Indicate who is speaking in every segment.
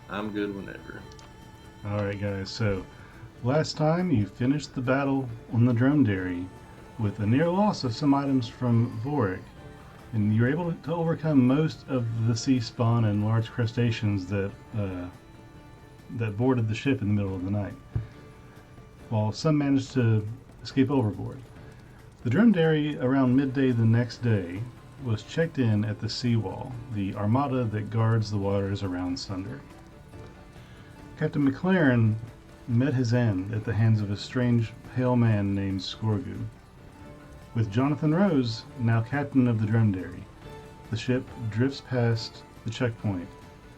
Speaker 1: I'm good whenever.
Speaker 2: Alright, guys, so last time you finished the battle on the Dromedary with a near loss of some items from Vorik, and you were able to overcome most of the sea spawn and large crustaceans that boarded the ship in the middle of the night, while some managed to escape overboard. The Dromedary, around midday the next day, was checked in at the seawall, the armada that guards the waters around Sunder. Captain McLaren met his end at the hands of a strange, pale man named Skorgu. With Jonathan Rose, now captain of the Dromedary, the ship drifts past the checkpoint,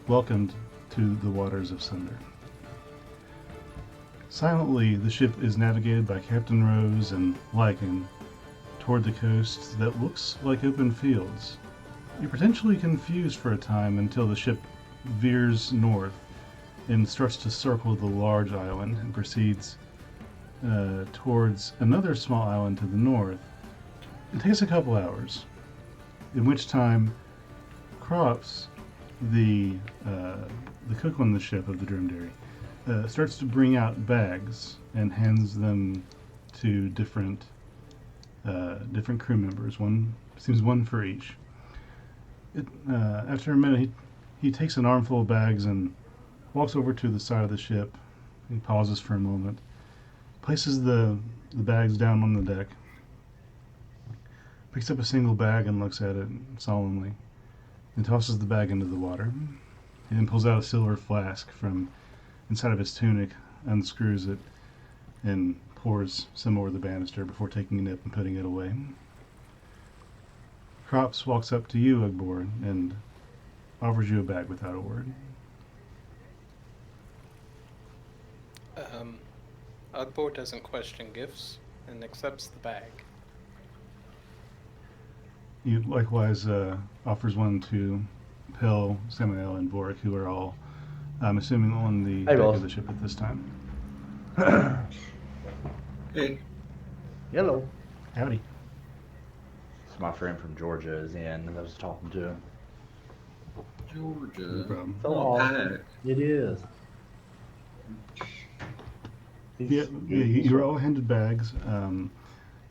Speaker 2: welcomed to the waters of Sunder. Silently, the ship is navigated by Captain Rose and Lycan toward the coast that looks like open fields. You're potentially confused for a time until the ship veers north and starts to circle the large island and proceeds towards another small island to the north. It takes a couple hours, in which time Crops, the cook on the ship of the Dromedary, starts to bring out bags and hands them to different crew members. One seems one for each. After a minute, he takes an armful of bags and walks over to the side of the ship. He pauses for a moment, places the bags down on the deck, picks up a single bag and looks at it solemnly, and tosses the bag into the water. He then pulls out a silver flask from inside of his tunic, unscrews it, and pours some over the banister before taking a nip and putting it away. Crops walks up to you, Ugbor, and offers you a bag without a word.
Speaker 3: Um, Ugbor doesn't question gifts and accepts the bag.
Speaker 2: He likewise offers one to Pill, Samael, and Vorik, who are all, I'm assuming, on the
Speaker 4: Hey,
Speaker 2: deck
Speaker 4: boss.
Speaker 2: of the ship at this time.
Speaker 1: Hey,
Speaker 4: Hello.
Speaker 2: Howdy.
Speaker 4: So my friend from Georgia is in, and I was talking to him.
Speaker 1: Georgia.
Speaker 2: No problem.
Speaker 4: So
Speaker 1: Oh,
Speaker 4: awesome.
Speaker 1: pack.
Speaker 4: It is.
Speaker 2: Yeah, you were all handed bags.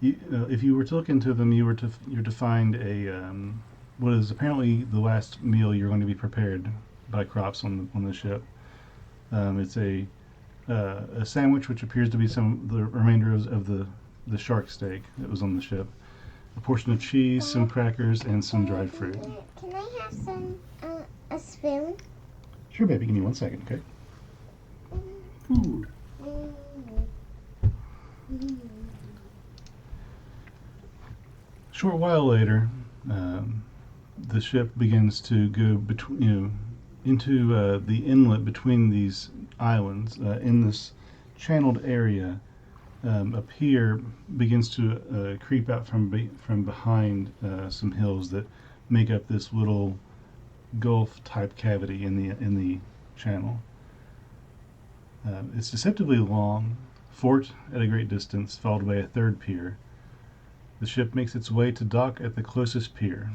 Speaker 2: If you were to look into them, you're to find what is apparently the last meal you're going to be prepared by Crops on the ship. It's a sandwich which appears to be the remainder of the shark steak that was on the ship. A portion of cheese, some crackers, and some dried fruit.
Speaker 5: Can I have a spoon?
Speaker 2: Sure, baby. Give me 1 second, okay?
Speaker 1: Food.
Speaker 2: Short while later, the ship begins to go into the inlet between these islands. In this channeled area, a pier begins to creep out from behind some hills that make up this little gulf-type cavity in the channel. It's deceptively long, forked at a great distance, followed by a third pier. The ship makes its way to dock at the closest pier.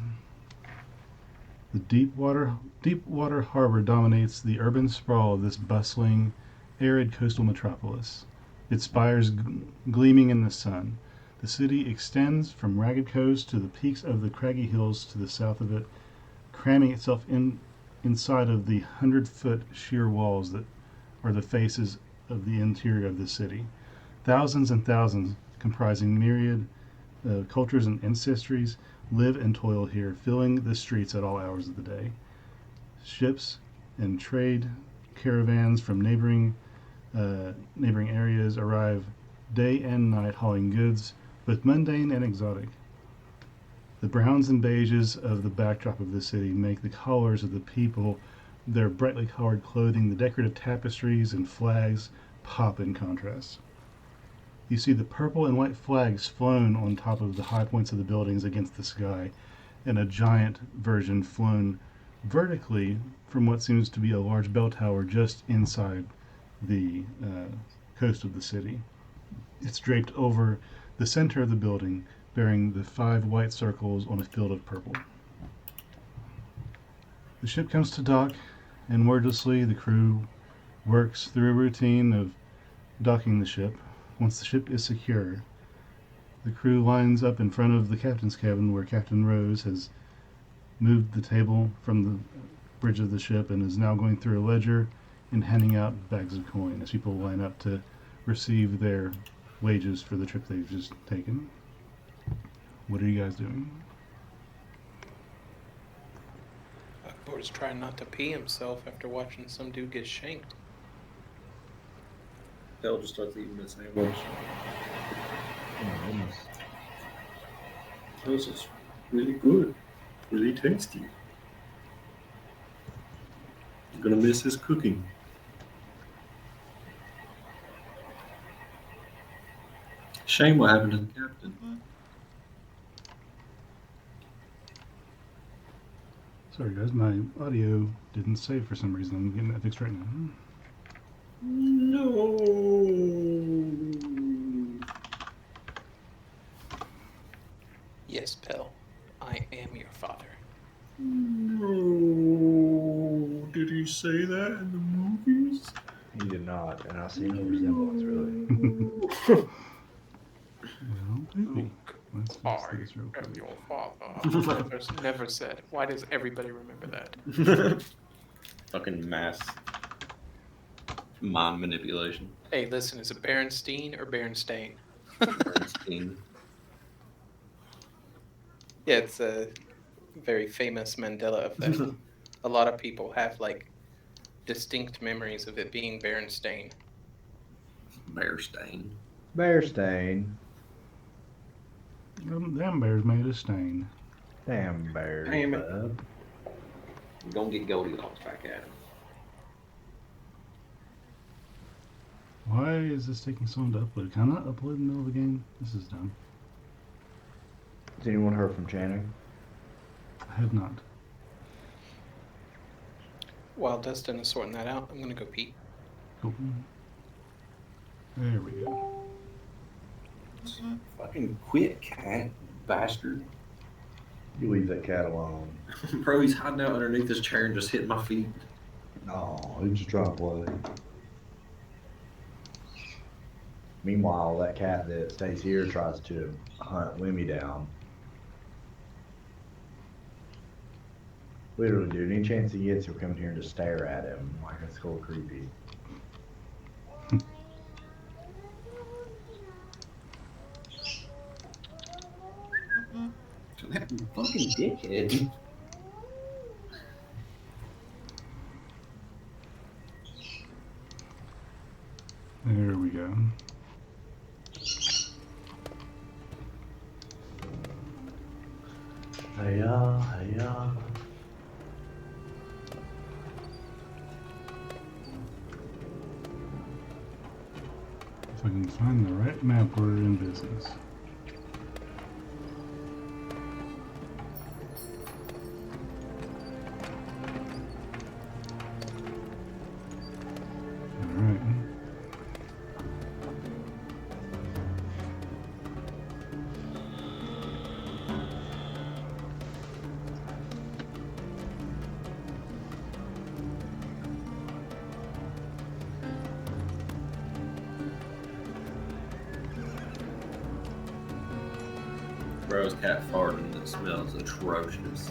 Speaker 2: The deep water harbor dominates the urban sprawl of this bustling, arid coastal metropolis, its spires gleaming in the sun. The city extends from ragged coast to the peaks of the craggy hills to the south of it, cramming itself inside of the 100-foot sheer walls that are the faces of the interior of the city. Thousands and thousands, comprising myriad cultures and ancestries, live and toil here, filling the streets at all hours of the day. Ships and trade caravans from neighboring areas arrive day and night hauling goods, both mundane and exotic. The browns and beiges of the backdrop of the city make the colors of the people, their brightly colored clothing, the decorative tapestries and flags pop in contrast. You see the purple and white flags flown on top of the high points of the buildings against the sky, and a giant version flown vertically from what seems to be a large bell tower just inside the coast of the city. It's draped over the center of the building, bearing the 5 white circles on a field of purple. The ship comes to dock and wordlessly the crew works through a routine of docking the ship. Once the ship is secure, the crew lines up in front of the captain's cabin where Captain Rose has moved the table from the bridge of the ship and is now going through a ledger and handing out bags of coin as people line up to receive their wages for the trip they've just taken. What are you guys doing?
Speaker 3: Buckboard's trying not to pee himself after watching some dude get shanked.
Speaker 1: They'll just start eating the sandwich.
Speaker 4: Oh my goodness.
Speaker 1: This is really good. Really tasty. I'm gonna miss his cooking. Shame what happened to the captain.
Speaker 2: Sorry guys, my audio didn't save for some reason. I'm getting that fixed right now.
Speaker 1: No.
Speaker 3: Yes, Pell. I am your father.
Speaker 1: No. Did he say that in the movies?
Speaker 4: He did not, and I see no resemblance really.
Speaker 2: Well, maybe. Let's
Speaker 3: I
Speaker 2: fix this real
Speaker 3: am
Speaker 2: quick.
Speaker 3: your father. Never said. Why does everybody remember that?
Speaker 1: Fucking mass mind manipulation.
Speaker 3: Hey, listen, is it Berenstein or Berenstain?
Speaker 1: Bernstein.
Speaker 3: Yeah, it's a very famous Mandela effect. A lot of people have like distinct memories of it being Berenstain.
Speaker 1: Bearstain.
Speaker 4: Bear stain.
Speaker 2: Them bears made a stain.
Speaker 4: Damn bears,
Speaker 1: Damn it.
Speaker 4: bub.
Speaker 1: We're gonna get Goldilocks back at him.
Speaker 2: Why is this taking so long to upload? Can I not upload in the middle of the game? This is dumb.
Speaker 4: Has anyone heard from Channing?
Speaker 2: I have not.
Speaker 3: While Dustin is sorting that out, I'm gonna go pee.
Speaker 2: Cool. There we go.
Speaker 1: Fucking quit, cat bastard.
Speaker 4: You leave that cat alone.
Speaker 1: Bro, he's hiding out underneath this chair and just hitting my feet.
Speaker 4: No, he's just trying to play. Meanwhile, that cat that stays here tries to hunt Lemmy down. Literally, dude, any chance he gets, he'll come here and just stare at him. Like, it's a little creepy.
Speaker 1: That fucking dickhead.
Speaker 2: There we go.
Speaker 4: Hey-ya, hey-ya.
Speaker 2: If I can find the right map order in business. Alright.
Speaker 1: Bro's cat farted and it smells atrocious.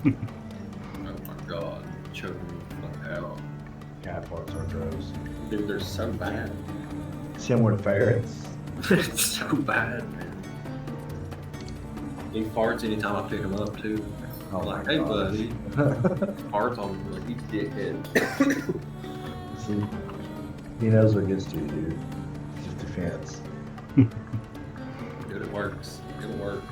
Speaker 1: Oh my god. Choking me the fuck out.
Speaker 4: Cat farts are gross.
Speaker 1: Dude, they're so bad.
Speaker 4: Similar to ferrets.
Speaker 1: It's so bad, man. He farts anytime I pick him up, too.
Speaker 4: Oh
Speaker 1: I'm like,
Speaker 4: my
Speaker 1: hey,
Speaker 4: gosh.
Speaker 1: buddy. Farts on me like, you dickhead.
Speaker 4: See, he knows what gets to you, dude. It's just defense.
Speaker 1: Dude, it works. It'll work.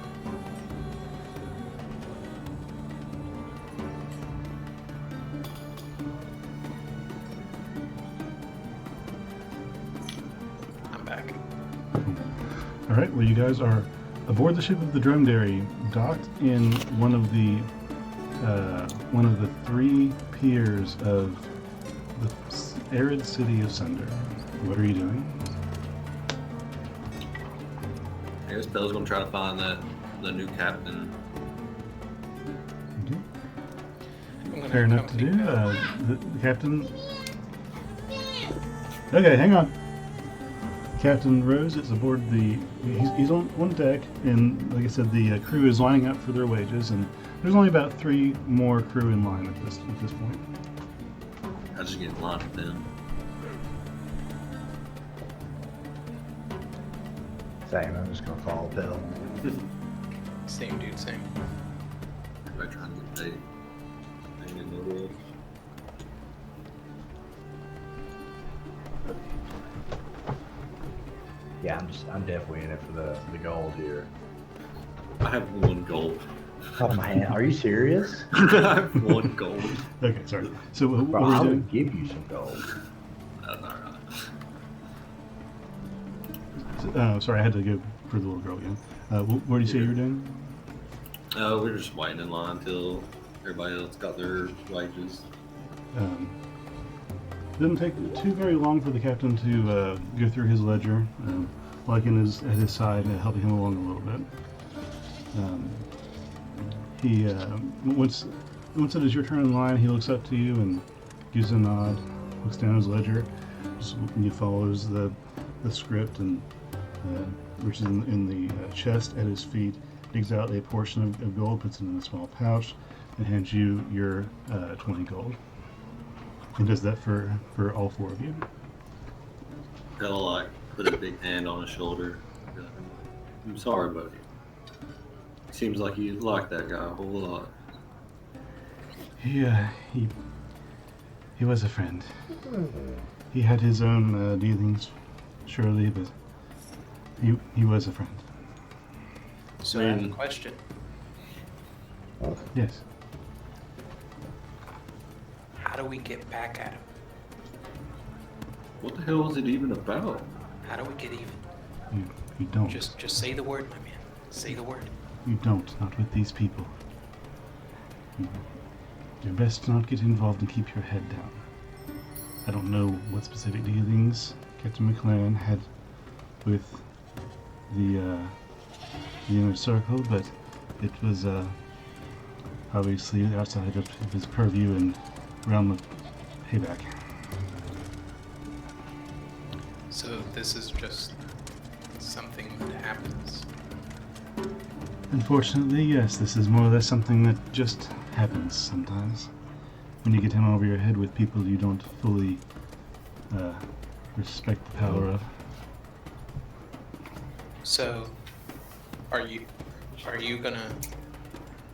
Speaker 3: I'm back.
Speaker 2: Alright, well you guys are aboard the ship of the Dromedary, docked in one of the three piers of the arid city of Sunder. What are you doing?
Speaker 1: I guess Bill's gonna try to find the new captain.
Speaker 2: Okay.
Speaker 3: I'm gonna
Speaker 2: fair enough to do. The captain. Okay, hang on. Captain Rose is aboard the. He's on deck, and like I said, the crew is lining up for their wages, and there's only about 3 more crew in line at this point.
Speaker 1: How'd you get locked in?
Speaker 4: Same, I'm just gonna follow Bill.
Speaker 3: Same dude, same.
Speaker 1: Everybody trying to get paid. Ain't in the world.
Speaker 4: Yeah, I'm definitely in it for the gold here.
Speaker 1: I have 1 gold.
Speaker 4: Oh man, are you serious?
Speaker 1: I have 1 gold.
Speaker 2: Okay, sorry. So what
Speaker 4: Bro,
Speaker 2: were we
Speaker 4: I
Speaker 2: doing?
Speaker 4: would give you some gold.
Speaker 1: That's alright.
Speaker 2: Sorry, I had to go for the little girl again. What do you say you were doing?
Speaker 1: We're just waiting in line until everybody else got their wages.
Speaker 2: Didn't take too very long for the captain to go through his ledger, Lycan is at his side, helping him along a little bit. He once it is your turn in line, he looks up to you and gives a nod, looks down his ledger, he follows the script and reaches in the chest at his feet, digs out a portion of gold, puts it in a small pouch, and hands you your 20 gold. And does that for all 4 of you.
Speaker 1: They'll like put a big hand on his shoulder. Be like, I'm sorry, buddy. Seems like you like that guy a whole lot.
Speaker 2: He was a friend. He had his own dealings, surely, but he was a friend.
Speaker 3: So I have a question.
Speaker 2: Yes.
Speaker 3: How do we get back at him?
Speaker 1: What the hell is it even about?
Speaker 3: How do we get even?
Speaker 2: You don't.
Speaker 3: Just say the word, my man. Say the word.
Speaker 2: You don't. Not with these people. You're best to not get involved and keep your head down. I don't know what specific dealings Captain McLaren had with the inner circle, but it was obviously outside of his purview and realm of payback.
Speaker 3: So this is just something that happens.
Speaker 2: Unfortunately, yes, this is more or less something that just happens sometimes. When you get in over your head with people you don't fully respect the power of.
Speaker 3: So, are you gonna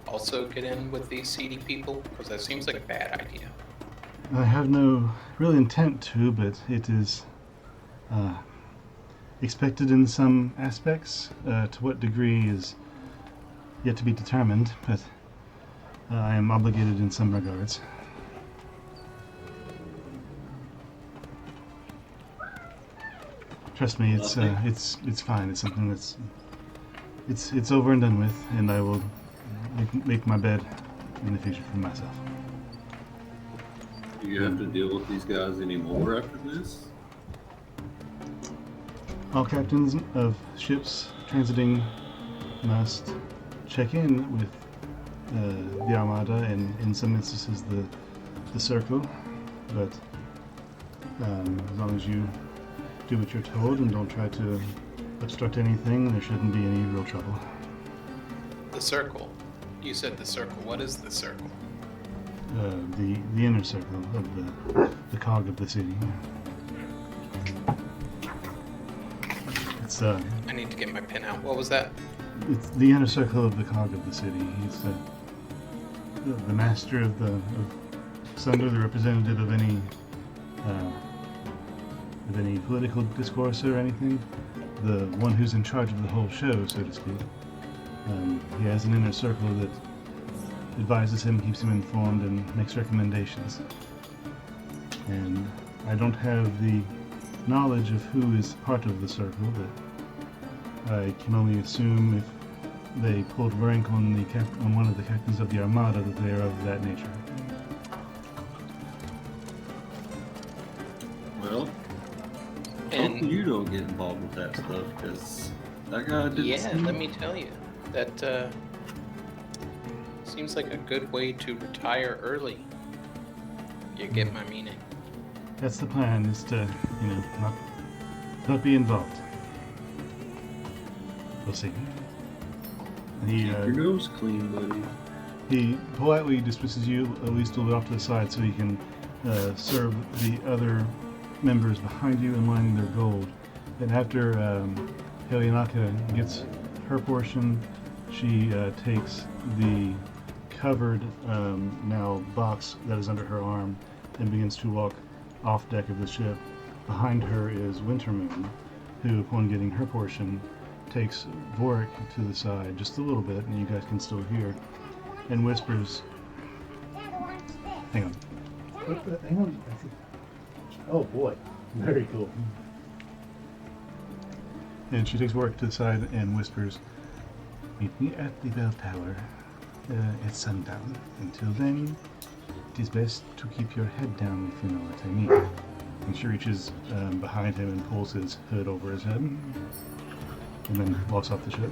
Speaker 3: also get in with these seedy people? Because that seems like a bad idea.
Speaker 2: I have no real intent to, but it is expected in some aspects. To what degree is yet to be determined, but I am obligated in some regards. Trust me, it's fine. It's something that's it's over and done with, and I will make my bed in the future for myself.
Speaker 1: Do you have to deal with these guys anymore after this?
Speaker 2: All captains of ships transiting must check in with the Armada and in some instances the Circle, but as long as you do what you're told and don't try to obstruct anything, there shouldn't be any real trouble.
Speaker 3: The circle. You said the circle. What is the circle?
Speaker 2: The inner circle of the cog of the city. It's
Speaker 3: I need to get my pen out. What was that?
Speaker 2: It's the inner circle of the cog of the city. He's the master of Sunder, the representative of any political discourse or anything. The one who's in charge of the whole show, so to speak. He has an inner circle that advises him, keeps him informed, and makes recommendations. And I don't have the knowledge of who is part of the circle, but I can only assume if they pulled rank on one of the captains of the Armada that they are of that nature.
Speaker 1: Well,
Speaker 3: And
Speaker 1: hopefully you don't get involved with that stuff, because that guy didn't
Speaker 3: yeah,
Speaker 1: seem...
Speaker 3: let me tell you, that seems like a good way to retire early. You get my meaning.
Speaker 2: That's the plan, is to, not be involved. We'll see. He,
Speaker 1: Keep your nose clean, buddy.
Speaker 2: he politely dismisses you, at least a little off to the side, so he can serve the other members behind you in lining their gold. And after Helionaka gets her portion, she takes the covered now box that is under her arm and begins to walk off deck of the ship. Behind her is Wintermoon, who, upon getting her portion, takes Vorik to the side just a little bit, and you guys can still hear, and whispers, hang on. Hang on. Oh boy, very cool. And she takes Vorik to the side and whispers, meet me at the bell tower at sundown. Until then, it is best to keep your head down if you know what I mean. And she reaches behind him and pulls his hood over his head, and then walks off the ship.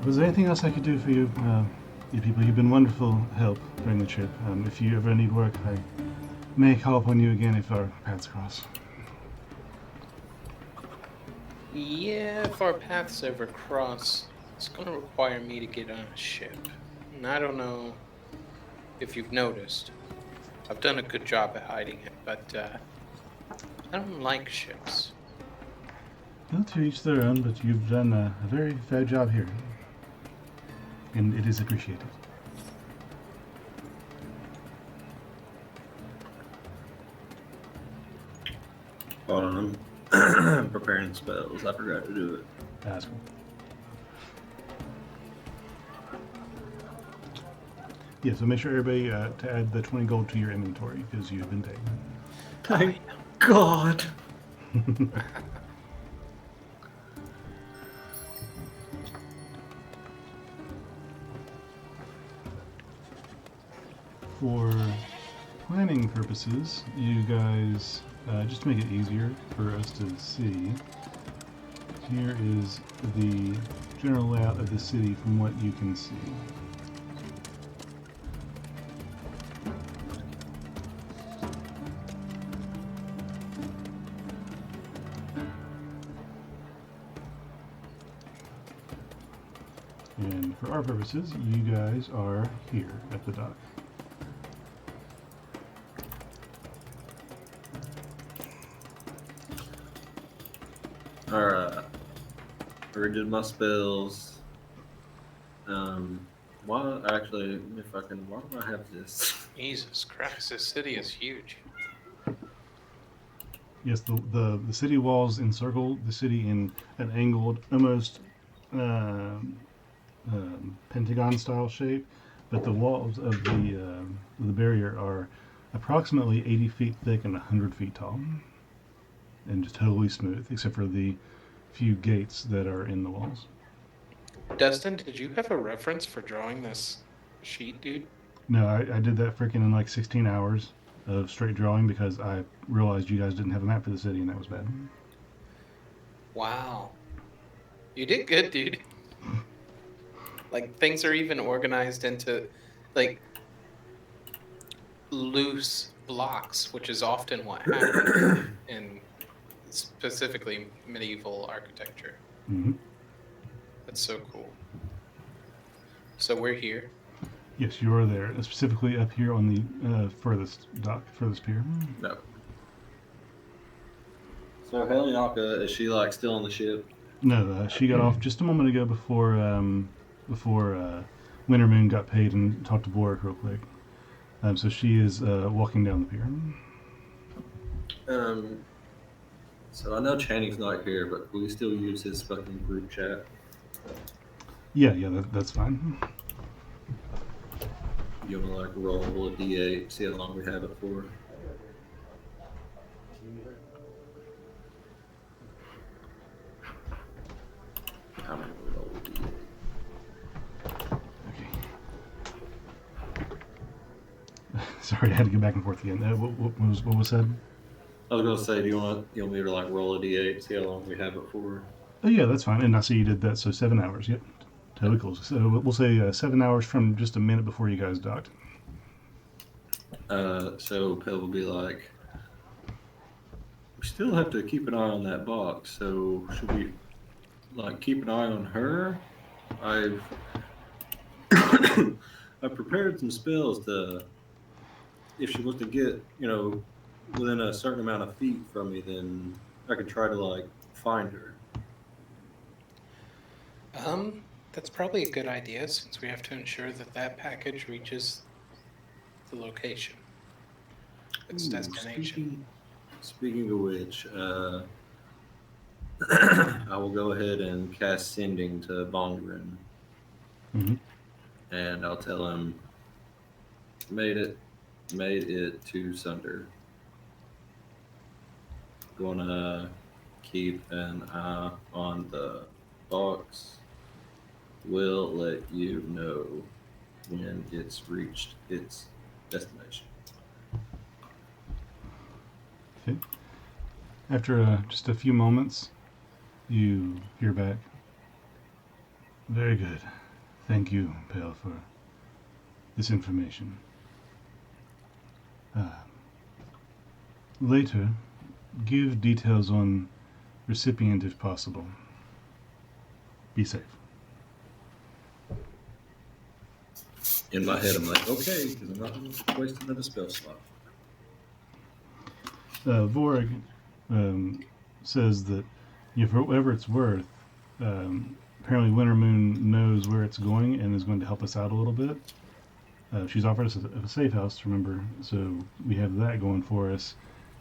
Speaker 2: Was there anything else I could do for you, you people? You've been wonderful help during the trip. If you ever need work, I may call upon you again if our paths cross.
Speaker 3: Yeah, if our paths ever cross, it's going to require me to get on a ship. And I don't know if you've noticed. I've done a good job at hiding it, but I don't like ships.
Speaker 2: Well, to each their own, but you've done a very fair job here. And it is appreciated.
Speaker 1: Hold on, I'm preparing spells. I forgot to do it.
Speaker 2: That's cool. Yeah, so make sure everybody to add the 20 gold to your inventory, because you've been paid.
Speaker 1: Thank God.
Speaker 2: For planning purposes, you guys, just to make it easier for us to see, here is the general layout of the city from what you can see. And for our purposes, you guys are here at the dock.
Speaker 1: Alright. Redid my spells. Why actually, if I can, why do I have this?
Speaker 3: Jesus Christ, this city is huge.
Speaker 2: Yes, the city walls encircle the city in an angled, almost pentagon-style shape, but the walls of the barrier are approximately 80 feet thick and 100 feet tall, and just totally smooth, except for the few gates that are in the walls.
Speaker 3: Dustin, did you have a reference for drawing this sheet, dude?
Speaker 2: No, I did that freaking in like 16 hours of straight drawing because I realized you guys didn't have a map for the city, and that was bad.
Speaker 3: Wow. You did good, dude. Like, things are even organized into, like, loose blocks, which is often what happens in specifically medieval architecture.
Speaker 2: Mm-hmm.
Speaker 3: That's so cool. So we're here.
Speaker 2: Yes, you are there, specifically up here on the furthest pier.
Speaker 1: No. So Helionaka, is she like still on the ship?
Speaker 2: No, she got off just a moment ago before Winter Moon got paid and talked to Vorik real quick. So she is walking down the pier.
Speaker 1: So I know Channing's not here, but will we still use his fucking group chat?
Speaker 2: Yeah, that's fine.
Speaker 1: You wanna like roll a d8, see how long we have it for? How many we roll a d8?
Speaker 2: Okay. Sorry, I had to go back and forth again. What was said?
Speaker 1: I was gonna say, do you want me to like roll a d8, see how long we have it for?
Speaker 2: Oh yeah, that's fine. And I see you did that, so 7 hours. Yep, totally cool. So we'll say 7 hours from just a minute before you guys docked.
Speaker 1: So Pell will be like, we still have to keep an eye on that box. So should we like keep an eye on her? I've I've prepared some spells to if she wants to get within a certain amount of feet from me, then I can try to like find her.
Speaker 3: That's probably a good idea since we have to ensure that that package reaches the location, its
Speaker 1: Ooh,
Speaker 3: destination.
Speaker 1: speaking of which, I will go ahead and cast Sending to Bongren,
Speaker 2: Mm-hmm.
Speaker 1: and I'll tell him made it to Sunder. Gonna keep an eye on the box. Will let you know when it's reached its destination.
Speaker 2: Okay. After just a few moments, you hear back. Very good. Thank you, Pale, for this information. Later, give details on recipient if possible. Be safe.
Speaker 1: In my head, I'm like, okay, because I'm not going to waste another spell slot.
Speaker 2: Vorg says that for whatever it's worth, apparently Winter Moon knows where it's going and is going to help us out a little bit. She's offered us a safe house, remember, so we have that going for us,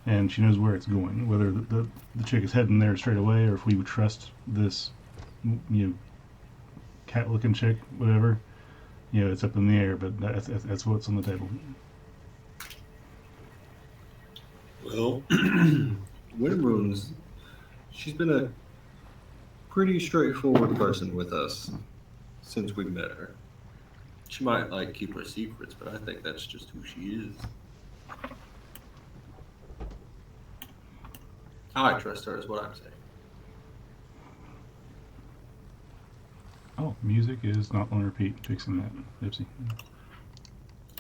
Speaker 2: and she knows where it's going. Whether the chick is heading there straight away, or if we would trust this, cat-looking chick, whatever, it's up in the air. But that's what's on the table.
Speaker 1: Well, Wintermoon's, she's been a pretty straightforward person with us since we met her. She might like keep her secrets, but I think that's just who she is. I trust her is what I'm saying.
Speaker 2: Oh, music is not on repeat. Fixing that, Ipsy.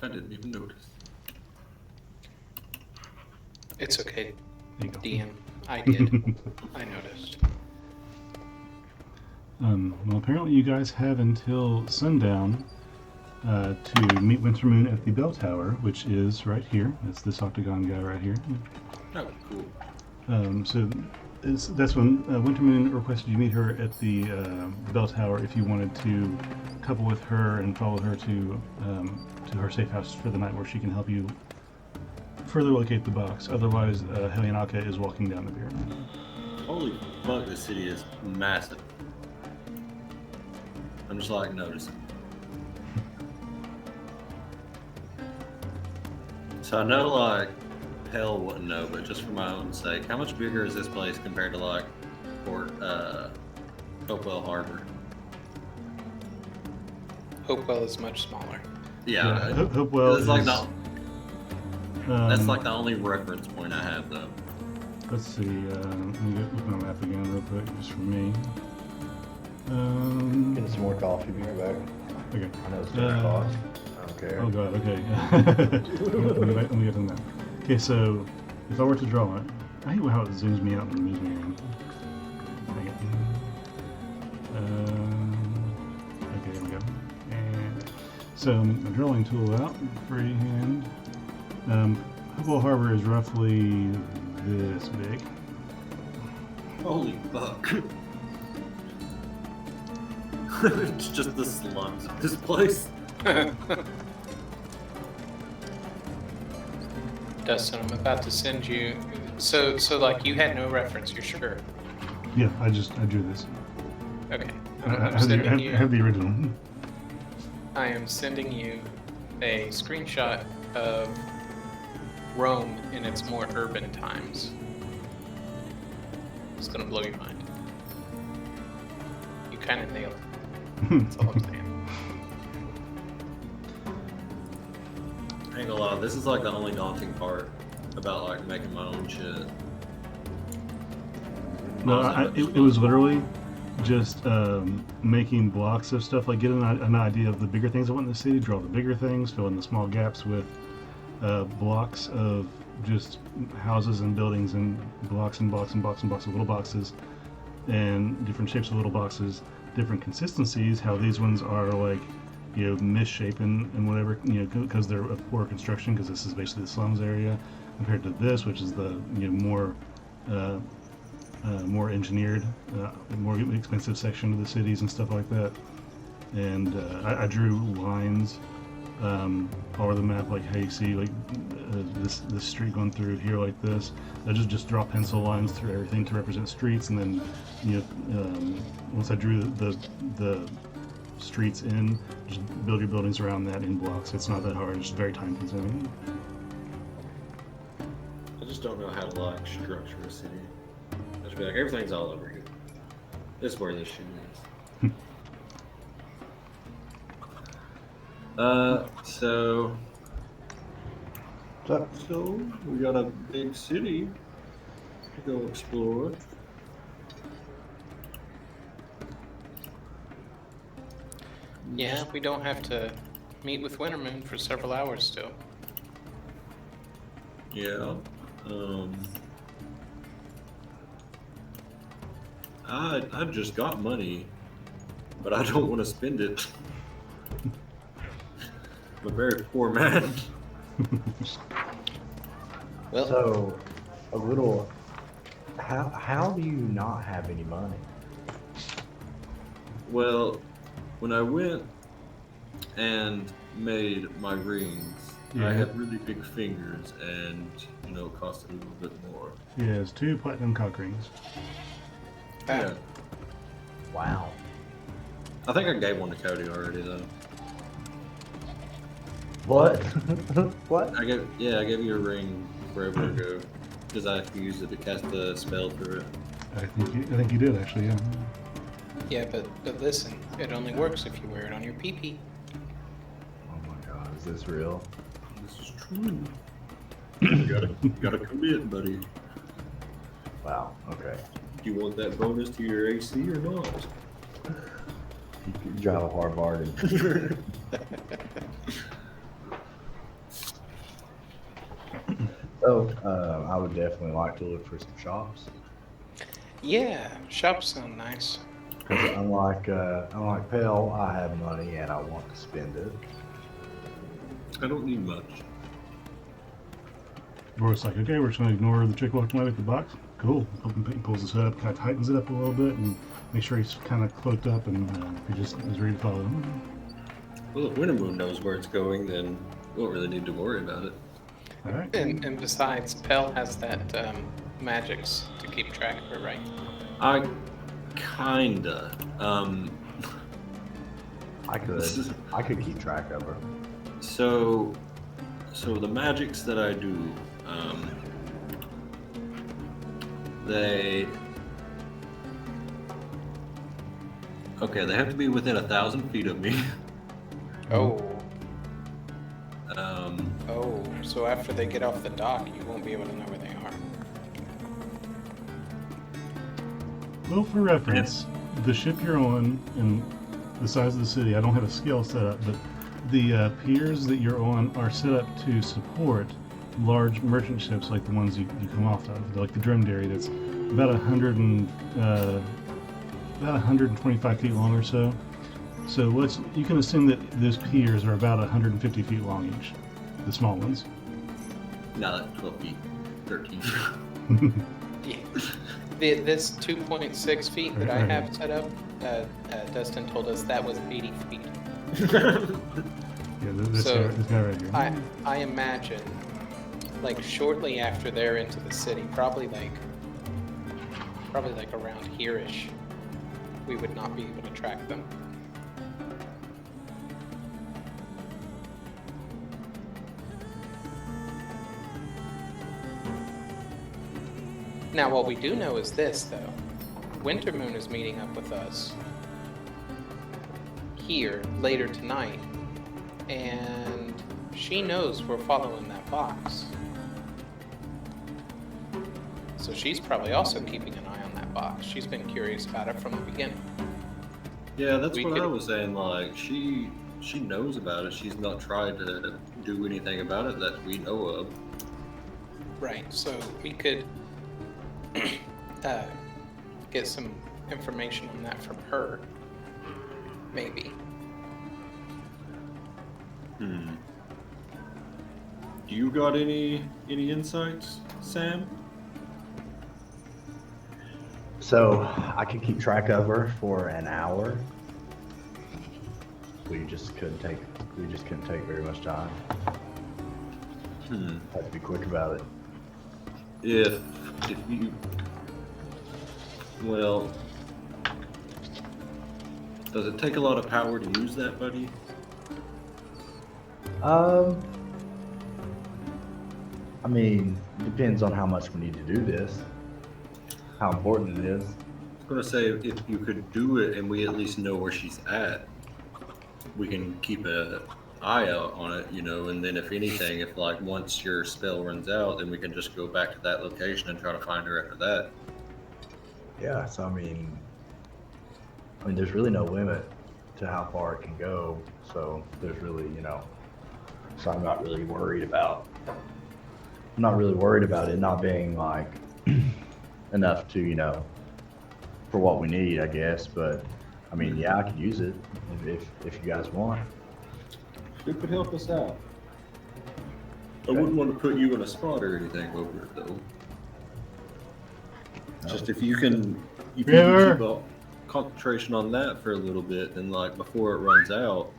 Speaker 1: I didn't even notice.
Speaker 3: It's okay,
Speaker 2: There you go.
Speaker 3: DM. I did. I noticed.
Speaker 2: Well, apparently you guys have until sundown to meet Wintermoon at the bell tower, which is right here. That's this octagon guy right here.
Speaker 1: Oh, cool.
Speaker 2: So that's when Wintermoon requested you meet her at the bell tower if you wanted to couple with her and follow her to her safe house for the night, where she can help you further locate the box. Otherwise, Helianaka is walking down the pier.
Speaker 1: Holy fuck, this city is massive. I'm just like noticing. So I know like Pell wouldn't know, but just for my own sake, how much bigger is this place compared to like Port Hopewell Harbor?
Speaker 3: Hopewell is much smaller.
Speaker 1: Yeah,
Speaker 2: Hopewell
Speaker 1: it's like
Speaker 2: is,
Speaker 1: that's like the only reference point I have though.
Speaker 2: Let's see. Let me look at my map again real quick, just for me.
Speaker 4: Getting some more coffee. Be right back.
Speaker 2: Okay.
Speaker 4: I know it's dinner o'clock. I don't care.
Speaker 2: Oh god, okay. let me get on that. Okay, so if I were to draw it, I hate how it zooms me out and moves me around. Dang it. Okay, there we go. And so I'm drawing tool out, freehand. Hopewell Harbor is roughly this big.
Speaker 1: Holy fuck. It's just the slums of this place.
Speaker 3: Dustin, I'm about to send you. So like you had no reference. You're sure?
Speaker 2: Yeah, I drew this.
Speaker 3: Okay.
Speaker 2: I
Speaker 3: I'm
Speaker 2: have
Speaker 3: sending
Speaker 2: the,
Speaker 3: you.
Speaker 2: I have the original.
Speaker 3: I am sending you a screenshot of Rome in its more urban times. It's gonna blow your mind. You kind of nailed it. That's all I'm saying.
Speaker 1: I ain't gonna lie, this is like the only daunting part about like making my own shit.
Speaker 2: No,
Speaker 1: Honestly,
Speaker 2: it was literally just making blocks of stuff, like getting an idea of the bigger things I want in the city, draw the bigger things, fill in the small gaps with blocks of just houses and buildings and blocks and blocks and blocks and blocks of little boxes and different shapes of little boxes, different consistencies, how these ones are like, misshapen and whatever, because they're of poor construction, because this is basically the slums area, compared to this, which is the, more engineered, more expensive section of the cities and stuff like that. And I drew lines all over the map, like how you see like this street going through here like this. I just draw pencil lines through everything to represent streets, and then once I drew the streets in, just build your buildings around that in blocks. It's not that hard. It's just very time consuming.
Speaker 1: I just don't know how to like structure a city. I just be like, everything's all over here. This is where this shit is. So we got a big city to go explore.
Speaker 3: Yeah, we don't have to meet with Wintermoon for several hours still.
Speaker 1: Yeah. I just got money, but I don't want to spend it. I'm a very poor man.
Speaker 3: Well,
Speaker 4: So, a little. How do you not have any money?
Speaker 1: Well, when I went and made my rings,
Speaker 2: Yeah.
Speaker 1: I had really big fingers, and it cost a little bit more.
Speaker 2: Yeah, it's 2 platinum cock rings.
Speaker 1: Yeah.
Speaker 4: Wow.
Speaker 1: I think I gave one to Cody already though.
Speaker 4: What? What?
Speaker 1: I gave you a ring forever ago because I used it to cast a spell through it.
Speaker 2: I think you did actually. Yeah.
Speaker 3: yeah, but listen, it only works if you wear it on your pee-pee.
Speaker 4: Oh my god, is this real?
Speaker 1: This is true. You gotta commit, buddy.
Speaker 4: Wow, okay.
Speaker 1: Do you want that bonus to your AC or not?
Speaker 4: You drive a hard bargain. So, I would definitely like to look for some shops.
Speaker 3: Yeah, shops sound nice.
Speaker 4: Because unlike Pell, I have money and I want to spend it.
Speaker 1: I don't need much.
Speaker 2: Roy's like, okay, we're just gonna ignore the chick walking away with the box. Cool. He pulls his hood up, kind of tightens it up a little bit, and make sure he's kind of cloaked up, and he just is ready to follow him.
Speaker 1: Well, if Wintermoon knows where it's going, then we don't really need to worry about it.
Speaker 2: All right.
Speaker 3: And besides, Pell has that magics to keep track of it, right?
Speaker 1: I kinda.
Speaker 4: I could keep track of her.
Speaker 1: So the magics that I do, they have to be within 1,000 feet of me.
Speaker 3: Oh.
Speaker 1: Um,
Speaker 3: Oh, so after they get off the dock, you won't be able to know where they are.
Speaker 2: Well, for reference, the ship you're on and the size of the city, I don't have a scale set up, but the piers that you're on are set up to support large merchant ships like the ones you come off of, like the dromedary that's about 125 feet long or so. So you can assume that those piers are about 150 feet long each, the small ones.
Speaker 1: no, that's 12 feet, 13.
Speaker 3: Yeah. This 2.6 feet that I have set up, Dustin told us that was 80 feet.
Speaker 2: Yeah, this guy right here.
Speaker 3: I imagine, like shortly after they're into the city, probably like around here-ish, we would not be able to track them. Now, what we do know is this, though. Wintermoon is meeting up with us here later tonight, and she knows we're following that box. So she's probably also keeping an eye on that box. She's been curious about it from the beginning.
Speaker 1: Yeah, that's
Speaker 3: We
Speaker 1: what
Speaker 3: could-
Speaker 1: I was saying. Like she knows about it. She's not tried to do anything about it that we know of.
Speaker 3: Right. So we could get some information on that from her. Maybe.
Speaker 1: Hmm. Do you got any insights, Sam?
Speaker 4: So I could keep track of her for an hour. We just couldn't take very much time.
Speaker 1: Hmm.
Speaker 4: Had to be quick about it.
Speaker 1: If you, well, does it take a lot of power to use that, buddy?
Speaker 4: I mean, depends on how much we need to do this, how important it is.
Speaker 1: I was gonna say if you could do it and we at least know where she's at, we can keep an eye out on it, and then if anything, if like once your spell runs out, then we can just go back to that location and try to find her after that.
Speaker 4: Yeah, so I mean, there's really no limit to how far it can go. So there's really, so I'm not really worried about. I'm not really worried about it not being like enough to, for what we need, I guess. But I mean, yeah, I could use it if you guys want.
Speaker 1: Who could help us out? I wouldn't want to put you in a spot or anything over it though.
Speaker 4: No.
Speaker 1: Just if you can keep a concentration on that for a little bit, then like before it runs out,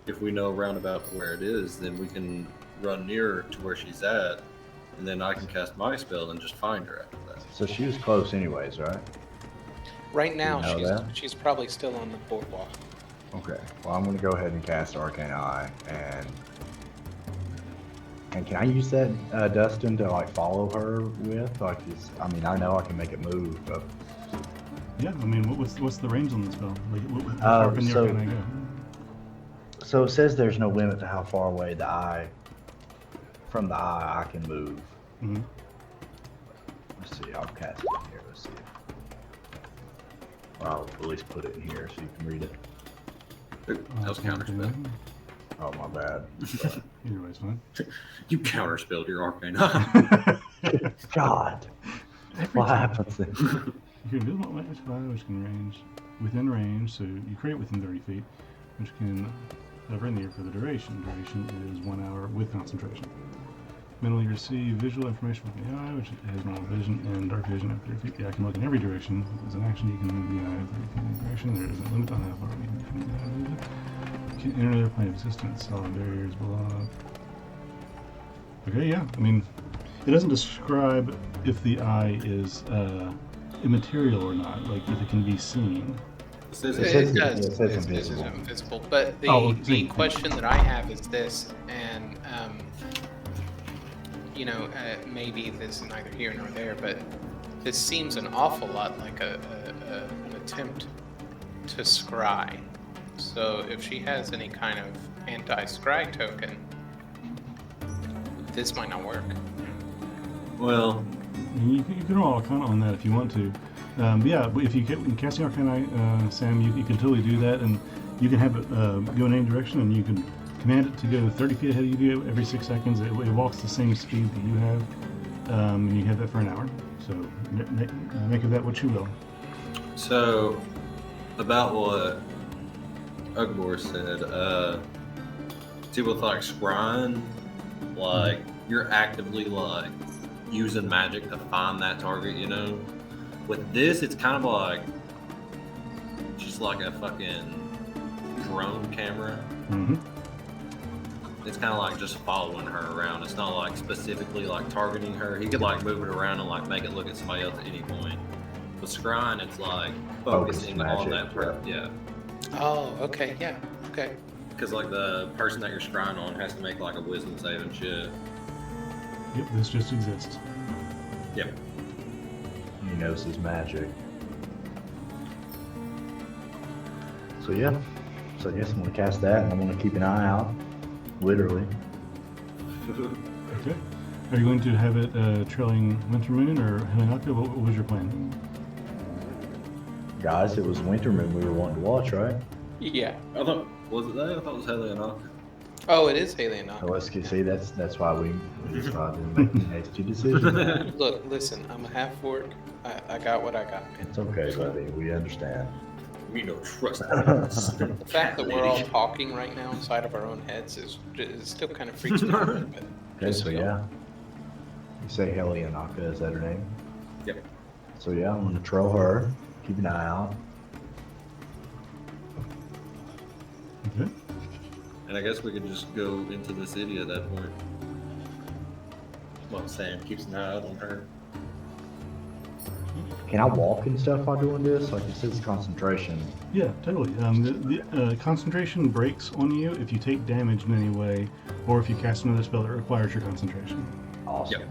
Speaker 1: if we know roundabout where it is, then we can run nearer to where she's at, and then I can cast my spell and just find her after that.
Speaker 4: So she was close, anyways, right?
Speaker 3: Right now,
Speaker 4: You know that?
Speaker 3: she's probably still on the boardwalk.
Speaker 4: Okay. Well, I'm gonna go ahead and cast Arcane Eye, and can I use that Dustin to like follow her with? Like, I know I can make it move, but
Speaker 2: Yeah, I mean, what's the range on the spell? Like, how far can
Speaker 4: so-
Speaker 2: I go?
Speaker 4: so it says there's no limit to how far away from the eye I can move.
Speaker 2: Mm-hmm.
Speaker 4: Let's see. I'll cast it in here. Let's see. I'll at least put it in here so you can read it.
Speaker 1: That was counterspell.
Speaker 4: Oh, my bad.
Speaker 2: Either way's fine.
Speaker 1: You counterspelled your arcane.
Speaker 4: God. What happens then?
Speaker 2: You can build my spell, which can range within range, so you create within 30 feet, which can hover in the air for the duration. Duration is 1 hour with concentration. Mentally receive visual information from the eye, which has normal vision and dark vision at 30 feet. The eye can look in every direction. As an action, you can move the eye 30 feet in any direction. There is a limit on how far you can move the eye. You can enter their plane of existence. Solid barriers block. Okay, yeah. I mean, it doesn't describe if the eye is immaterial or not, like if it can be seen.
Speaker 1: It says
Speaker 4: It
Speaker 3: It
Speaker 4: says-
Speaker 3: does.
Speaker 4: it says
Speaker 3: It's
Speaker 4: invisible.
Speaker 3: invisible. But the,
Speaker 2: Oh,
Speaker 3: the
Speaker 2: see.
Speaker 3: question that I have is this, and maybe this is neither here nor there, but this seems an awful lot like an attempt to scry. So if she has any kind of anti-scry token, this might not work.
Speaker 1: well,
Speaker 2: You can roll Arcana on that if you want to. Yeah, but if you get in casting Arcana, Sam, you can totally do that, and you can have it go in any direction, and you can command it to go 30 feet ahead of you every 6 seconds. It walks the same speed that you have, and you have that for an hour. So make of that what you will.
Speaker 1: so about what Ugbor said, see with like scrying, like you're actively like using magic to find that target, With this, it's kind of like just like a fucking drone camera.
Speaker 2: Mm-hmm.
Speaker 1: It's kind of like just following her around. It's not like specifically like targeting her. He could like move it around and like make it look at somebody else at any point. With scrying, it's like focusing on
Speaker 4: magic,
Speaker 1: that person. Yeah.
Speaker 3: Oh, okay, yeah, okay.
Speaker 1: Because like the person that you're scrying on has to make like a wisdom save and shit.
Speaker 2: Yep, this just exists.
Speaker 1: Yep.
Speaker 4: He knows his magic. So yeah. So I guess I'm gonna cast that, and I'm gonna keep an eye out. Literally.
Speaker 2: Okay. Are you going to have it trailing Winter Moon or Helenaka? What was your plan?
Speaker 4: Guys, it was Winter Moon we were wanting to watch, right?
Speaker 3: Yeah.
Speaker 1: I thought, was it that? I thought it was Helianaka.
Speaker 3: Oh, it is Haley and
Speaker 4: So
Speaker 3: I.
Speaker 4: let's see. That's why we didn't make any hasty decisions.
Speaker 3: Look, listen, I'm a half orc. I got what I got, man.
Speaker 4: It's okay, buddy. We understand.
Speaker 1: We don't trust
Speaker 3: The fact that we're all talking right now inside of our own heads is still kind of freaks me out a little bit.
Speaker 4: Okay,
Speaker 3: Just
Speaker 4: so
Speaker 3: so you know.
Speaker 4: yeah. You say Helianaka, is that her name?
Speaker 1: Yep.
Speaker 4: So yeah, I'm gonna troll her. Keep an eye out.
Speaker 2: Okay.
Speaker 1: And I guess we could just go into the city at that point. Well, Sam keeps an eye out on her.
Speaker 4: Can I walk and stuff while doing this? Like it says concentration.
Speaker 2: Yeah, totally. The concentration breaks on you if you take damage in any way, or if you cast another spell that requires your concentration.
Speaker 4: Awesome.
Speaker 1: Yep.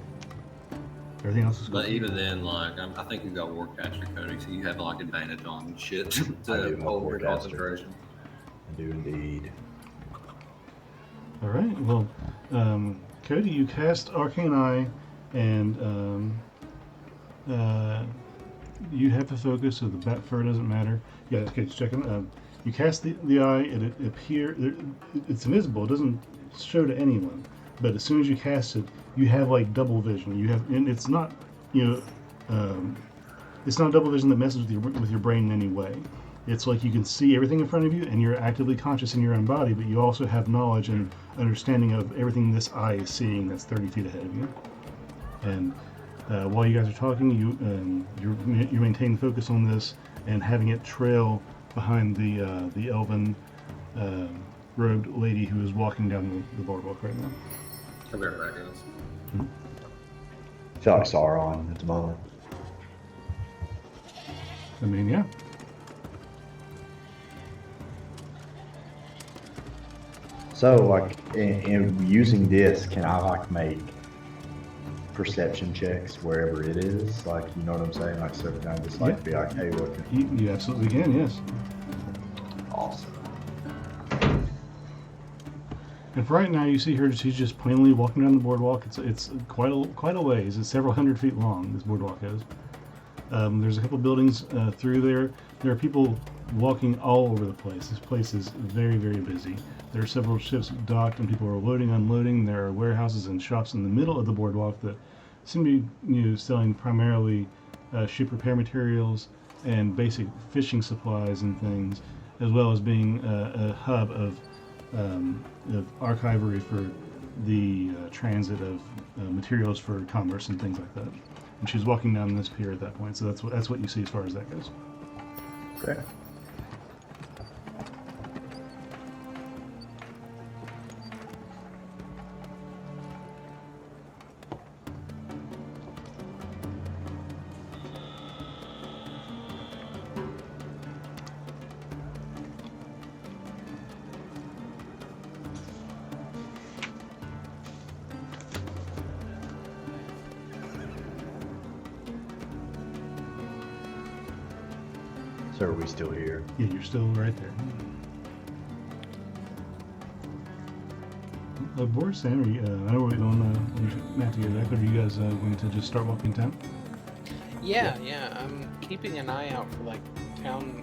Speaker 2: Everything else is cool.
Speaker 1: But even then, like, I think you got Warcaster, Cody, so you have like advantage on shit
Speaker 4: I do
Speaker 1: to
Speaker 4: have
Speaker 1: hold your
Speaker 4: Warcaster.
Speaker 1: concentration.
Speaker 4: I do indeed.
Speaker 2: All right. Well, Cody, you cast Arcane Eye, and you have the focus, so the bat fur doesn't matter. Yeah, okay, just checking. You cast the eye, it it's invisible. It doesn't show to anyone. But as soon as you cast it, you have like double vision. You have, and it's not, it's not double vision that messes with your brain in any way. It's like you can see everything in front of you, and you're actively conscious in your own body, but you also have knowledge and understanding of everything this eye is seeing that's 30 feet ahead of you. And while you guys are talking, you maintain focus on this and having it trail behind the elven robed lady who is walking down the boardwalk right now.
Speaker 1: I'll be right back, guys.
Speaker 4: I feel like Sauron at the moment.
Speaker 2: I mean, yeah.
Speaker 4: So, like, in using this, can I like make perception checks wherever it is? Like, you know what I'm saying? Like, so can I just like
Speaker 2: Yeah.
Speaker 4: be like, hey, look,
Speaker 2: You absolutely can, yes.
Speaker 4: awesome.
Speaker 2: And for right now, you see her. She's just plainly walking down the boardwalk. It's quite a ways. It's several hundred feet long. This boardwalk is. There's a couple buildings through there. There are people walking all over the place. This place is very, very busy. There are several ships docked, and people are loading, unloading. There are warehouses and shops in the middle of the boardwalk that seem to be, selling primarily ship repair materials and basic fishing supplies and things, as well as being a hub of archivery for the transit of materials for commerce and things like that. And she's walking down this pier at that point, so that's what you see as far as that goes.
Speaker 4: Okay. So are we still here?
Speaker 2: Yeah, you're still right there. Boris, Sam, I know we're on Matt to get back, but are you guys going to just start walking town?
Speaker 3: Yeah. I'm keeping an eye out for like town.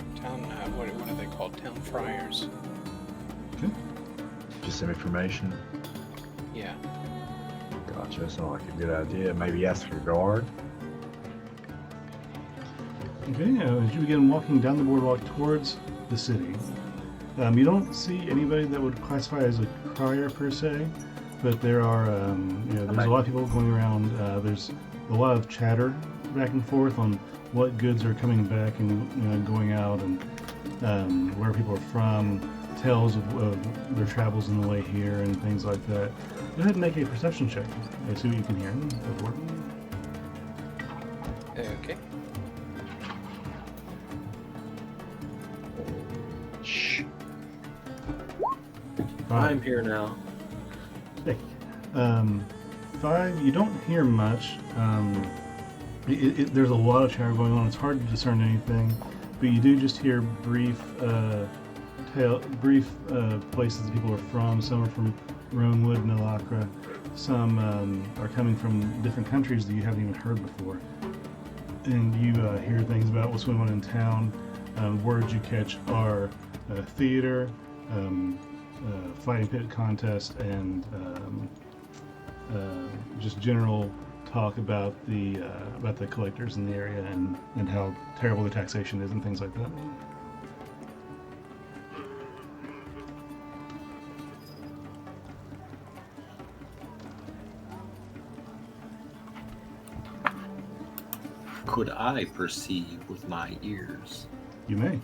Speaker 3: What are they called? Town friars.
Speaker 2: Okay.
Speaker 4: Just some information.
Speaker 3: Yeah.
Speaker 4: Gotcha. That's not like a good idea. Maybe ask your guard.
Speaker 2: Okay, as you begin walking down the boardwalk towards the city, you don't see anybody that would classify as a crier per se, but there are, there's a lot of people going around. There's a lot of chatter back and forth on what goods are coming back and going out, and where people are from, tales of their travels on the way here, and things like that. Go ahead and make a perception check. See what you can hear.
Speaker 3: Okay.
Speaker 4: Shh.
Speaker 1: I'm here now.
Speaker 2: Hey, 5, you don't hear much. There's a lot of chatter going on. It's hard to discern anything, but you do just hear brief places that people are from. Some are from Ronewood and Alacra. Some are coming from different countries that you haven't even heard before. And you hear things about what's going on in town. Words you catch are theater, fighting pit contest, and just general talk about the collectors in the area and how terrible the taxation is and things like that.
Speaker 1: Could I perceive with my ears?
Speaker 2: You may.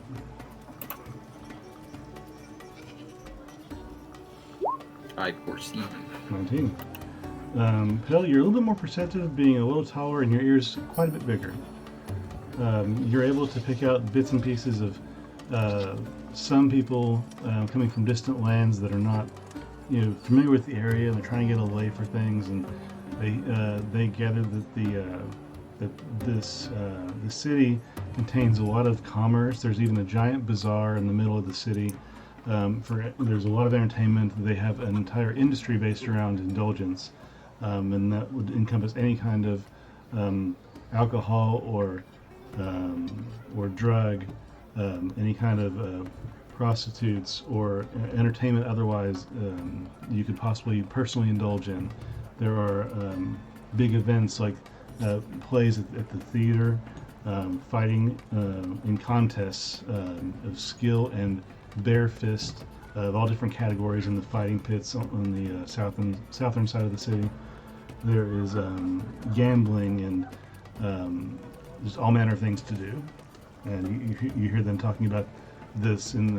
Speaker 1: I perceive.
Speaker 2: 19. Pell, you're a little bit more perceptive, being a little taller and your ears quite a bit bigger. You're able to pick out bits and pieces of some people coming from distant lands that are not, familiar with the area, and they're trying to get a lay for things, and they gather that the city contains a lot of commerce. There's even a giant bazaar in the middle of the city. There's a lot of entertainment. They have an entire industry based around indulgence, and that would encompass any kind of alcohol or drug, any kind of prostitutes or entertainment otherwise you could possibly personally indulge in. There are big events like plays at the theater, fighting in contests of skill and bare fist of all different categories in the fighting pits on the southern side of the city. There is gambling and just all manner of things to do, and you hear them talking about this in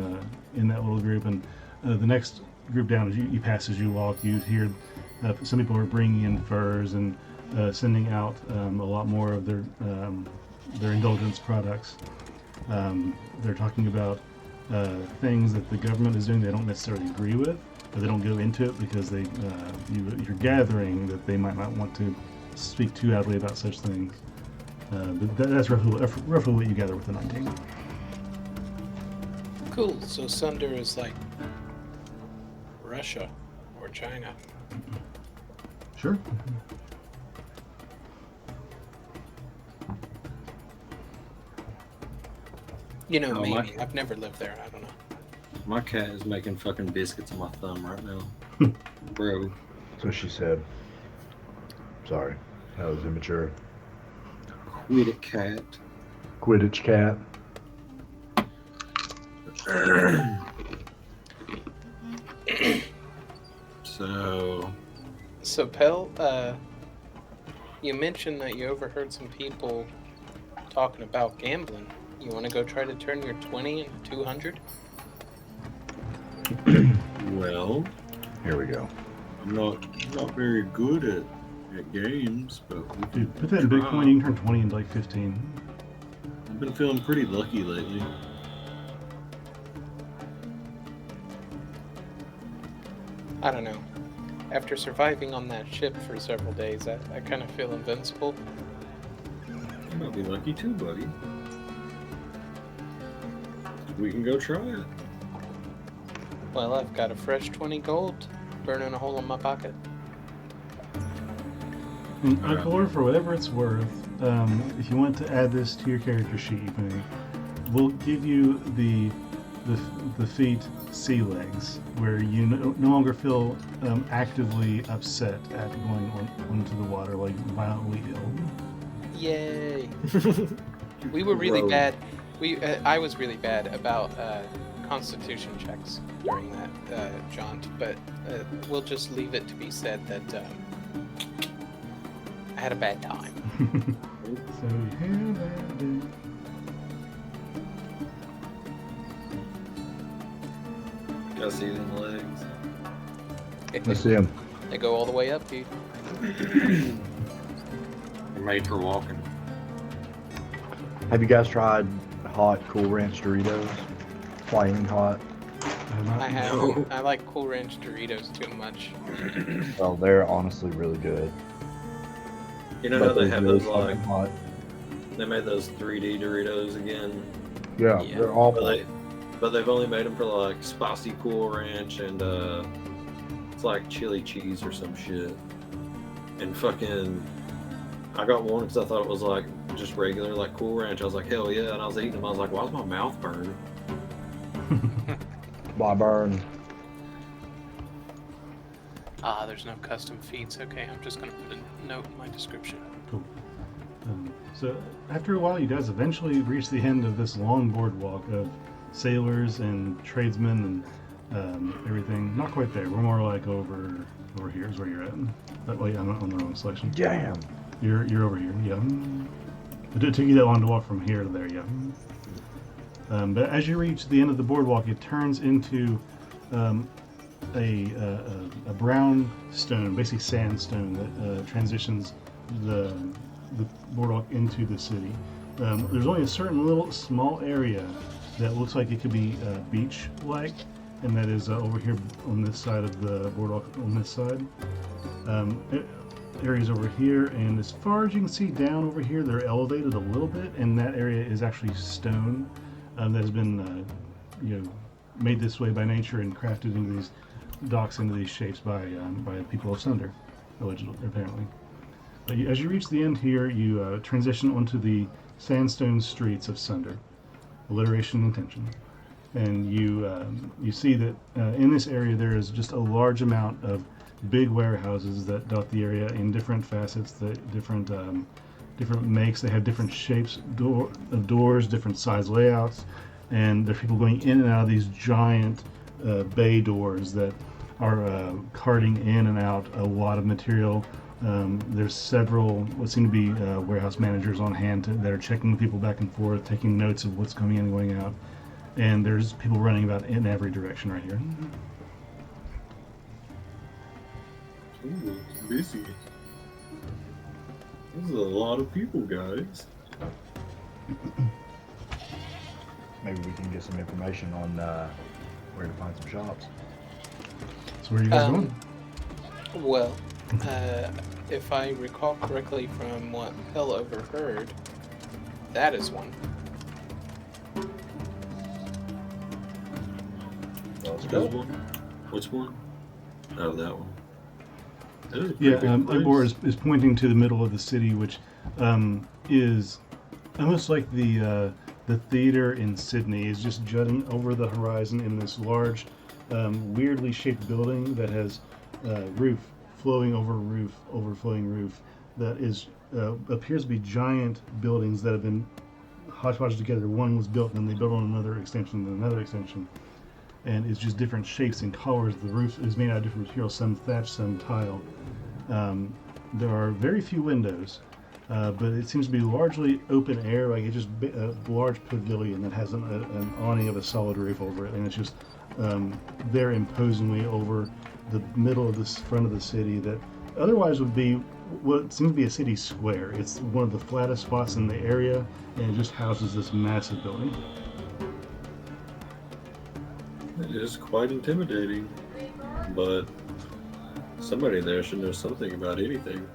Speaker 2: that little group. And the next group down, as you pass as you walk, you hear some people are bringing in furs and sending out a lot more of their indulgence products. They're talking about things that the government is doing they don't necessarily agree with, but they don't go into it because you're gathering that they might not want to speak too outly about such things. But that's roughly what you gather with the 19.
Speaker 3: Cool. So Sunder is like Russia or China.
Speaker 2: Sure.
Speaker 1: Oh,
Speaker 3: Maybe. I've never lived there. I don't know.
Speaker 1: My cat is making fucking biscuits on my thumb right now. Bro.
Speaker 4: So she said. Sorry, that was immature.
Speaker 1: Quit it, cat.
Speaker 4: Quidditch cat.
Speaker 3: So Pell, you mentioned that you overheard some people talking about gambling. You want to go try to turn your 20 into 200?
Speaker 1: Well,
Speaker 4: Here we go.
Speaker 1: I'm not very good at games, but we can
Speaker 2: Dude, put that in
Speaker 1: try.
Speaker 2: Bitcoin, you can turn 20 into like 15.
Speaker 1: I've been feeling pretty lucky lately.
Speaker 3: I don't know. After surviving on that ship for several days, I kind of feel invincible.
Speaker 1: You might be lucky too, buddy. We can go try it.
Speaker 3: Well, I've got a fresh 20 gold burning a hole in my pocket.
Speaker 2: And Uncle, for whatever it's worth, if you want to add this to your character sheet, you may. We'll give you the feat sea legs, where you no longer feel actively upset after going onto the water, like violently ill.
Speaker 3: Yay! We were really
Speaker 1: Whoa.
Speaker 3: bad. I was really bad about constitution checks during that jaunt, but we'll just leave it to be said that I had a bad time.
Speaker 2: So you have that bit.
Speaker 1: Gotta see them legs.
Speaker 4: Let's see him.
Speaker 3: They go all the way up, dude.
Speaker 1: They're made for walking.
Speaker 4: Have you guys tried hot Cool Ranch Doritos? Flaming hot.
Speaker 3: I have.
Speaker 1: No.
Speaker 3: I like Cool Ranch Doritos too much.
Speaker 4: Well, they're honestly really good.
Speaker 1: You know how
Speaker 4: But
Speaker 1: they
Speaker 4: they're
Speaker 1: have
Speaker 4: really
Speaker 1: those like
Speaker 4: fucking hot.
Speaker 1: they made those 3D Doritos again,
Speaker 4: Yeah,
Speaker 3: Yeah.
Speaker 4: they're awful.
Speaker 1: but they've only made them for like spicy Cool Ranch and it's like chili cheese or some shit. And fucking, I got one because I thought it was like just regular, like Cool Ranch. I was like, hell yeah. And I was eating them. I was like, why's my mouth burning?
Speaker 4: Why burn?
Speaker 3: There's no custom feeds. Okay, I'm just gonna put a note in my description.
Speaker 2: Cool. So after a while, you guys eventually reach the end of this long boardwalk of sailors and tradesmen and everything. Not quite there. We're more like over here is where you're at. But wait, I'm on the wrong selection.
Speaker 4: Damn.
Speaker 2: You're over here. Yeah. It did take you that long to walk from here to there. Yeah. But as you reach the end of the boardwalk, it turns into a brown stone, basically sandstone that transitions the boardwalk into the city. There's only a certain little small area that looks like it could be beach-like, and that is over here on this side of the boardwalk. On this side, areas over here, and as far as you can see down over here, they're elevated a little bit, and that area is actually stone that has been, made this way by nature and crafted into these docks, into these shapes by the people of Sunder, allegedly, apparently. But as you reach the end here, you transition onto the sandstone streets of Sunder, alliteration and intention, and you see that in this area there is just a large amount of big warehouses that dot the area in different facets, different makes. They have different shapes of doors, different size layouts, and there's people going in and out of these giant bay doors that are carting in and out a lot of material. There's several what seem to be warehouse managers on hand that are checking people back and forth, taking notes of what's coming in and going out. And there's people running about in every direction right here.
Speaker 1: Ooh, it's busy. This is a lot of people, guys.
Speaker 4: Maybe we can get some information on where to find some shops.
Speaker 2: So where are you guys going?
Speaker 3: Well, if I recall correctly from what Hell overheard, that is one.
Speaker 4: Let's
Speaker 1: Which
Speaker 4: go.
Speaker 1: one? Which one? Oh, that one. That is a pretty
Speaker 2: Yeah,
Speaker 1: big place.
Speaker 2: Ibor is pointing to the middle of the city, which is almost like the theater in Sydney is just jutting over the horizon in this large, weirdly shaped building that has roof flowing over roof, overflowing roof, that is appears to be giant buildings that have been hodgepodged together. One was built, and then they built on another extension, and another extension, and it's just different shapes and colors. The roof is made out of different materials, some thatch, some tile. There are very few windows, but it seems to be largely open air, like it's just a large pavilion that has an awning of a solid roof over it, and it's just there imposingly over the middle of this front of the city that otherwise would be what seems to be a city square. It's one of the flattest spots in the area, and it just houses this massive building.
Speaker 1: It is quite intimidating, but somebody there should know something about anything.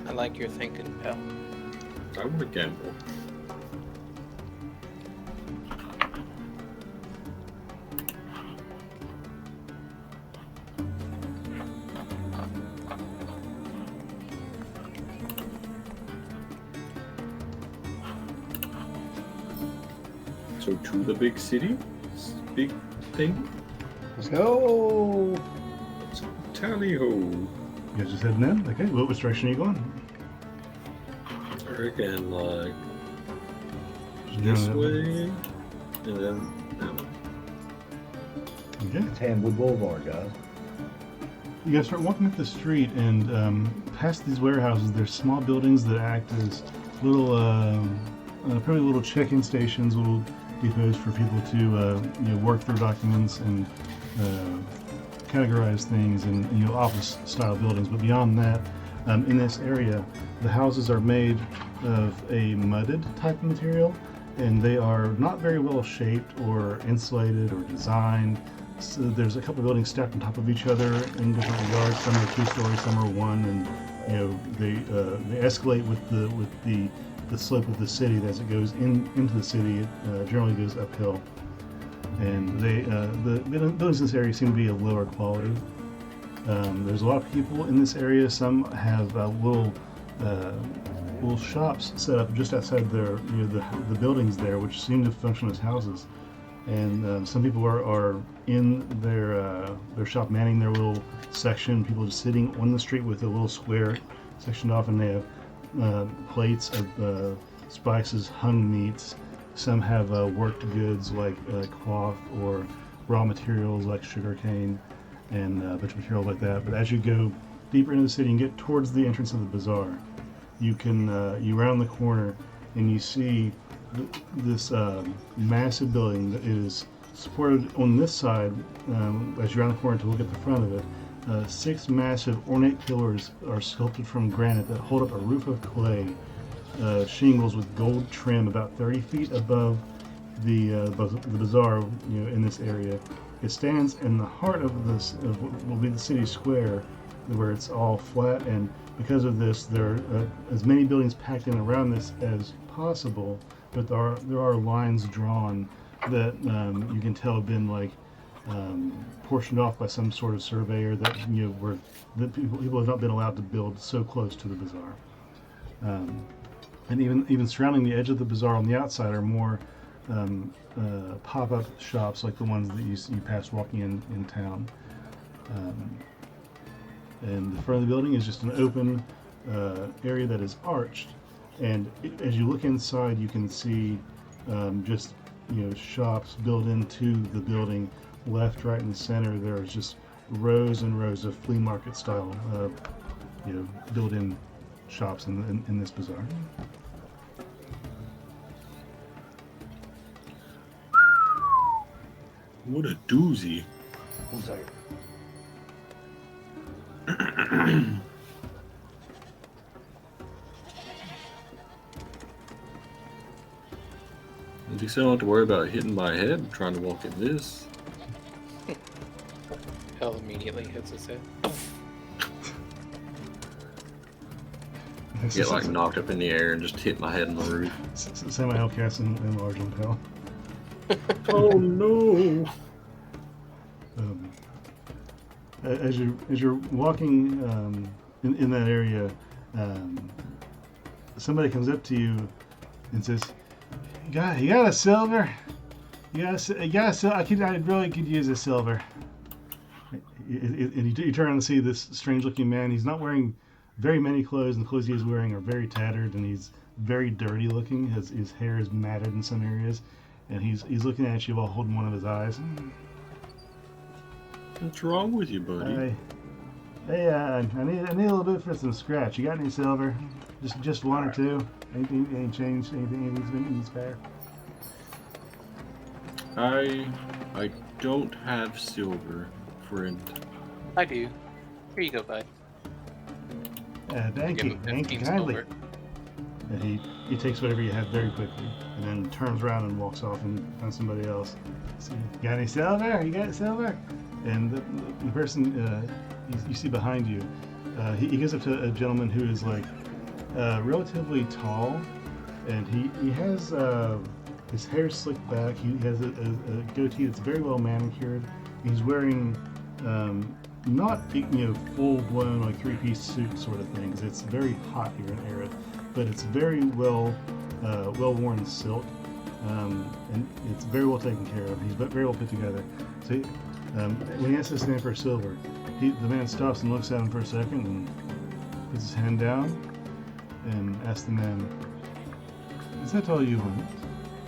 Speaker 3: I like your thinking, Pell.
Speaker 1: I want to gamble. So to the big city, big thing.
Speaker 4: Let's go.
Speaker 1: Tally ho!
Speaker 2: You guys just heading in? Okay, which direction are you going?
Speaker 1: I reckon like
Speaker 2: Just
Speaker 1: this
Speaker 2: doing
Speaker 1: way, and then that way.
Speaker 2: Okay.
Speaker 4: It's Hanwood Boulevard, guys.
Speaker 2: You guys start walking up the street, and past these warehouses, there's small buildings that act as little, probably little check-in stations, little depots for people to work their documents and categorize things, and office-style buildings. But beyond that, in this area, the houses are made of a mudded type of material, and they are not very well shaped or insulated or designed. So there's a couple of buildings stacked on top of each other in different regards. Some are 2 stories, some are 1, and they escalate with the slope of the city. As it goes into the city, it generally goes uphill. And the buildings in this area seem to be of lower quality. There's a lot of people in this area. Some have little shops set up just outside the buildings there, which seem to function as houses. And some people are in their shop manning their little section. People just sitting on the street with a little square sectioned off, and they have plates of spices, hung meats. Some have worked goods like cloth or raw materials like sugarcane and a bunch of materials like that. But as you go deeper into the city and get towards the entrance of the bazaar, you round the corner and you see this massive building that is supported on this side. As you round the corner to look at the front of it, 6 massive ornate pillars are sculpted from granite that hold up a roof of clay, shingles with gold trim about 30 feet above the bazaar. In this area, it stands in the heart of this of what will be the city square, where it's all flat, and because of this, there are as many buildings packed in around this as possible. But there are lines drawn that you can tell have been portioned off by some sort of surveyor that where the people have not been allowed to build so close to the bazaar. And even surrounding the edge of the bazaar on the outside are more pop-up shops like the ones that you pass walking in town. And the front of the building is just an open area that is arched. And as you look inside, you can see just shops built into the building, left, right, and center. There's just rows and rows of flea market style, built-in shops in this bazaar.
Speaker 1: What a doozy.
Speaker 4: One second.
Speaker 1: At least I don't have to worry about hitting my head trying to walk in this.
Speaker 3: Hell immediately hits his head.
Speaker 1: Get knocked up in the air and just hit my head on the roof.
Speaker 2: Semi-Hellcats in large on hell.
Speaker 1: Oh no!
Speaker 2: As you're walking in that area, somebody comes up to you and says, "You got a silver? You got a silver? I really could use a silver." And you turn around and see this strange-looking man. He's not wearing very many clothes, and the clothes he's wearing are very tattered, and he's very dirty-looking. His hair is matted in some areas, and he's looking at you while holding one of his eyes.
Speaker 1: What's wrong with you, buddy?
Speaker 2: Hey, I need a little bit for some scratch. You got any silver? Just one or two? Any change? Anything spare?
Speaker 1: I don't have silver, friend.
Speaker 3: I do. Here you go, bud.
Speaker 2: Thank you kindly.
Speaker 3: Silver.
Speaker 2: And he takes whatever you have very quickly, and then turns around and walks off and finds somebody else. So, you got any silver? You got silver? And the person you see behind you, he goes up to a gentleman who is relatively tall, and he has his hair slicked back. He has a goatee that's very well manicured. He's wearing not full-blown three-piece suit sort of things. It's very hot here in Arid, but it's very well-worn silk, and it's very well taken care of. He's very well put together. So when he asks his name for silver, the man stops and looks at him for a second and puts his hand down and asks the man, "Is that all you want?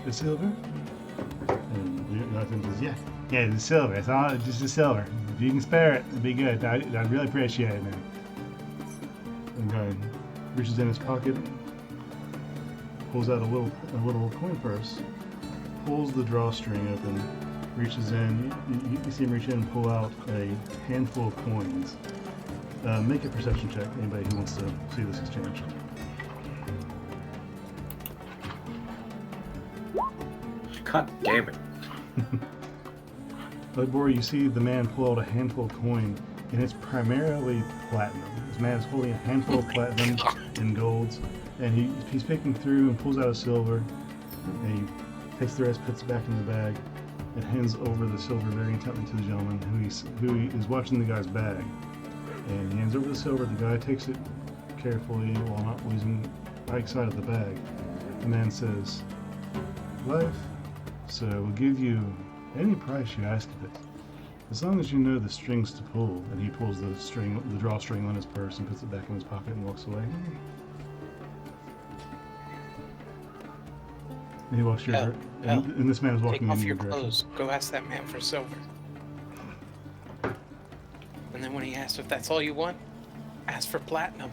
Speaker 2: The silver?" And the other man says, "Yeah, the silver. It's all just the silver. If you can spare it, it'd be good. I'd really appreciate it, man." And the guy reaches in his pocket, pulls out a little coin purse, pulls the drawstring open, reaches in. You see him reach in and pull out a handful of coins. Make a perception check, anybody who wants to see this exchange.
Speaker 1: God damn it.
Speaker 2: Lidbor, you see the man pull out a handful of coin, and it's primarily platinum. This man is holding a handful of platinum and golds, and he's picking through and pulls out a silver, and he takes the rest, puts it back in the bag, and hands over the silver very intently to the gentleman who is watching the guy's bag. and he hands over the silver. The guy takes it carefully while not losing Ike's side of the bag. The man says, "Life, so we'll give you any price you ask of it, as long as you know the strings to pull." And he pulls the drawstring on his purse and puts it back in his pocket and walks away. And he walks your and this man is walking
Speaker 3: Take off
Speaker 2: in
Speaker 3: your
Speaker 2: your direction.
Speaker 3: clothes. Go ask that man for silver. And then when he asks if that's all you want, ask for platinum.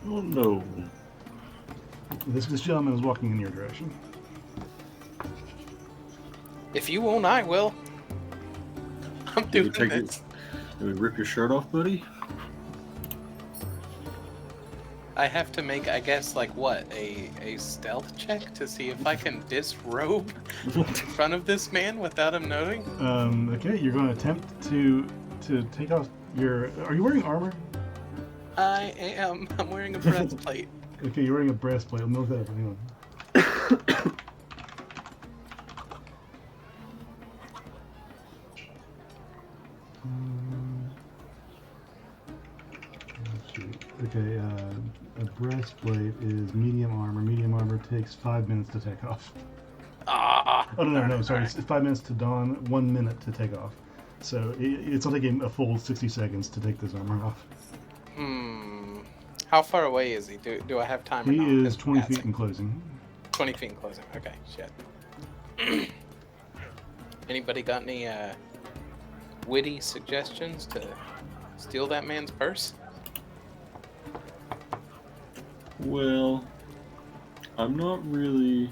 Speaker 1: Oh no.
Speaker 2: This gentleman is walking in your direction.
Speaker 3: If you won't, I will. I'm
Speaker 1: Do we
Speaker 3: doing
Speaker 1: take
Speaker 3: this.
Speaker 1: Do we rip your shirt off, buddy?
Speaker 3: I have to make, I guess, like what? A stealth check to see if I can disrobe in front of this man without him knowing?
Speaker 2: Okay, you're going to attempt to take off your... Are you wearing armor?
Speaker 3: I am. I'm wearing a breastplate.
Speaker 2: Okay, you're wearing a breastplate. I'll note that up. Hang on. Okay, a breastplate is medium armor. Medium armor takes 5 minutes to take off.
Speaker 3: Ah!
Speaker 2: Oh, no, sorry. It's 5 minutes to don, 1 minute to take off. So it's not taking a full 60 seconds to take this armor off.
Speaker 3: How far away is he? Do I have time or
Speaker 2: He
Speaker 3: not?
Speaker 2: is
Speaker 3: Just
Speaker 2: 20
Speaker 3: passing.
Speaker 2: feet in closing.
Speaker 3: 20 feet in closing. Okay, shit. Anybody got any witty suggestions to steal that man's purse?
Speaker 1: Well, I'm not really.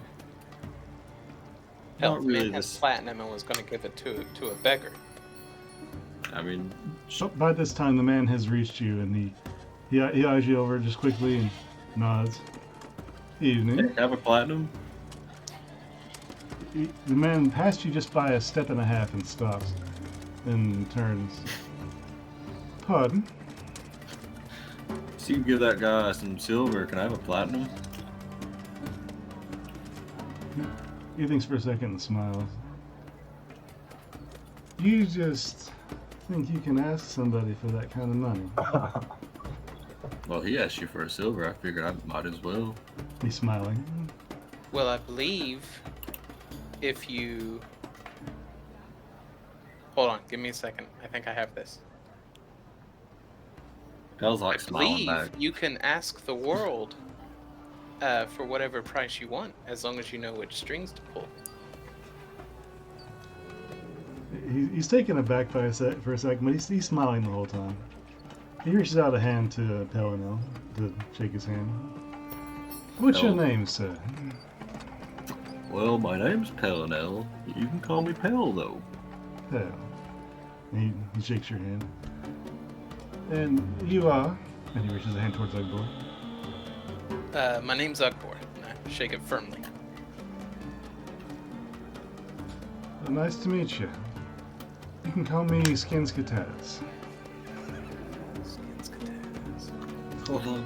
Speaker 3: Hell,
Speaker 1: Not
Speaker 3: the
Speaker 1: really
Speaker 3: man has
Speaker 1: this.
Speaker 3: platinum and was going to give it to a beggar.
Speaker 1: I mean,
Speaker 2: So by this time, the man has reached you, and he eyes you over just quickly and nods. Evening.
Speaker 1: have a platinum.
Speaker 2: The man passed you just by a step and a half and stops, and turns. Pardon?
Speaker 1: So you can give that guy some silver. Can I have a platinum?
Speaker 2: He thinks for a second and smiles. You just think you can ask somebody for that kind of money?
Speaker 1: Well, he asked you for a silver. I figured I might as well.
Speaker 2: He's smiling.
Speaker 3: Well, I believe if you... Hold on, give me a second. I think I have this.
Speaker 1: I was like
Speaker 3: I
Speaker 1: smiling
Speaker 3: believe
Speaker 1: back.
Speaker 3: you can ask the world for whatever price you want, as long as you know which strings to pull.
Speaker 2: He's taken aback for a second, but he's smiling the whole time. He reaches out a hand to Pelinel to shake his hand. What's your name, sir?
Speaker 1: Well, my name's Pelinel. You can call me Pel, though.
Speaker 2: Pel. And he shakes your hand. And you are? And he reaches a hand towards Ugbor.
Speaker 3: My name's Ugbor, and I shake it firmly.
Speaker 2: Nice to meet you. You can call me Skinskatats.
Speaker 1: Hold on.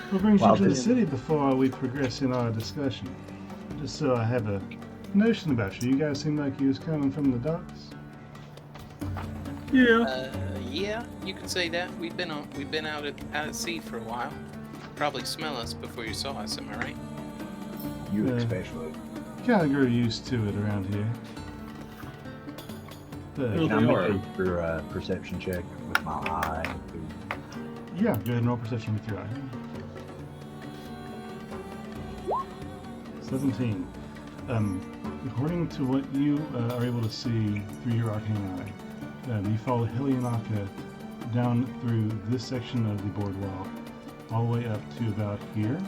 Speaker 2: What brings
Speaker 4: Wow,
Speaker 2: you to the
Speaker 4: this-
Speaker 2: city before we progress in our discussion? Just so I have a notion about you. You guys seem like you was coming from the docks.
Speaker 1: Yeah.
Speaker 3: Yeah, you could say that. We've been out at sea for a while. Probably smell us before you saw us. Am I right?
Speaker 4: You
Speaker 2: Yeah.
Speaker 4: especially.
Speaker 2: Kind of grew used to it around here. But,
Speaker 1: Well,
Speaker 4: Can I
Speaker 1: we
Speaker 4: make
Speaker 1: are.
Speaker 4: your perception check with my eye?
Speaker 2: yeah, go ahead and roll perception with your eye. 17. According to what you are able to see through your arcane eye, you follow Helionaka down through this section of the boardwalk, all the way up to about here.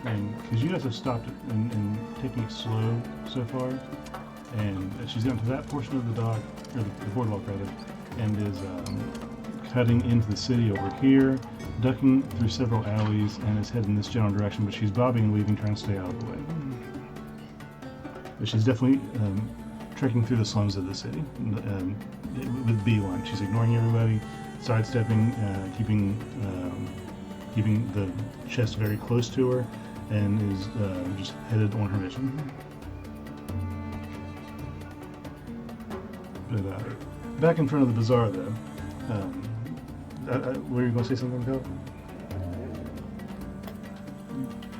Speaker 2: And because you guys have stopped and taking it slow so far, and she's gotten to that portion of the dock, or the boardwalk rather, and is cutting into the city over here, ducking through several alleys, and is heading this general direction, but she's bobbing and weaving, trying to stay out of the way. But she's definitely trekking through the slums of the city with beeline. She's ignoring everybody, sidestepping, keeping the chest very close to her, and is just headed on her mission. But back in front of the bazaar, though. Were you going to say something, Phil?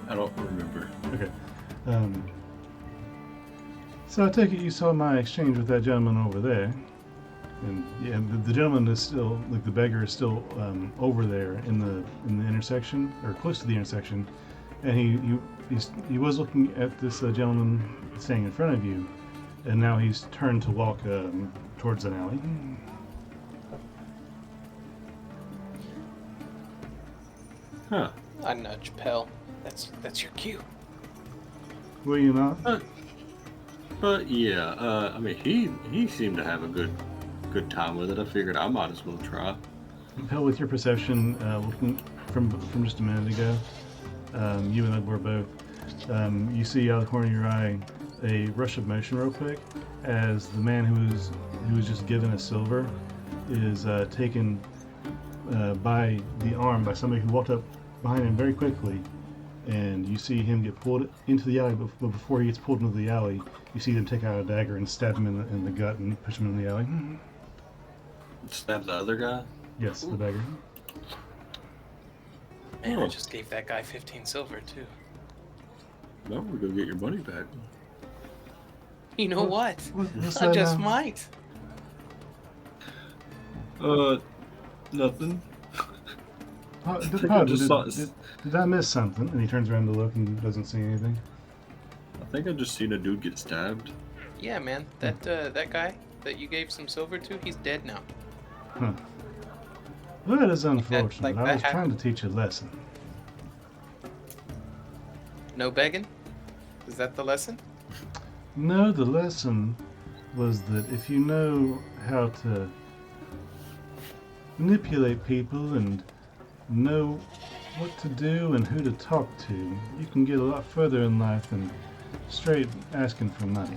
Speaker 1: I don't remember.
Speaker 2: Okay. So I take it you saw my exchange with that gentleman over there, and yeah, the gentleman is still, like the beggar is still over there in the intersection, or close to the intersection, and he was looking at this gentleman standing in front of you, and now he's turned to walk towards an alley.
Speaker 1: Huh.
Speaker 3: I nudge Pell. That's your cue.
Speaker 2: Were you not?
Speaker 1: But yeah, I mean, he seemed to have a good time with it. I figured I might as well try.
Speaker 2: Hell, with your perception, looking from just a minute ago, you and Ed were both. You see out of the corner of your eye a rush of motion real quick as the man who was just given a silver is taken by the arm by somebody who walked up behind him very quickly, and you see him get pulled into the alley. But before he gets pulled into the alley, you see them take out a dagger and stab him in the gut and push him in the alley.
Speaker 1: Stab the other guy?
Speaker 2: Yes, the beggar.
Speaker 3: Man, I just gave that guy 15 silver too.
Speaker 1: No, we're gonna get your money back.
Speaker 3: You know what?
Speaker 2: What's
Speaker 3: I
Speaker 2: that
Speaker 3: just
Speaker 2: now?
Speaker 3: might.
Speaker 1: Nothing.
Speaker 2: Pardon,
Speaker 1: just saw-
Speaker 2: did I miss something? And he turns around to look and doesn't see anything.
Speaker 1: I think I just seen a dude get stabbed.
Speaker 3: Yeah, man. That guy that you gave some silver to, he's dead now.
Speaker 2: Huh. Well, that is unfortunate.
Speaker 3: like
Speaker 2: I
Speaker 3: that
Speaker 2: was trying to
Speaker 3: happened.
Speaker 2: teach a lesson.
Speaker 3: No begging? Is that the lesson?
Speaker 2: No, the lesson was that if you know how to manipulate people and know what to do and who to talk to, you can get a lot further in life than straight asking for money.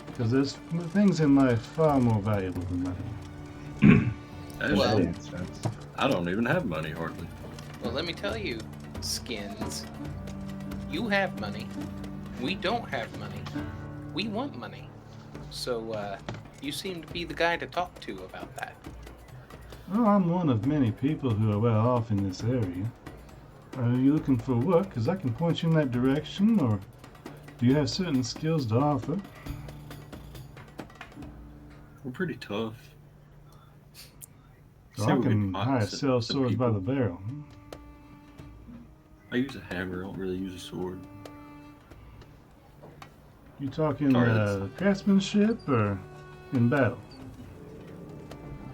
Speaker 2: Because there's things in life far more valuable than money.
Speaker 3: Well-
Speaker 4: Makes sense.
Speaker 1: I don't even have money hardly.
Speaker 3: Well, let me tell you, Skins. You have money. We don't have money. We want money. So, you seem to be the guy to talk to about that.
Speaker 2: Well, I'm one of many people who are well off in this area. Are you looking for work? Because I can point you in that direction, or do you have certain skills to offer?
Speaker 1: We're pretty tough.
Speaker 2: So
Speaker 1: See
Speaker 2: I
Speaker 1: what we
Speaker 2: can
Speaker 1: find
Speaker 2: hire
Speaker 1: some-
Speaker 2: sell
Speaker 1: some
Speaker 2: swords by
Speaker 1: people.
Speaker 2: the barrel.
Speaker 1: I use a hammer. I don't really use a sword.
Speaker 2: You talking
Speaker 1: Sorry, that's-
Speaker 2: craftsmanship or in battle?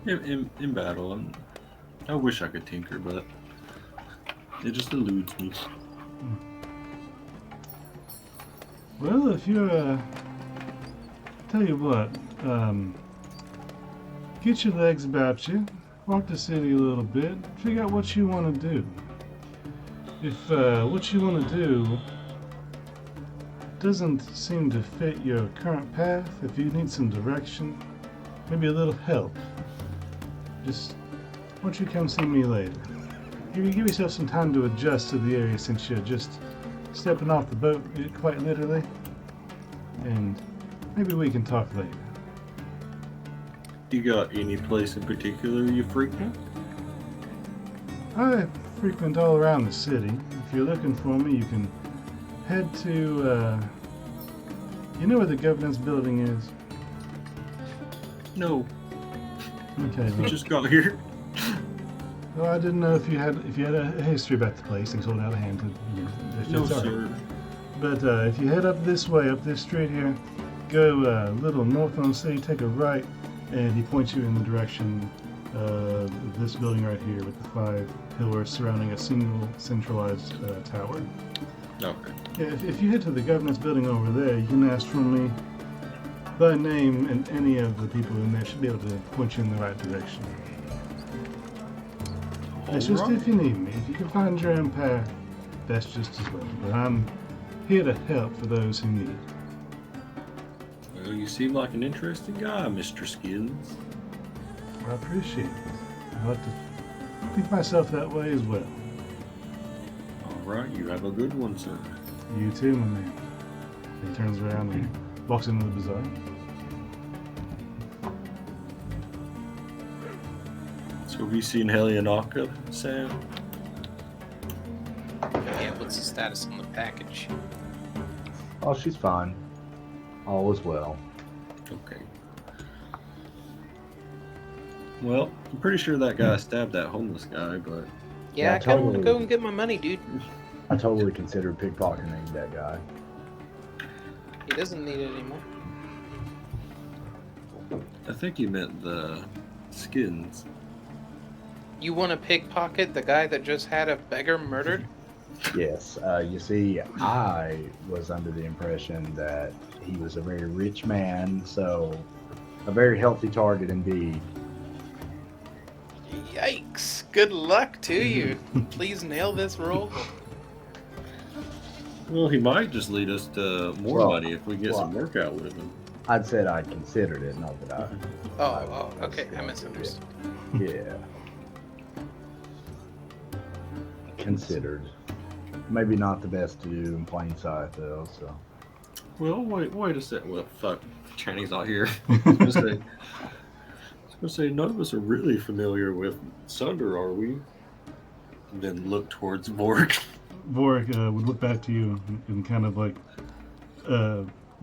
Speaker 1: In battle, I wish I could tinker, but it just eludes me.
Speaker 2: Well, if you're, tell you what, get your legs about you, walk the city a little bit, figure out what you want to do. If what you want to do doesn't seem to fit your current path, if you need some direction, maybe a little help, just why don't you come see me later? Give yourself some time to adjust to the area since you're just stepping off the boat, quite literally, and maybe we can talk later.
Speaker 1: You got any place in particular you frequent?
Speaker 2: I frequent all around the city. If you're looking for me, you can head to, you know where the governance building is?
Speaker 1: No,
Speaker 2: Okay,
Speaker 1: we
Speaker 2: well,
Speaker 1: just got here.
Speaker 2: well, I didn't know if you had a history about the place. Things hold out a hand to, if
Speaker 1: No,
Speaker 2: it's all right.
Speaker 1: sir.
Speaker 2: But if you head up this way, up this street here, go a little north on the city, take a right, and he points you in the direction of this building right here with the 5 pillars surrounding a single centralized tower.
Speaker 1: Okay.
Speaker 2: Yeah, if you head to the governance building over there, you can ask for me by name, and any of the people in there should be able to point you in the right direction. It's just
Speaker 1: Alright.
Speaker 2: if you need me. If you can find your own path, that's just as well. But I'm here to help for those who need.
Speaker 1: Well, you seem like an interesting guy, Mr. Skins.
Speaker 2: I appreciate it. I like to think myself that way as well.
Speaker 1: Alright, you have a good one, sir.
Speaker 2: You too, my man. He turns around and walks into the bazaar.
Speaker 1: So have you seen Helionaka, Sam?
Speaker 3: Yeah, what's the status on the package?
Speaker 4: Oh, she's fine. All is well.
Speaker 1: Okay. Well, I'm pretty sure that guy stabbed that homeless guy, but
Speaker 3: Yeah,
Speaker 4: Yeah,
Speaker 3: I kind of want to
Speaker 4: totally.
Speaker 3: go and get my money, dude.
Speaker 4: I totally considered pickpocketing that guy.
Speaker 3: He doesn't need it anymore.
Speaker 1: I think he meant the skins.
Speaker 3: You want to pickpocket the guy that just had a beggar murdered?
Speaker 4: Yes. You see, I was under the impression that he was a very rich man, so a very healthy target indeed.
Speaker 3: Yikes! Good luck to you. Please nail this roll.
Speaker 1: Well, he might just lead us to more
Speaker 4: Well,
Speaker 1: money if we get some work out with him.
Speaker 4: I'd said I'd considered it, not that I.
Speaker 3: Oh, okay. I misunderstood.
Speaker 4: Yeah. Considered. Maybe not the best to do in plain sight, though, so.
Speaker 1: Well, wait a sec. Well, fuck. Channy's not here. I was gonna say, none of us are really familiar with Sunder, are we? And then look towards Vork.
Speaker 2: Vorik would look back to you and kind of like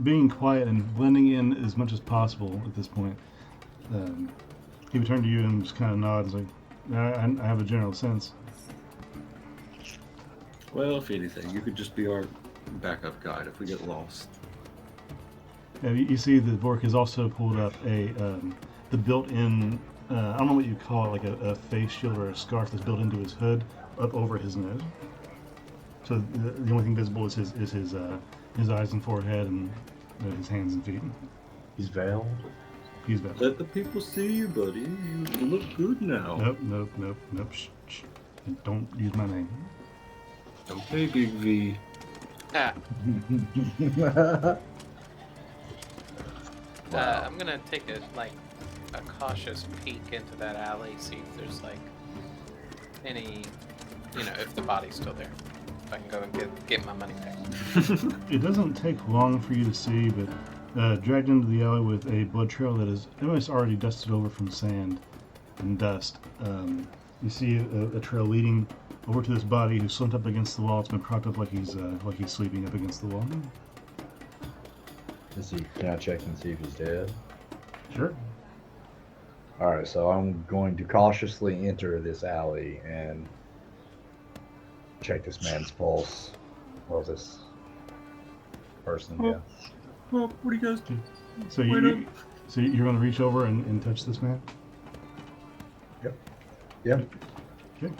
Speaker 2: being quiet and blending in as much as possible at this point. He would turn to you and just kind of nods like, I have a general sense.
Speaker 1: Well, if anything, you could just be our backup guide if we get lost.
Speaker 2: You see that Vork has also pulled up the built-in, I don't know what you call it, like a face shield or a scarf that's built into his hood up over his nose. So the only thing visible is his eyes and forehead and his hands and feet.
Speaker 4: He's veiled.
Speaker 2: He's better.
Speaker 1: Let the people see you, buddy. You look good now.
Speaker 2: Nope. Shh. Don't use my name.
Speaker 1: Okay, Big V.
Speaker 3: Ah,
Speaker 4: Wow.
Speaker 3: I'm gonna take a cautious peek into that alley, see if there's like any, if the body's still there. If I can go and get my money back.
Speaker 2: It doesn't take long for you to see, but dragged into the alley with a blood trail that is almost already dusted over from sand and dust. You see a trail leading over to this body who's slumped up against the wall. It's been propped up like he's sleeping up against the wall.
Speaker 4: Can I check and see if he's dead?
Speaker 2: Sure.
Speaker 4: Alright, so I'm going to cautiously enter this alley and check this man's pulse. Well, this person, yeah.
Speaker 1: Well, what do you guys do?
Speaker 2: So
Speaker 1: Wait
Speaker 2: you're going to reach over and touch this man?
Speaker 4: Yep.
Speaker 2: Okay.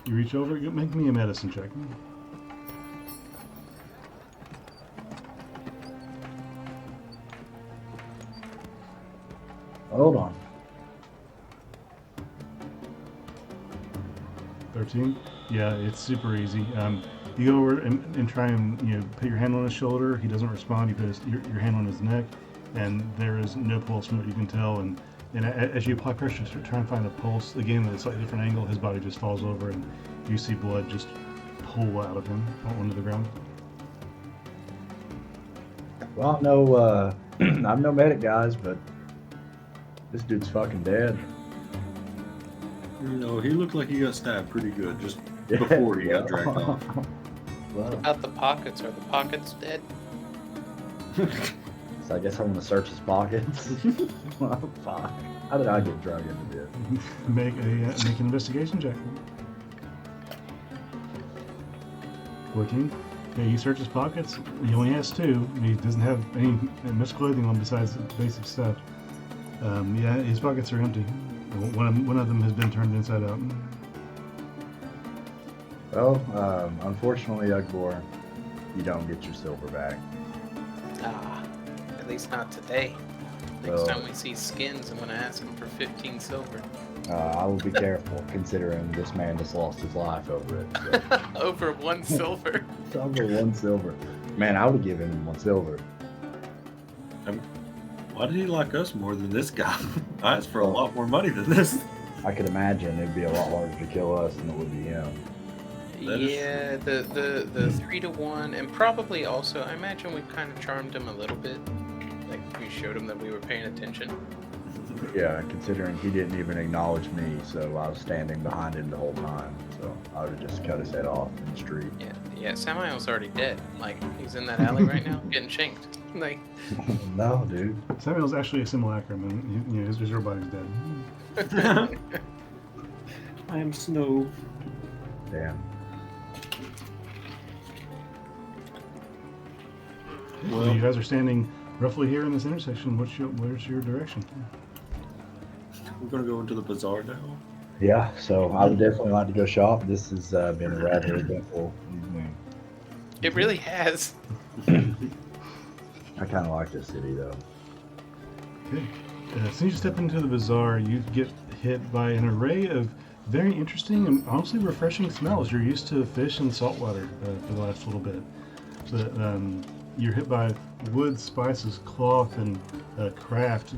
Speaker 2: You reach over. Make me a medicine check.
Speaker 4: Hold on.
Speaker 2: 13. Yeah, it's super easy. You go over and try and put your hand on his shoulder. He doesn't respond. You put your hand on his neck, and there is no pulse from what you can tell. And as you apply pressure to try and find a pulse, again at a slightly different angle, his body just falls over, and you see blood just pool out of him onto the ground.
Speaker 4: Well, no, I'm no medic, guys, but this dude's fucking dead.
Speaker 1: He looked like he got stabbed pretty good just before he got dragged off.
Speaker 4: Well,
Speaker 3: About the pockets, are the pockets dead?
Speaker 4: so I guess I'm gonna search his pockets. Well, fuck. How did I get drugged into this?
Speaker 2: Make an investigation check. 14. Yeah, you search his pockets. He only has 2. He doesn't have any much clothing on besides the basic stuff. Yeah, his pockets are empty. One of them has been turned inside out.
Speaker 4: Well, unfortunately, Ugbor, you don't get your silver back.
Speaker 3: Ah, at least not today. Next time we see skins, I'm gonna ask him for 15 silver.
Speaker 4: I will be careful, considering this man just lost his life over it. So.
Speaker 3: Over 1 silver.
Speaker 4: Over 1 silver. Man, I would give him 1 silver.
Speaker 1: Why did he like us more than this guy? I asked for a lot more money than this.
Speaker 4: I could imagine it'd be a lot harder to kill us than it would be him.
Speaker 3: Yeah, the 3 to 1, and probably also, I imagine we kind of charmed him a little bit. Like, we showed him that we were paying attention.
Speaker 4: Yeah, considering he didn't even acknowledge me, so I was standing behind him the whole time. So I would have just cut his head off in the street.
Speaker 3: Yeah, Samael's already dead. Like, he's in that alley right now, getting shanked. Like,
Speaker 4: No, dude.
Speaker 2: Samuel's actually a simulacrum, and his real body's dead.
Speaker 1: I am Snow.
Speaker 4: Damn.
Speaker 2: Well, you guys are standing roughly here in this intersection. Where's your direction?
Speaker 1: We're gonna go into the bazaar now.
Speaker 4: Yeah, so I would definitely like to go shop. This has been a rather eventful evening.
Speaker 3: it really has.
Speaker 4: I kind of like this city, though.
Speaker 2: Okay. As soon as you step into the bazaar, you get hit by an array of very interesting and honestly refreshing smells. You're used to fish and saltwater for the last little bit. But you're hit by wood, spices, cloth, and craft,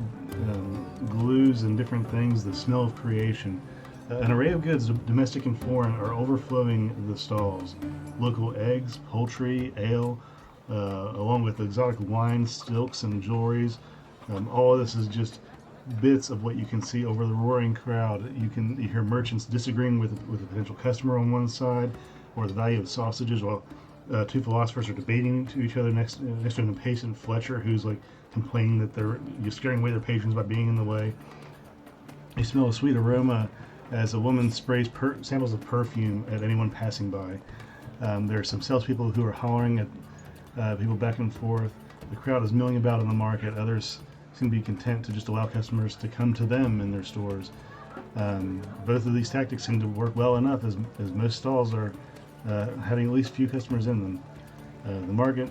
Speaker 2: glues, and different things, the smell of creation. An array of goods, domestic and foreign, are overflowing the stalls. Local eggs, poultry, ale, along with exotic wines, silks, and jewelries. All of this is just bits of what you can see over the roaring crowd. You hear merchants disagreeing with a potential customer on one side, or the value of sausages, while two philosophers are debating to each other next to an impatient Fletcher who's like complaining that you're scaring away their patrons by being in the way. You smell a sweet aroma as a woman sprays samples of perfume at anyone passing by. There are some salespeople who are hollering at people back and forth. The crowd is milling about in the market. Others seem to be content to just allow customers to come to them in their stores. Both of these tactics seem to work well enough as most stalls are having at least a few customers in them. The market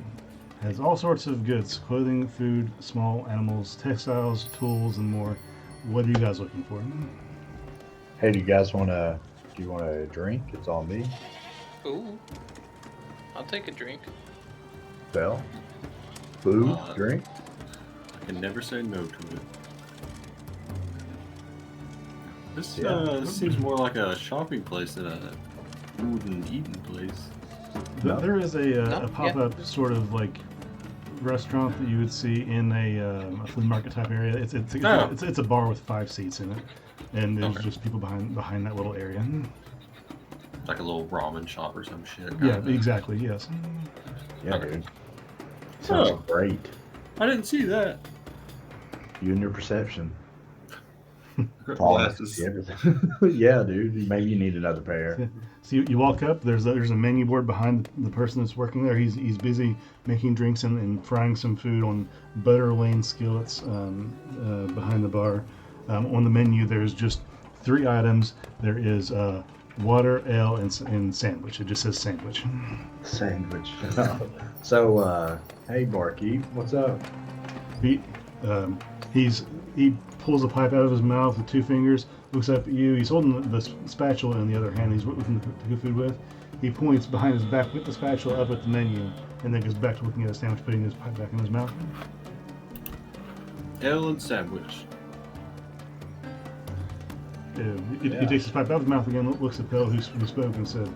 Speaker 2: has all sorts of goods: clothing, food, small animals, textiles, tools, and more. What are you guys looking for?
Speaker 4: Hey, do you want a drink? It's on me.
Speaker 3: Ooh. I'll take a drink.
Speaker 4: Bell? Food? Drink?
Speaker 1: I can never say no to it. This
Speaker 4: Yeah.
Speaker 1: seems more like a shopping place than a food and eating place.
Speaker 4: No.
Speaker 2: There is a
Speaker 3: No,
Speaker 2: pop-up
Speaker 3: yeah.
Speaker 2: sort of like restaurant that you would see in a flea market type area. It's a bar with 5 seats in it, and there's
Speaker 1: Okay.
Speaker 2: just people behind that little area.
Speaker 1: Like a little ramen shop or some shit.
Speaker 2: Yeah,
Speaker 1: kinda.
Speaker 2: exactly. Yes.
Speaker 4: Yeah,
Speaker 1: Okay.
Speaker 4: dude. Sounds
Speaker 1: Oh.
Speaker 4: great.
Speaker 1: I didn't see that.
Speaker 4: You and your perception.
Speaker 1: Glasses.
Speaker 4: Everything. Yeah, dude. Maybe you need another pair.
Speaker 2: So you walk up. There's a menu board behind the person that's working there. He's busy making drinks and frying some food on butter lane skillets behind the bar. On the menu, there's just 3 items. There is water, ale, and sandwich. It just says sandwich.
Speaker 4: Sandwich. So, hey, barkeep, what's up?
Speaker 2: He pulls a pipe out of his mouth with 2 fingers, looks up at you. He's holding the spatula in the other hand he's looking to cook food with. He points behind his back with the spatula up at the menu, and then goes back to looking at the sandwich, putting his pipe back in his mouth.
Speaker 1: Ale and sandwich.
Speaker 2: He takes his pipe out of his mouth again, looks at Pell, who spoke, and said,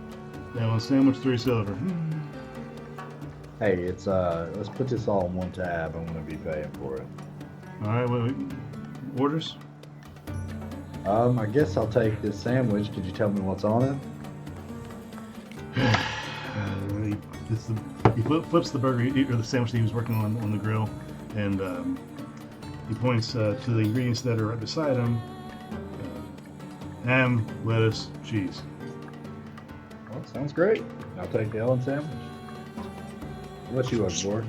Speaker 2: "Ale and sandwich, 3 silver."
Speaker 4: Hey, it's let's put this all in one tab. I'm gonna be paying for it.
Speaker 2: All right, orders?
Speaker 4: I guess I'll take this sandwich. Could you tell me what's on it?
Speaker 2: He flips the burger or the sandwich that he was working on the grill, and he points to the ingredients that are right beside him: ham, lettuce, cheese.
Speaker 4: Well, sounds great. I'll take the Ellen sandwich. What you looking for?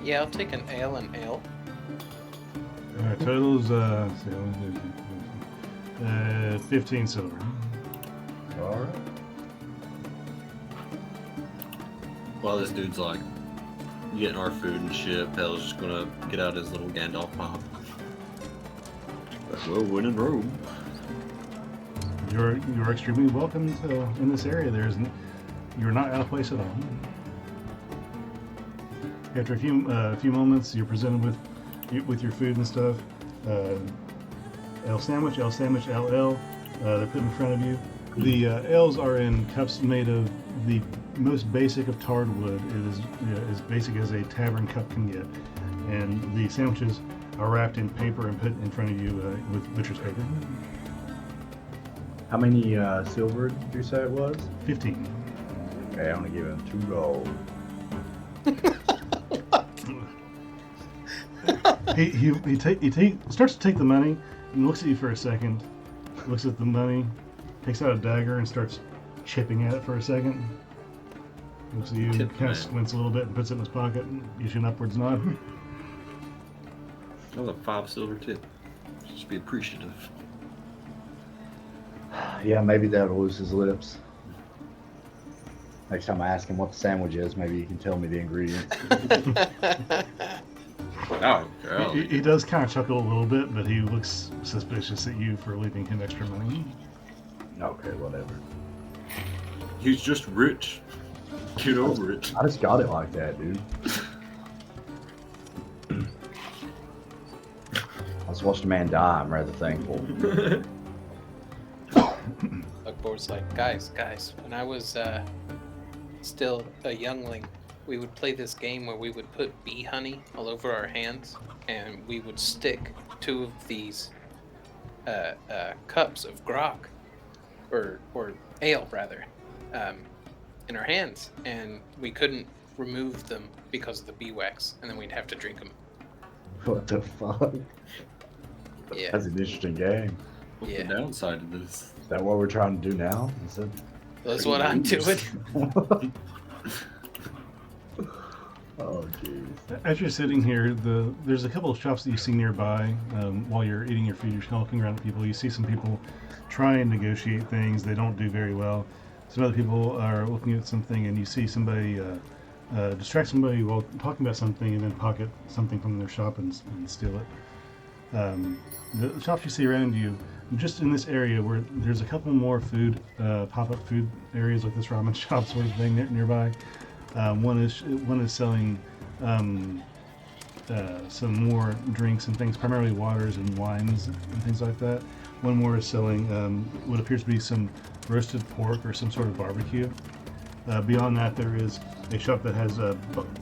Speaker 3: Yeah, I'll take an ale and ale.
Speaker 2: All right, totals 15 silver.
Speaker 4: All right.
Speaker 1: While this dude's like getting our food and shit, Pell's just gonna get out his little Gandalf pop. Like, well, when in Rome.
Speaker 2: You're extremely welcome in this area. You're not out of place at all. After a few moments, you're presented with your food and stuff. Ale sandwich, Ale. They're put in front of you. The ales are in cups made of the most basic of tarred wood. It is as basic as a tavern cup can get. And the sandwiches are wrapped in paper and put in front of you with butcher's paper.
Speaker 4: How many silver did you say it was?
Speaker 2: 15.
Speaker 4: Okay, I'm gonna give him 2 gold.
Speaker 2: He starts to take the money and looks at you for a second. Looks at the money, takes out a dagger and starts chipping at it for a second. Looks at you,
Speaker 1: Tip
Speaker 2: kind of
Speaker 1: man.
Speaker 2: squints a little bit and puts it in his pocket and gives you an upwards nod.
Speaker 1: That was a 5 silver tip. Just be appreciative.
Speaker 4: Yeah, maybe that'll loose his lips. Next time I ask him what the sandwich is, maybe he can tell me the ingredients.
Speaker 1: Oh,
Speaker 2: He does kind of chuckle a little bit, but he looks suspicious at you for leaving him extra money.
Speaker 4: Okay, whatever.
Speaker 1: He's just rich. Get over it.
Speaker 4: I just got it like that, dude. I just watched a man die. I'm rather thankful.
Speaker 3: Buckboard's like, guys, when I was still a youngling, we would play this game where we would put bee honey all over our hands, and we would stick 2 of these cups of grog, or ale rather, in our hands, and we couldn't remove them because of the bee wax, and then we'd have to drink them.
Speaker 4: What the fuck?
Speaker 3: Yeah.
Speaker 4: That's an interesting game.
Speaker 1: What's
Speaker 3: Yeah.
Speaker 1: the downside of this?
Speaker 4: Is that what we're trying to do now? Is it?
Speaker 3: That's what I'm doing.
Speaker 4: Oh, jeez.
Speaker 2: As you're sitting here, there's a couple of shops that you see nearby. While you're eating your food, you're looking around at people. You see some people try and negotiate things. They don't do very well. Some other people are looking at something, and you see somebody distract somebody while talking about something, and then pocket something from their shop and steal it. The shops you see around you, just in this area where there's a couple more food, pop-up food areas like this ramen shop sort of thing nearby. One is selling some more drinks and things, primarily waters and wines and things like that. One more is selling what appears to be some roasted pork or some sort of barbecue. Beyond that, there is a shop that has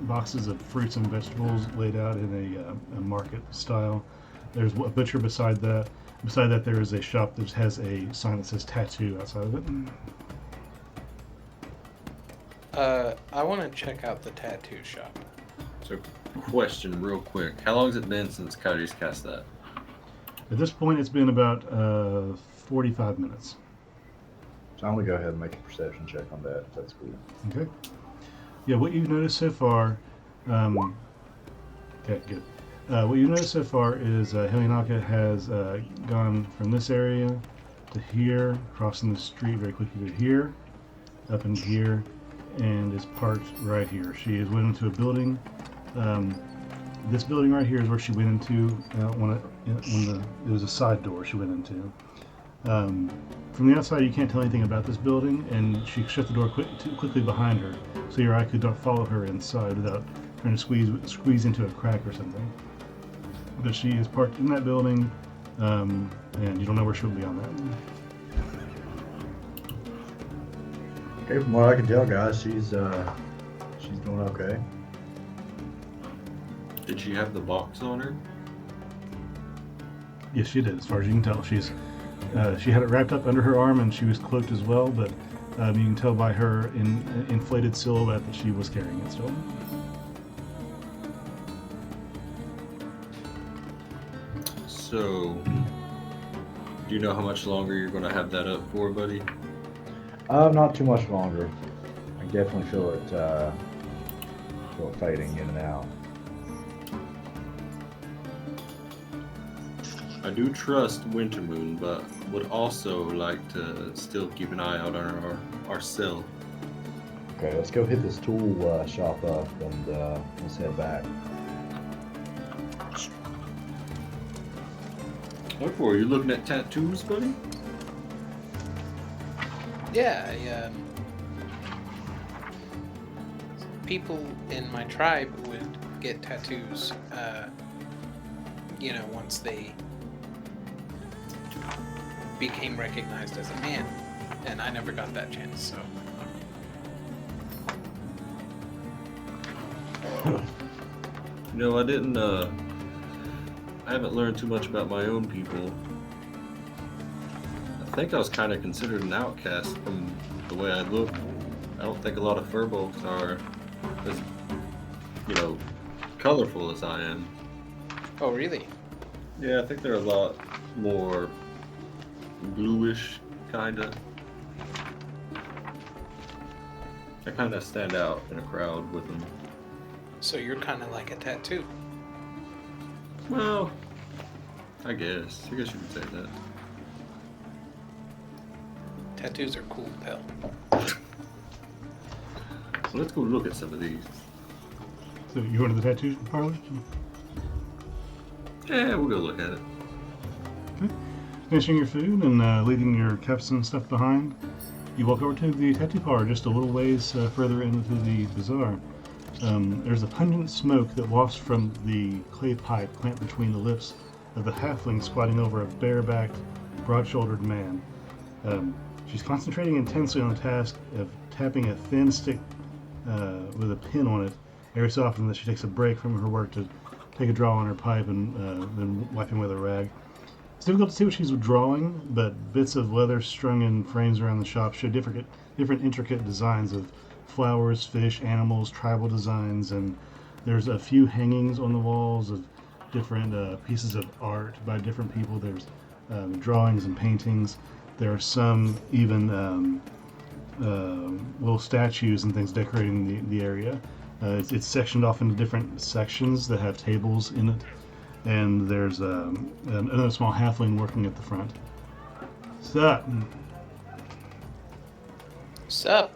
Speaker 2: boxes of fruits and vegetables laid out in a market style. There's a butcher beside that. Beside that, there is a shop that has a sign that says tattoo outside of it.
Speaker 3: I want to check out the tattoo shop.
Speaker 1: So, question real quick. How long has it been since Coyote's cast that?
Speaker 2: At this point, it's been about 45 minutes.
Speaker 4: So I'm gonna go ahead and make a perception check on that. If that's cool.
Speaker 2: Okay. Yeah, what you've noticed so far. Okay, good. What you've noticed so far is Helionaka has gone from this area to here, crossing the street very quickly to here, up into here, and is parked right here. She has went into a building. This building right here is where she went into when it was a side door she went into. From the outside, you can't tell anything about this building, and she shut the door quickly behind her, so your eye could not follow her inside without trying to squeeze into a crack or something. But she is parked in that building, and you don't know where she'll be on that.
Speaker 4: Okay, from what I can tell, guys, she's doing okay.
Speaker 1: Did she have the box on her?
Speaker 2: Yes, she did. As far as you can tell, she had it wrapped up under her arm, and she was cloaked as well. But you can tell by her inflated silhouette that she was carrying it still.
Speaker 1: So, do you know how much longer you're going to have that up for, buddy?
Speaker 4: Not too much longer. I definitely feel it fading in and out.
Speaker 1: I do trust Wintermoon, but would also like to still keep an eye out on our cell.
Speaker 4: Okay, let's go hit this tool shop up and let's head back.
Speaker 1: What for? Are you looking at tattoos, buddy?
Speaker 3: Yeah, people in my tribe would get tattoos, once they became recognized as a man, and I never got that chance, so.
Speaker 1: No, I I haven't learned too much about my own people. I think I was kind of considered an outcast from the way I look. I don't think a lot of furbolgs are as, you know, colorful as I am.
Speaker 3: Oh, really?
Speaker 1: Yeah, I think they're a lot more bluish, kinda. I kind of stand out in a crowd with them.
Speaker 3: So you're kind of like a tattoo.
Speaker 1: Well, I guess you could say that.
Speaker 3: Tattoos are cool, pal.
Speaker 1: So let's go look at some of these.
Speaker 2: So you going to the tattoo parlor?
Speaker 1: Yeah, we'll go look at it.
Speaker 2: Okay. Finishing your food and leaving your cups and stuff behind, you walk over to the tattoo parlor just a little ways further into the bazaar. There's a pungent smoke that wafts from the clay pipe clamped between the lips of the halfling squatting over a barebacked, broad-shouldered man. She's concentrating intensely on the task of tapping a thin stick with a pin on it every so often that she takes a break from her work to take a draw on her pipe and then wiping with a rag. It's difficult to see what she's drawing, but bits of leather strung in frames around the shop show different intricate designs of flowers, fish, animals, tribal designs, and there's a few hangings on the walls of different pieces of art by different people. There's drawings and paintings. There are some even little statues and things decorating the area. It's sectioned off into different sections that have tables in it, and there's another small halfling working at the front. Sup?
Speaker 3: Sup?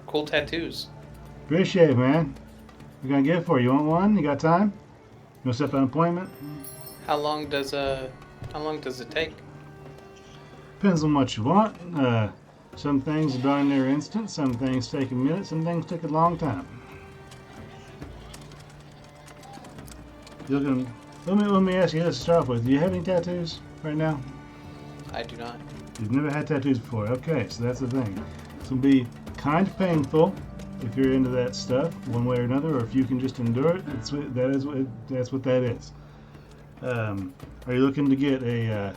Speaker 3: Cool tattoos.
Speaker 2: Appreciate it, man. What gonna get it for you? You want one? You got time? You want to set up an appointment?
Speaker 3: How long does it take?
Speaker 2: Depends on what you want. Some things are darn near instant, some things take a minute, some things take a long time. Let me ask you this to start off with. Do you have any tattoos right now?
Speaker 3: I do not.
Speaker 2: You've never had tattoos before. Okay, so that's the thing. It's gonna be kind of painful if you're into that stuff, one way or another, or if you can just endure it. That's what that is. Are you looking to get a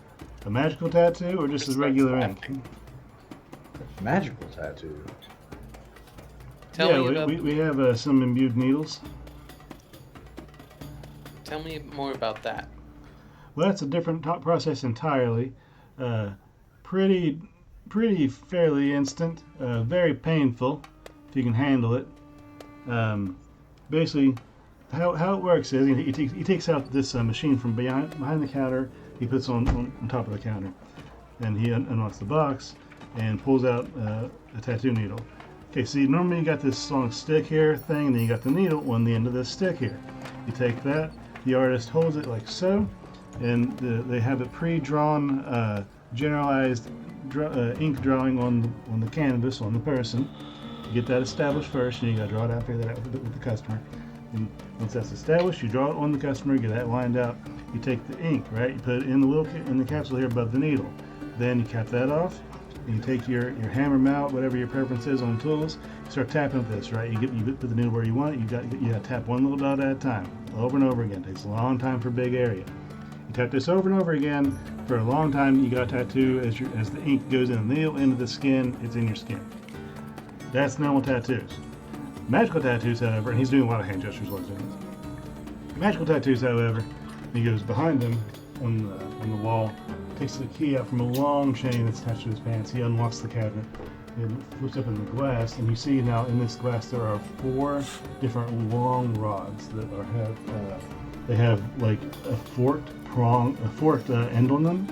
Speaker 2: magical tattoo or just a regular ink?
Speaker 4: Magical tattoo.
Speaker 3: Tell
Speaker 2: we have some imbued needles.
Speaker 3: Tell me more about that.
Speaker 2: Well, that's a different process entirely. Pretty fairly instant. Very painful if you can handle it. Basically, how it works is he takes out this machine from behind the counter. He puts on top of the counter, and he unlocks the box and pulls out a tattoo needle. Okay, so normally you got this long stick here thing, and then you got the needle on the end of this stick here. You take that, the artist holds it like so, and they have it pre-drawn, generalized ink drawing on the canvas, on the person. You get that established first, and you got to draw it after that with the customer. And once that's established, you draw it on the customer, get that lined out. You take the ink, right? You put it in the capsule here above the needle. Then you cap that off. And you take your hammer mallet, whatever your preference is on tools. You start tapping with this, right? You put the needle where you want it. You got to tap one little dot at a time, over and over again. It takes a long time for a big area. You tap this over and over again for a long time. You got a tattoo as the ink goes in the needle into the skin. It's in your skin. That's normal tattoos. Magical tattoos, however, and he's doing a lot of hand gestures while he's doing this. Magical tattoos, however, he goes behind him on the wall, takes the key out from a long chain that's attached to his pants. He unlocks the cabinet, and flips up in the glass, and you see now in this glass there are 4 different long rods that they have like a forked end on them.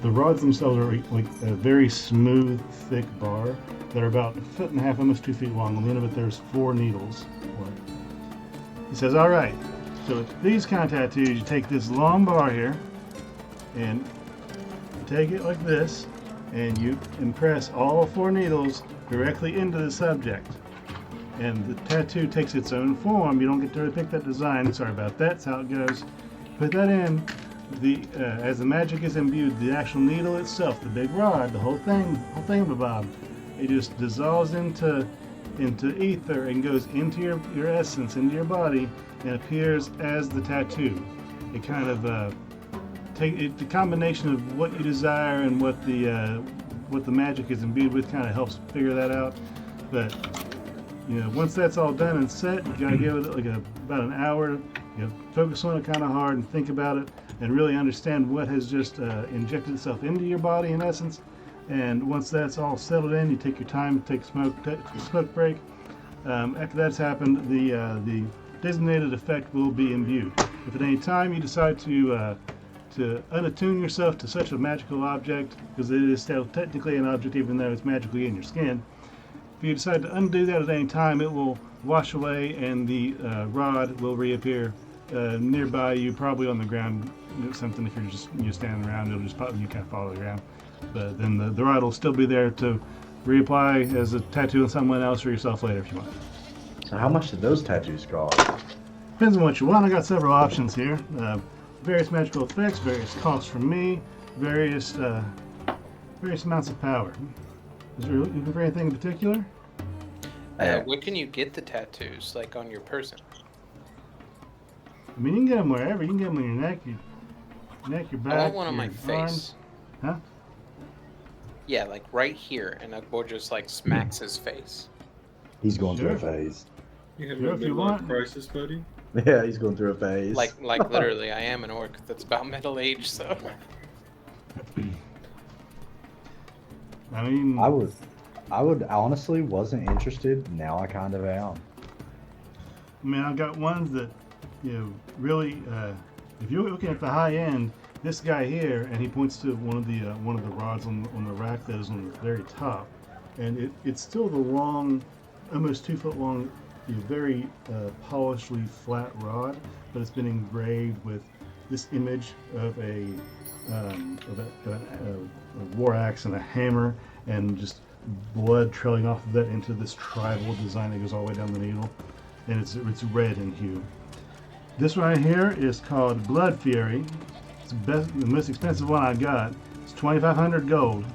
Speaker 2: The rods themselves are like a very smooth, thick bar that are about 1.5 feet, almost 2 feet long. On the end of it, there's 4 needles. He says, "All right, so with these kind of tattoos, you take this long bar here, and you take it like this, and you impress all 4 needles directly into the subject. And the tattoo takes its own form. You don't get to pick that design. Sorry about that. That's how it goes. Put that in. As the magic is imbued, the actual needle itself, the big rod, the whole thingamabob, it just dissolves into ether and goes into your essence, into your body, and appears as the tattoo. it kind of the combination of what you desire and what the magic is imbued with kind of helps figure that out. But once that's all done and set, you gotta give it like about an hour. Focus on it kind of hard and think about it and really understand what has just injected itself into your body in essence. And once that's all settled in, you take your time, take a smoke break. After that's happened, the designated effect will be imbued. If at any time you decide to unattune yourself to such a magical object, because it is still technically an object even though it's magically in your skin, if you decide to undo that at any time, it will wash away and the rod will reappear nearby you, probably on the ground. Something, if you're just standing around, it'll just you kind of follow the ground. But then the rod will still be there to reapply as a tattoo on someone else or yourself later if you want.
Speaker 4: So how much did those tattoos cost?
Speaker 2: Depends on what you want. I got several options here. Various magical effects, various costs from me, various amounts of power. Is there looking for anything in particular?
Speaker 3: Where can you get the tattoos, like on your person?
Speaker 2: I mean, you can get them wherever. You can get them on your neck, your back,
Speaker 3: I want one on my
Speaker 2: your
Speaker 3: face.
Speaker 2: arms. Huh?
Speaker 3: Yeah, like right here, and a boy just like smacks his face.
Speaker 4: He's going through a
Speaker 2: Sure.
Speaker 4: phase.
Speaker 1: You have
Speaker 2: Sure,
Speaker 1: a
Speaker 2: if you
Speaker 1: midlife
Speaker 2: want.
Speaker 1: crisis, buddy?
Speaker 4: Yeah, he's going through a phase.
Speaker 3: Like literally, I am an orc that's about middle age, so.
Speaker 2: I mean,
Speaker 4: I would honestly wasn't interested. Now I kind of am.
Speaker 2: I've got ones that, really. If you're looking at the high end, this guy here, and he points to one of the rods on the rack that is on the very top, and it's still the long, almost 2 foot long, very polishedly flat rod, but it's been engraved with this image of a war axe and a hammer, and just blood trailing off of that into this tribal design that goes all the way down the needle, and it's red in hue. This one right here is called Blood Fury. It's the most expensive one I got. It's 2,500 gold.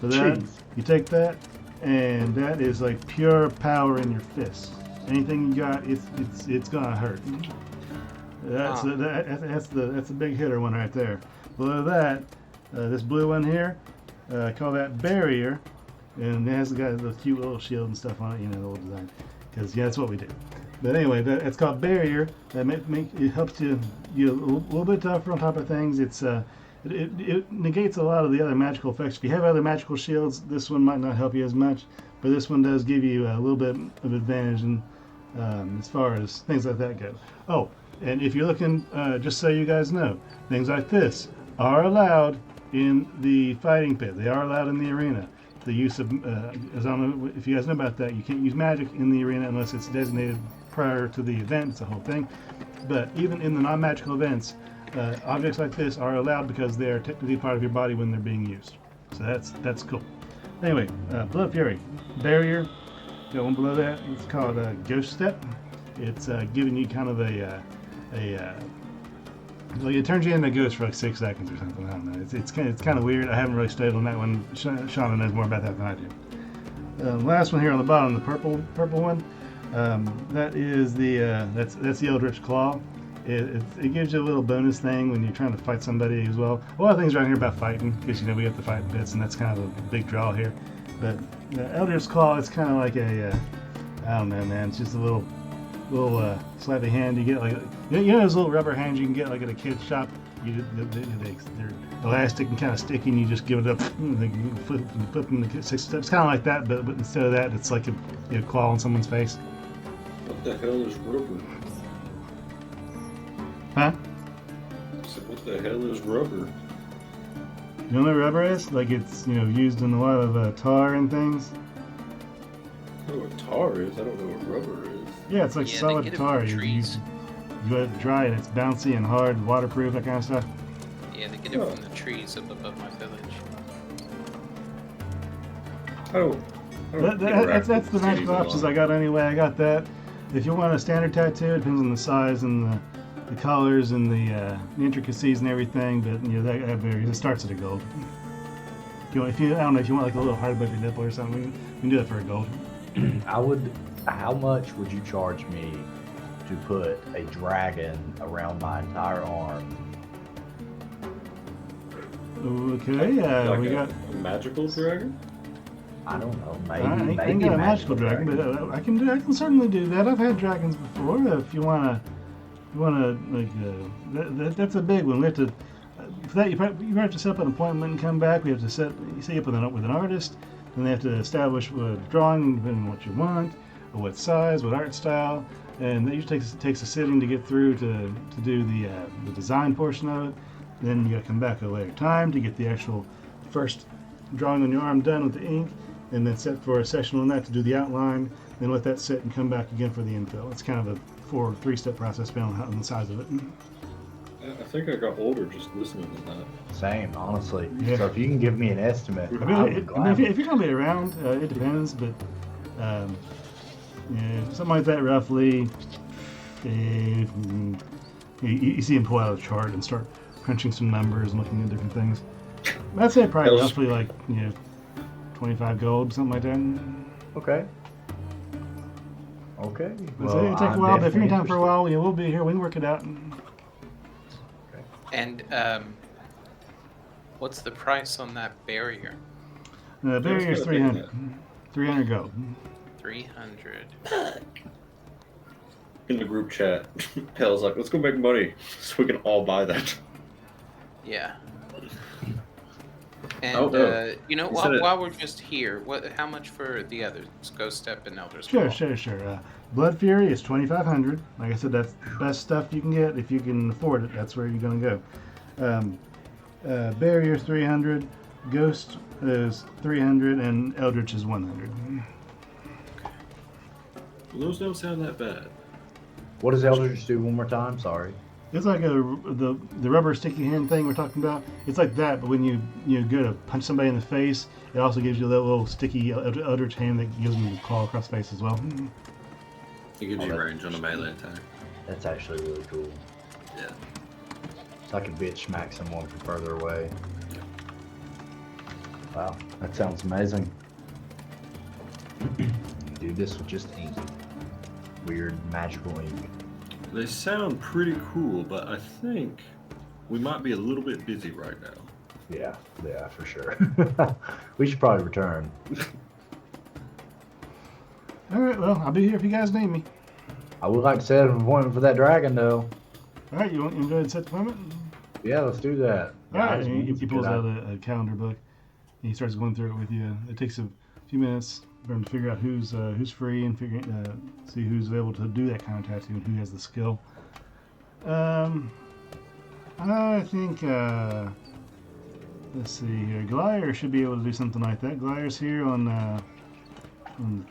Speaker 2: For that,
Speaker 4: Jeez.
Speaker 2: you take that, and that is like pure power in your fists. Anything you got, it's gonna hurt. That's the big hitter one right there. Below that, this blue one here, call that Barrier, and it has the cute little shield and stuff on it, the little design. Because that's what we do. But anyway, it's called Barrier. That it helps you a little bit tougher on top of things. It negates a lot of the other magical effects. If you have other magical shields, this one might not help you as much, but this one does give you a little bit of advantage in, as far as things like that go. Oh, and if you're looking, just so you guys know, things like this are allowed in the fighting pit. They are allowed in the arena. The use of, as I don't know if you guys know about that, you can't use magic in the arena unless it's designated prior to the event. It's a whole thing. But even in the non-magical events, objects like this are allowed because they are technically part of your body when they're being used. So that's cool. Anyway, Blood Fury. Barrier. Got one below that. It's called Ghost Step. It's giving you kind of like it turns you into a ghost for like 6 seconds or something. I don't know. It's kind of weird. I haven't really studied on that one. Shauna knows more about that than I do. Last one here on the bottom, the purple one. That is that's the Eldritch Claw. It gives you a little bonus thing when you're trying to fight somebody as well. A lot of things around here about fighting, because we have to fight bits, and that's kind of a big draw here. But the Eldritch Claw is kind of like I don't know, man. It's just a little sleight of hand. You get like those little rubber hands you can get like at a kid's shop. They're elastic and kind of sticky, and you just give it up. You flip them to 6 steps, kind of like that, but instead of that, it's like a claw on someone's face.
Speaker 1: What the hell is rubber?
Speaker 2: Huh?
Speaker 1: So what the hell is rubber?
Speaker 2: You know what rubber is? Like it's used in a lot of tar and things.
Speaker 1: I know what tar is. I don't know what rubber is.
Speaker 2: Yeah, it's like
Speaker 3: Yeah, they
Speaker 2: solid
Speaker 3: get it
Speaker 2: tar.
Speaker 3: from
Speaker 2: You
Speaker 3: trees.
Speaker 2: let it dry and it's bouncy and hard, waterproof, that kind of stuff.
Speaker 3: Yeah, they get it from the trees up above my village.
Speaker 2: That's the magical options I got anyway. I got that. If you want a standard tattoo, it depends on the size and the colors and the intricacies and everything. But that varies. It starts at a gold. I don't know if you want like a little heart above your nipple or something, you can do that for a gold.
Speaker 4: How much would you charge me to put a dragon around my entire arm.
Speaker 2: Okay,
Speaker 1: Like
Speaker 2: we
Speaker 1: a
Speaker 2: got.
Speaker 1: magical dragon?
Speaker 4: I don't know. Maybe
Speaker 2: I ain't got a magical dragon, but I can certainly do that. I've had dragons before. If you wanna like that's a big one. We have to for that you have to set up an appointment and come back. We have to set you up with an artist, and they have to establish what drawing depending on what you want, or what size, what art style, and that usually takes a sitting to get through to do the design portion of it. Then you got to come back at a later time to get the actual first drawing on your arm done with the ink, and then set for a session on that to do the outline, then let that sit and come back again for the infill. It's kind of a three-step process depending on the size of it.
Speaker 1: I think I got older just listening to that.
Speaker 4: Same, honestly.
Speaker 2: Yeah.
Speaker 4: So if you can give me an estimate,
Speaker 2: I
Speaker 4: I would
Speaker 2: mean,
Speaker 4: gladly.
Speaker 2: if you're going to be around, it depends, but yeah, something like that roughly. You see him pull out a chart and start crunching some numbers and looking at different things. I'd say probably roughly like 25 gold, something like that.
Speaker 4: Okay. Okay.
Speaker 2: I'd say it'll take a while, but if you're in town for a while, we'll be here. We can work it out.
Speaker 3: And what's the price on that barrier?
Speaker 2: Barrier's 300. 300 gold.
Speaker 3: 300.
Speaker 1: In the group chat, Pale's like, let's go make money so we can all buy that.
Speaker 3: Yeah. And while we're just here, how much for the others? Ghost Step and Elder Scroll?
Speaker 2: Sure. Blood Fury is 2,500. Like I said, that's the best stuff you can get if you can afford it. That's where you're going to go. Barrier 300, Ghost is 300, and Eldritch is 100.
Speaker 1: Well, those don't sound that bad.
Speaker 4: What does Eldritch do one more time? Sorry.
Speaker 2: It's like the rubber sticky hand thing we're talking about. It's like that, but when you go to punch somebody in the face, it also gives you that little sticky Eldritch hand that gives them a claw across the face as well.
Speaker 1: It gives you range on a melee attack.
Speaker 4: That's actually really cool.
Speaker 1: Yeah.
Speaker 4: So I can bitch smack someone from further away. Wow, that sounds amazing. Do this with just ink. Weird magical ink.
Speaker 1: They sound pretty cool, but I think we might be a little bit busy right now.
Speaker 4: Yeah, for sure. We should probably return.
Speaker 2: All right, well, I'll be here if you guys need me.
Speaker 4: I would like to set an appointment for that dragon, though.
Speaker 2: All right, you want to go ahead and set the appointment?
Speaker 4: Yeah, let's do that.
Speaker 2: All right,
Speaker 4: Guys,
Speaker 2: he pulls out a calendar book, and he starts going through it with you. It takes a few minutes for him to figure out who's free and see who's able to do that kind of tattoo and who has the skill. I think let's see here. Glyer should be able to do something like that. Glyer's here on the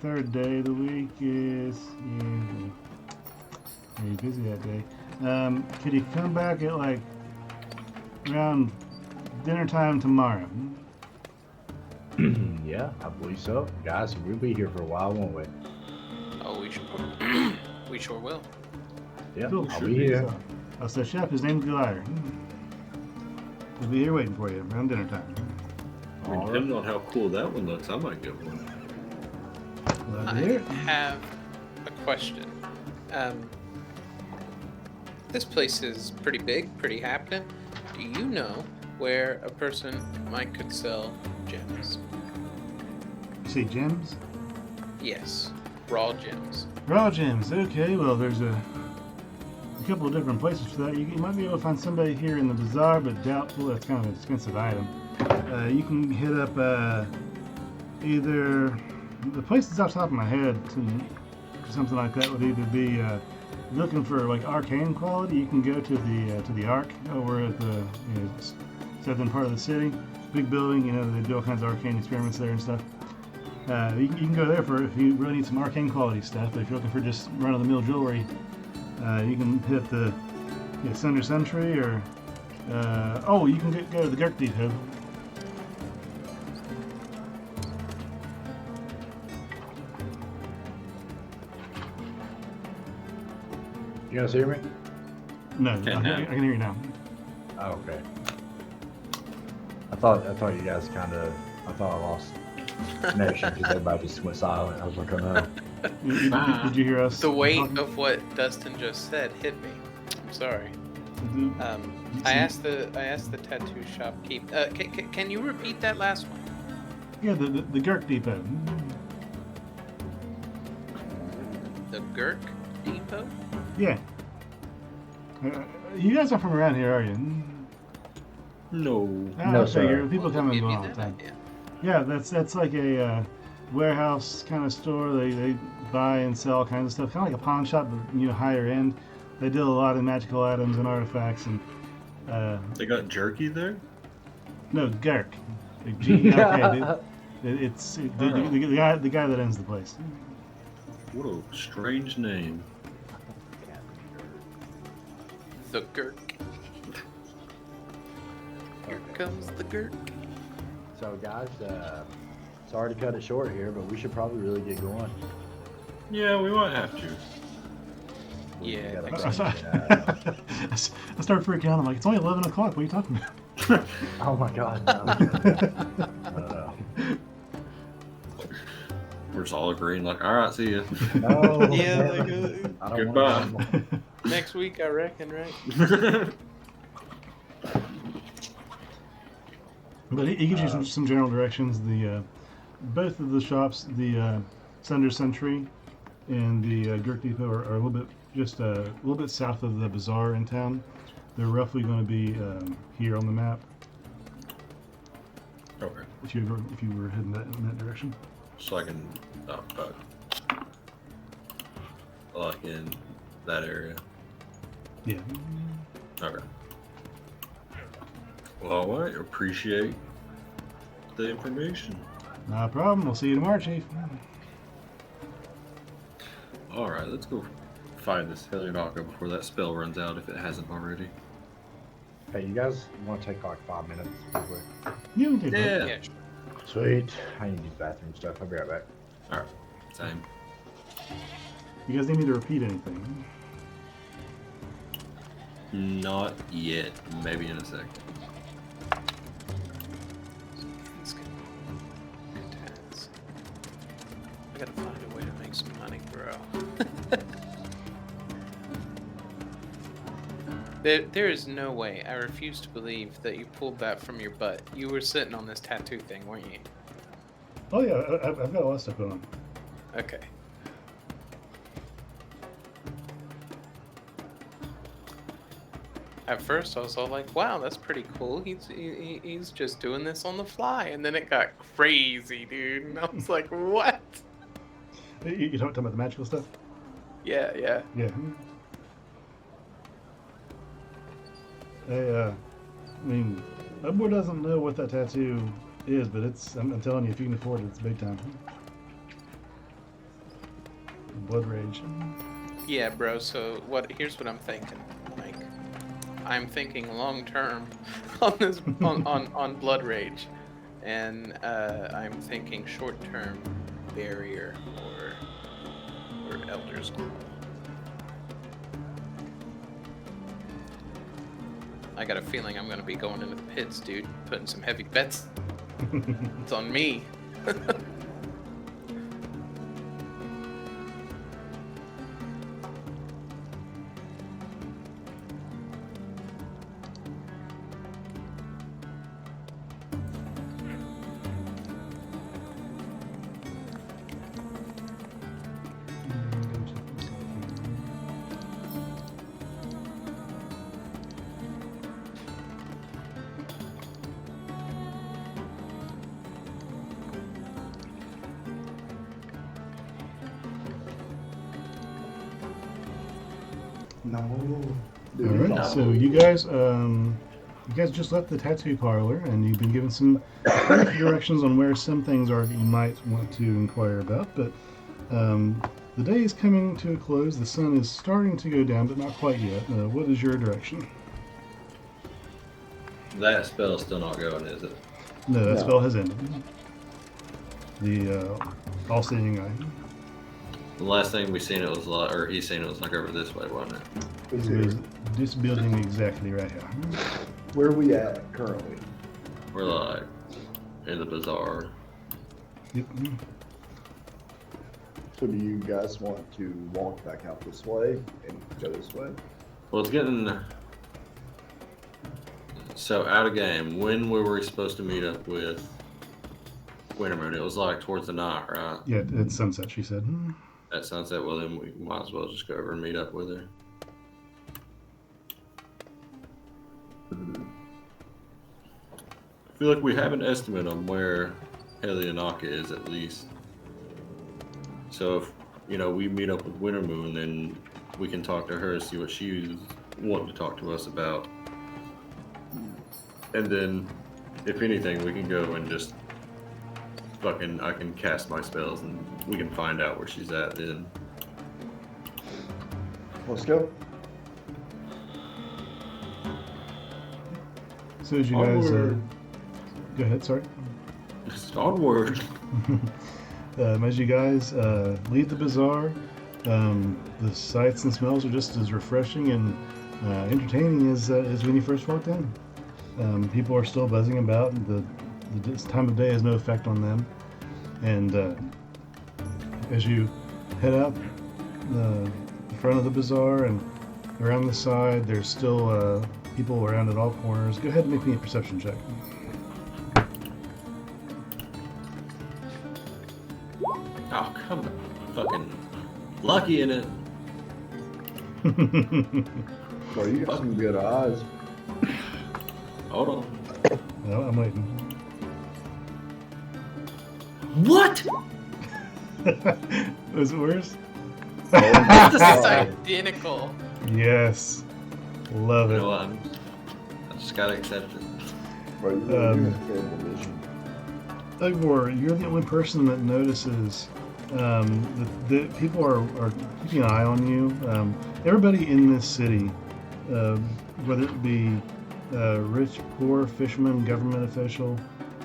Speaker 2: third day of the week. Is very busy that day. Could he come back at like around dinner time tomorrow?
Speaker 4: Yeah, I believe so. Guys, we'll be here for a while, won't we?
Speaker 3: Oh, we sure will.
Speaker 4: Yeah,
Speaker 2: Cool.
Speaker 4: I'll be here.
Speaker 2: I'll say, Chef, his name's Glyer. He'll be here waiting for you around dinner time.
Speaker 1: I mean, depending on how cool that one looks, I might get one.
Speaker 2: Glad to
Speaker 3: I
Speaker 2: hear it.
Speaker 3: have a question. This place is pretty big, pretty happening. Do you know where a person could sell gems?
Speaker 2: You say gems?
Speaker 3: Yes, raw gems.
Speaker 2: Raw gems. Okay, well, there's a couple of different places for that. You might be able to find somebody here in the bazaar, but doubtful. That's kind of an expensive item. You can hit up either the places off the top of my head. Something like that would either be looking for like arcane quality. You can go to the Ark over at the southern part of the city. Big building. They do all kinds of arcane experiments there and stuff. You can go there for if you really need some arcane quality stuff. But if you're looking for just run-of-the-mill jewelry, you can hit the Sunder Sentry or you can go to the Gurk Depot.
Speaker 4: You guys hear me?
Speaker 2: No, I can hear you now.
Speaker 4: Oh, okay. I thought you guys I thought I lost connection because everybody just went silent. I was like, oh no.
Speaker 2: Did you hear us?
Speaker 3: The weight
Speaker 2: talking?
Speaker 3: of what Dustin just said hit me. I'm sorry.
Speaker 2: Mhm.
Speaker 3: I asked the tattoo shopkeep. Can you repeat that last one?
Speaker 2: Yeah, the Gurk Depot.
Speaker 3: The Gurk Depot?
Speaker 2: Yeah. You guys are from around here, are you?
Speaker 1: No.
Speaker 4: No,
Speaker 2: I figure
Speaker 4: sir.
Speaker 2: people
Speaker 3: We'll
Speaker 2: come and
Speaker 3: give
Speaker 2: go
Speaker 3: you
Speaker 2: all the
Speaker 3: that
Speaker 2: time.
Speaker 3: idea.
Speaker 2: Yeah, that's like a warehouse kind of store. They buy and sell all kinds of stuff, kind of like a pawn shop, but higher end. They deal a lot in magical items and artifacts and
Speaker 1: They got jerky there?
Speaker 2: no Gurk, like G-E-R-K. It's the guy that owns the place.
Speaker 1: What a strange name.
Speaker 3: The Gurk. Here comes the Gurk.
Speaker 4: So guys, sorry to cut it short here, but we should probably really get going.
Speaker 1: Yeah, we might have to.
Speaker 3: Yeah,
Speaker 4: We
Speaker 3: I
Speaker 4: gotta
Speaker 3: think
Speaker 2: I
Speaker 3: so.
Speaker 2: started freaking out. I'm like, it's only 11 o'clock. What are you talking about?
Speaker 4: Oh my God, no. No.
Speaker 1: We're just all agreeing, like, all right, see ya.
Speaker 4: No.
Speaker 3: Yeah,
Speaker 4: man.
Speaker 3: like,
Speaker 4: I don't
Speaker 1: Goodbye.
Speaker 4: wanna go.
Speaker 3: next week, I reckon, right?
Speaker 2: But he gives you some general directions. The both of the shops, the Sunder Sentry and the Gurk Depot, are a little bit a little bit south of the bazaar in town. They're roughly going to be here on the map.
Speaker 1: Okay.
Speaker 2: If you were heading in that direction.
Speaker 1: So I can, like in that area.
Speaker 2: Yeah.
Speaker 1: Okay. Well, I appreciate the information.
Speaker 2: No problem. We'll see you tomorrow, Chief.
Speaker 1: All right, let's go find this Heliodaka before that spell runs out, if it hasn't already.
Speaker 4: Hey, you guys want to take like 5 minutes real quick?
Speaker 2: You can take that.
Speaker 1: Yeah.
Speaker 3: Yeah, sure.
Speaker 4: Sweet. I need to use bathroom stuff. I'll be right back.
Speaker 1: All right. Same.
Speaker 2: You guys need me to repeat anything?
Speaker 1: Not yet. Maybe in a second.
Speaker 3: It's good. Good times. I gotta find a way to make some money, bro. There is no way. I refuse to believe that you pulled that from your butt. You were sitting on this tattoo thing, weren't you?
Speaker 2: Oh yeah, I've got a lot of stuff going on.
Speaker 3: Okay. At first, I was all like, "Wow, that's pretty cool. He's just doing this on the fly," and then it got crazy, dude. And I was like, "What?"
Speaker 2: You talking about the magical stuff?
Speaker 3: Yeah, yeah.
Speaker 2: Yeah. Hey, I mean, that boy doesn't know what that tattoo is, but I'm telling you, if you can afford it, it's big time. Blood rage.
Speaker 3: Yeah, bro. So here's what I'm thinking. Like, I'm thinking long term on this on Blood Rage, and I'm thinking short term Barrier or Elder's Claw. I got a feeling I'm gonna be going into the pits, dude. Putting some heavy bets. It's on me.
Speaker 4: No.
Speaker 2: All right, so you guys just left the tattoo parlor, and you've been given some brief directions on where some things are that you might want to inquire about. But the day is coming to a close. The sun is starting to go down, but not quite yet. What is your direction?
Speaker 1: That spell's still not going, is it?
Speaker 2: No, that
Speaker 4: No.
Speaker 2: spell has ended. The all-seeing eye.
Speaker 1: The last thing we seen it was like, or he seen it was like over this way, wasn't it?
Speaker 4: Is
Speaker 2: It was
Speaker 4: it,
Speaker 2: this building exactly right here.
Speaker 4: where are we at currently?
Speaker 1: We're like in the bazaar.
Speaker 2: Yep.
Speaker 4: So So do you guys want to walk back out this way and go this way?
Speaker 1: Well, it's getting so out of game. When were we supposed to meet up with Wintermoon? It was like towards the night, right?
Speaker 2: Yeah, it's sunset, she said.
Speaker 1: At sunset. Well, then we might as well just go over and meet up with her. I feel like we have an estimate on where Helionaka is at least. So if we meet up with Wintermoon, then we can talk to her, see what she's wanting to talk to us about, and then if anything, we can go and just I can cast my spells and we can find out where she's at then.
Speaker 4: Let's go.
Speaker 2: So as you guys,
Speaker 1: Onward.
Speaker 2: go ahead. Sorry.
Speaker 1: Onward.
Speaker 2: As you guys leave the bazaar, the sights and smells are just as refreshing and entertaining as when you first walked in. People are still buzzing about. This time of day has no effect on them. And as you head up the front of the bazaar and around the side, there's still people around at all corners. Go ahead and make me a perception check.
Speaker 1: Oh, come on. Fucking lucky in it.
Speaker 4: Well, you got some good eyes.
Speaker 1: Hold on.
Speaker 2: No, I'm waiting.
Speaker 1: What?
Speaker 2: Was it worse?
Speaker 3: This is identical.
Speaker 2: Yes. Love
Speaker 1: You
Speaker 2: it.
Speaker 1: know what? I just gotta accept it.
Speaker 4: Bro, you have terrible vision.
Speaker 2: Ugvor, you're the only person that notices that people are keeping an eye on you. Everybody in this city, whether it be rich, poor, fisherman, government official,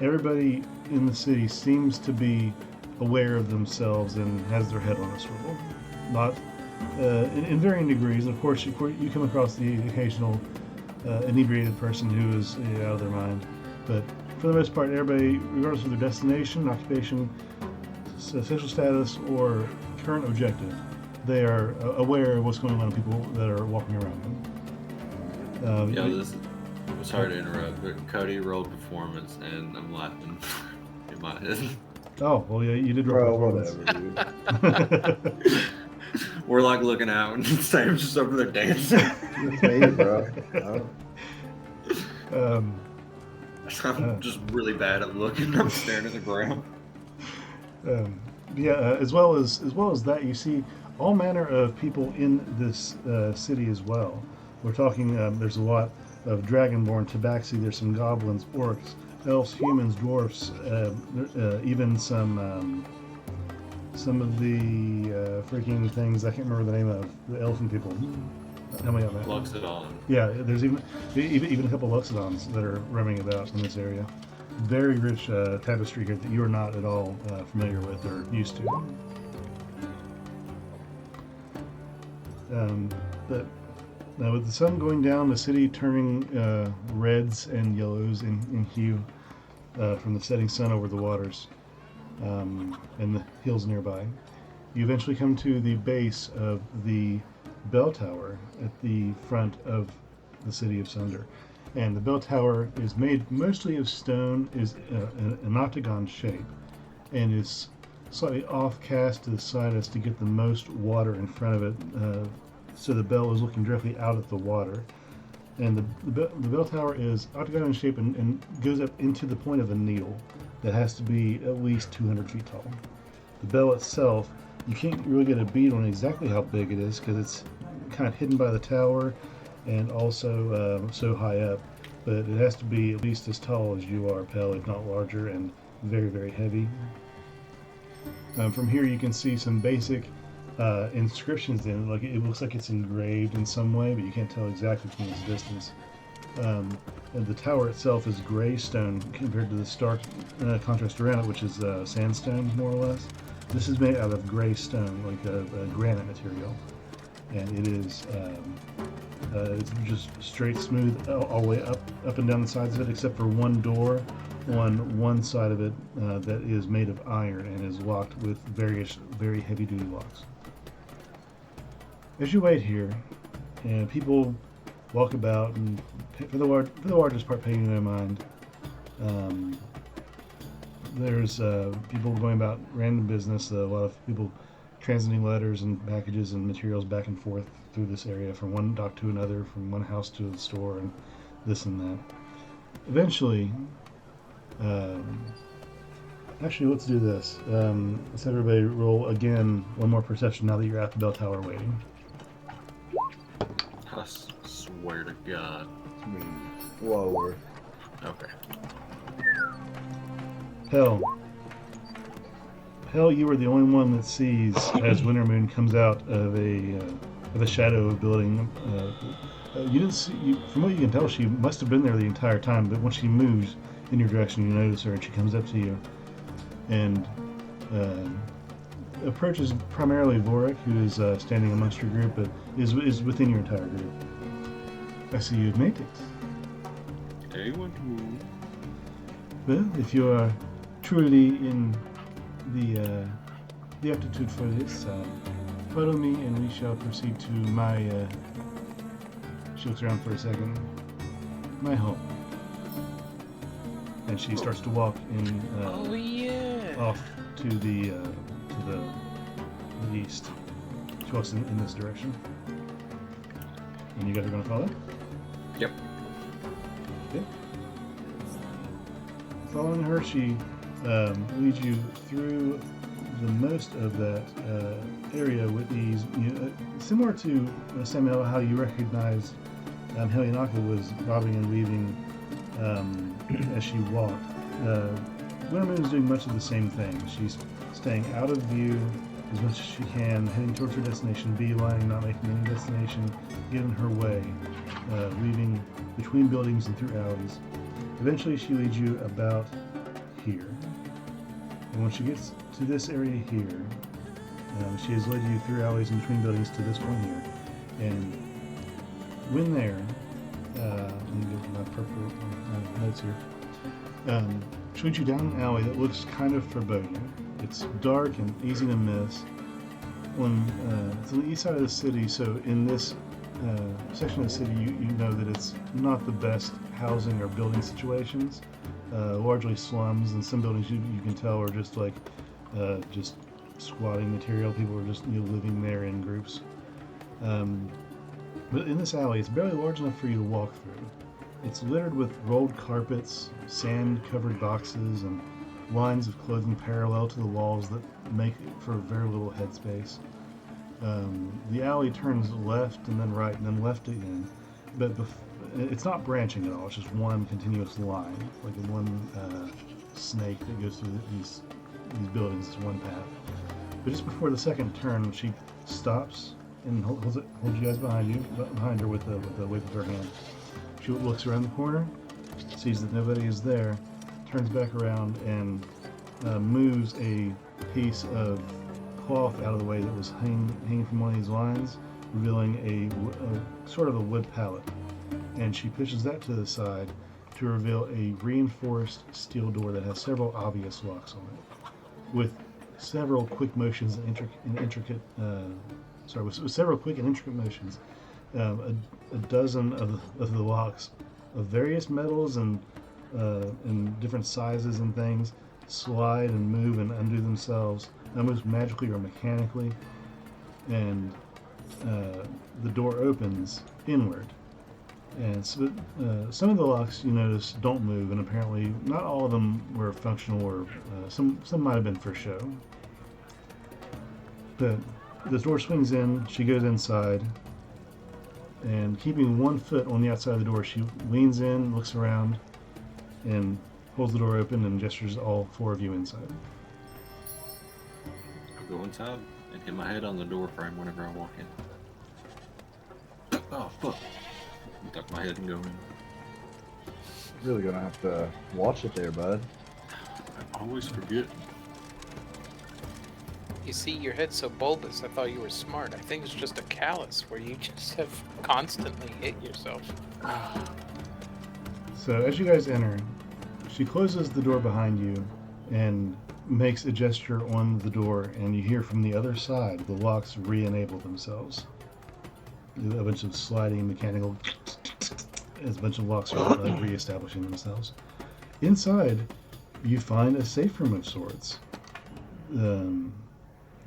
Speaker 2: everybody in the city seems to be aware of themselves and has their head on a swivel. Not in varying degrees. Of course, you come across the occasional inebriated person who is out of their mind, but for the most part, everybody, regardless of their destination, occupation, social status, or current objective, they are aware of what's going on with people that are walking around them.
Speaker 1: Sorry to interrupt, but Cody rolled performance, and I'm laughing in my head.
Speaker 2: Oh, well, yeah, you did
Speaker 4: Bro,
Speaker 2: roll performance.
Speaker 4: whatever, dude.
Speaker 1: We're like looking out, and Sam's just over there dancing.
Speaker 4: It's me, bro. Oh.
Speaker 1: I'm just really bad at looking. I'm staring at the ground.
Speaker 2: As well as that, you see all manner of people in this city as well. We're talking. There's a lot of dragonborn, tabaxi. There's some goblins, orcs, elves, humans, dwarfs, even some of the freaking things I can't remember the name of. The elfin people. How many of them?
Speaker 1: Luxodon.
Speaker 2: Yeah, there's even a couple of Luxodons that are roaming about in this area. Very rich tapestry here that you are not at all familiar with or used to. But now with the sun going down, the city turning reds and yellows in hue from the setting sun over the waters and the hills nearby, you eventually come to the base of the bell tower at the front of the city of Sunder. And the bell tower is made mostly of stone, is an octagon shape, and is slightly off cast to the side as to get the most water in front of it, so the bell is looking directly out at the water. And the bell tower is octagon in shape and goes up into the point of a needle that has to be at least 200 feet tall. The bell itself, you can't really get a bead on exactly how big it is because it's kind of hidden by the tower and also so high up, but it has to be at least as tall as you are, Pell, if not larger, and very, very heavy. From here you can see some basic inscriptions in it. Like it looks like it's engraved in some way, but you can't tell exactly from this distance. And the tower itself is gray stone compared to the stark contrast around it, which is sandstone, more or less. This is made out of gray stone, like a granite material, and it is It's just straight, smooth, all the way up and down the sides of it, except for one door on one side of it that is made of iron and is locked with various very heavy-duty locks. As you wait here, and people walk about, and for the largest part, paying no mind. There's people going about random business. A lot of people transiting letters and packages and materials back and forth through this area from one dock to another, from one house to the store, and this and that. Eventually, actually, let's do this. Let's have everybody roll again one more perception now that you're at the bell tower waiting.
Speaker 1: I swear to God.
Speaker 4: Lower.
Speaker 1: Okay.
Speaker 2: Hell, you are the only one that sees as Wintermoon comes out of a shadow of a building. You didn't see. From what you can tell, she must have been there the entire time. But when she moves in your direction, you notice her, and she comes up to you, and approaches primarily Vorik, who is standing amongst your group, but is within your entire group. I see you've made it.
Speaker 1: Hey, Wintermoon.
Speaker 2: Well, if you are truly in the aptitude for this, follow me and we shall proceed to my, she looks around for a second, my home. And she starts to walk in,
Speaker 3: Oh yeah.
Speaker 2: off to the east. She walks in this direction. And you guys are going to follow?
Speaker 1: Yep.
Speaker 2: Okay. Following her, she leads you through the most of that area with these, similar to Samuel, how you recognized Helianaka was bobbing and weaving as she walked. Wintermoon is doing much of the same thing. She's staying out of view as much as she can, heading towards her destination, beelining, not making any destination, getting her way, weaving between buildings and through alleys. Eventually, she leads you about here. And when she gets to this area here, she has led you through alleys and between buildings to this point here. And when there, let me get my purple notes here. She leads you down an alley that looks kind of foreboding. It's dark and easy to miss. It's on the east side of the city, so in this section of the city, you know that it's not the best housing or building situations. Largely slums, and some buildings you can tell are just like just squatting material. People are just living there in groups. But in this alley, it's barely large enough for you to walk through. It's littered with rolled carpets, sand-covered boxes, and lines of clothing parallel to the walls that make for very little headspace. The alley turns left and then right and then left again, but it's not branching at all. It's just one continuous line, like one snake that goes through these buildings. It's one path. But just before the second turn, she stops and holds you guys behind her with a wave of her hand. She looks around the corner, sees that nobody is there, turns back around and moves a piece of cloth out of the way that was hanging from one of these lines, revealing a sort of a wood pallet. And she pushes that to the side to reveal a reinforced steel door that has several obvious locks on it, with several quick motions and intricate motions. A dozen of the locks of various metals and different sizes and things slide and move and undo themselves almost magically or mechanically, and the door opens inward. And so, some of the locks you notice don't move, and apparently not all of them were functional, or some might have been for show. But the door swings in, she goes inside, and keeping one foot on the outside of the door, she leans in, looks around, and holds the door open and gestures all four of you inside.
Speaker 1: I'll go inside and hit my head on the door frame whenever I walk in. Oh, fuck. Duck my head and go in.
Speaker 4: Really gonna have to watch it there, bud.
Speaker 1: I always forget.
Speaker 3: You see, your head's so bulbous, I thought you were smart. I think it's just a callus where you just have constantly hit yourself.
Speaker 2: So as you guys enter, she closes the door behind you and makes a gesture on the door, and you hear from the other side the locks re-enable themselves. A bunch of sliding mechanical as a bunch of locks are re-establishing themselves. Inside, you find a safe room of sorts.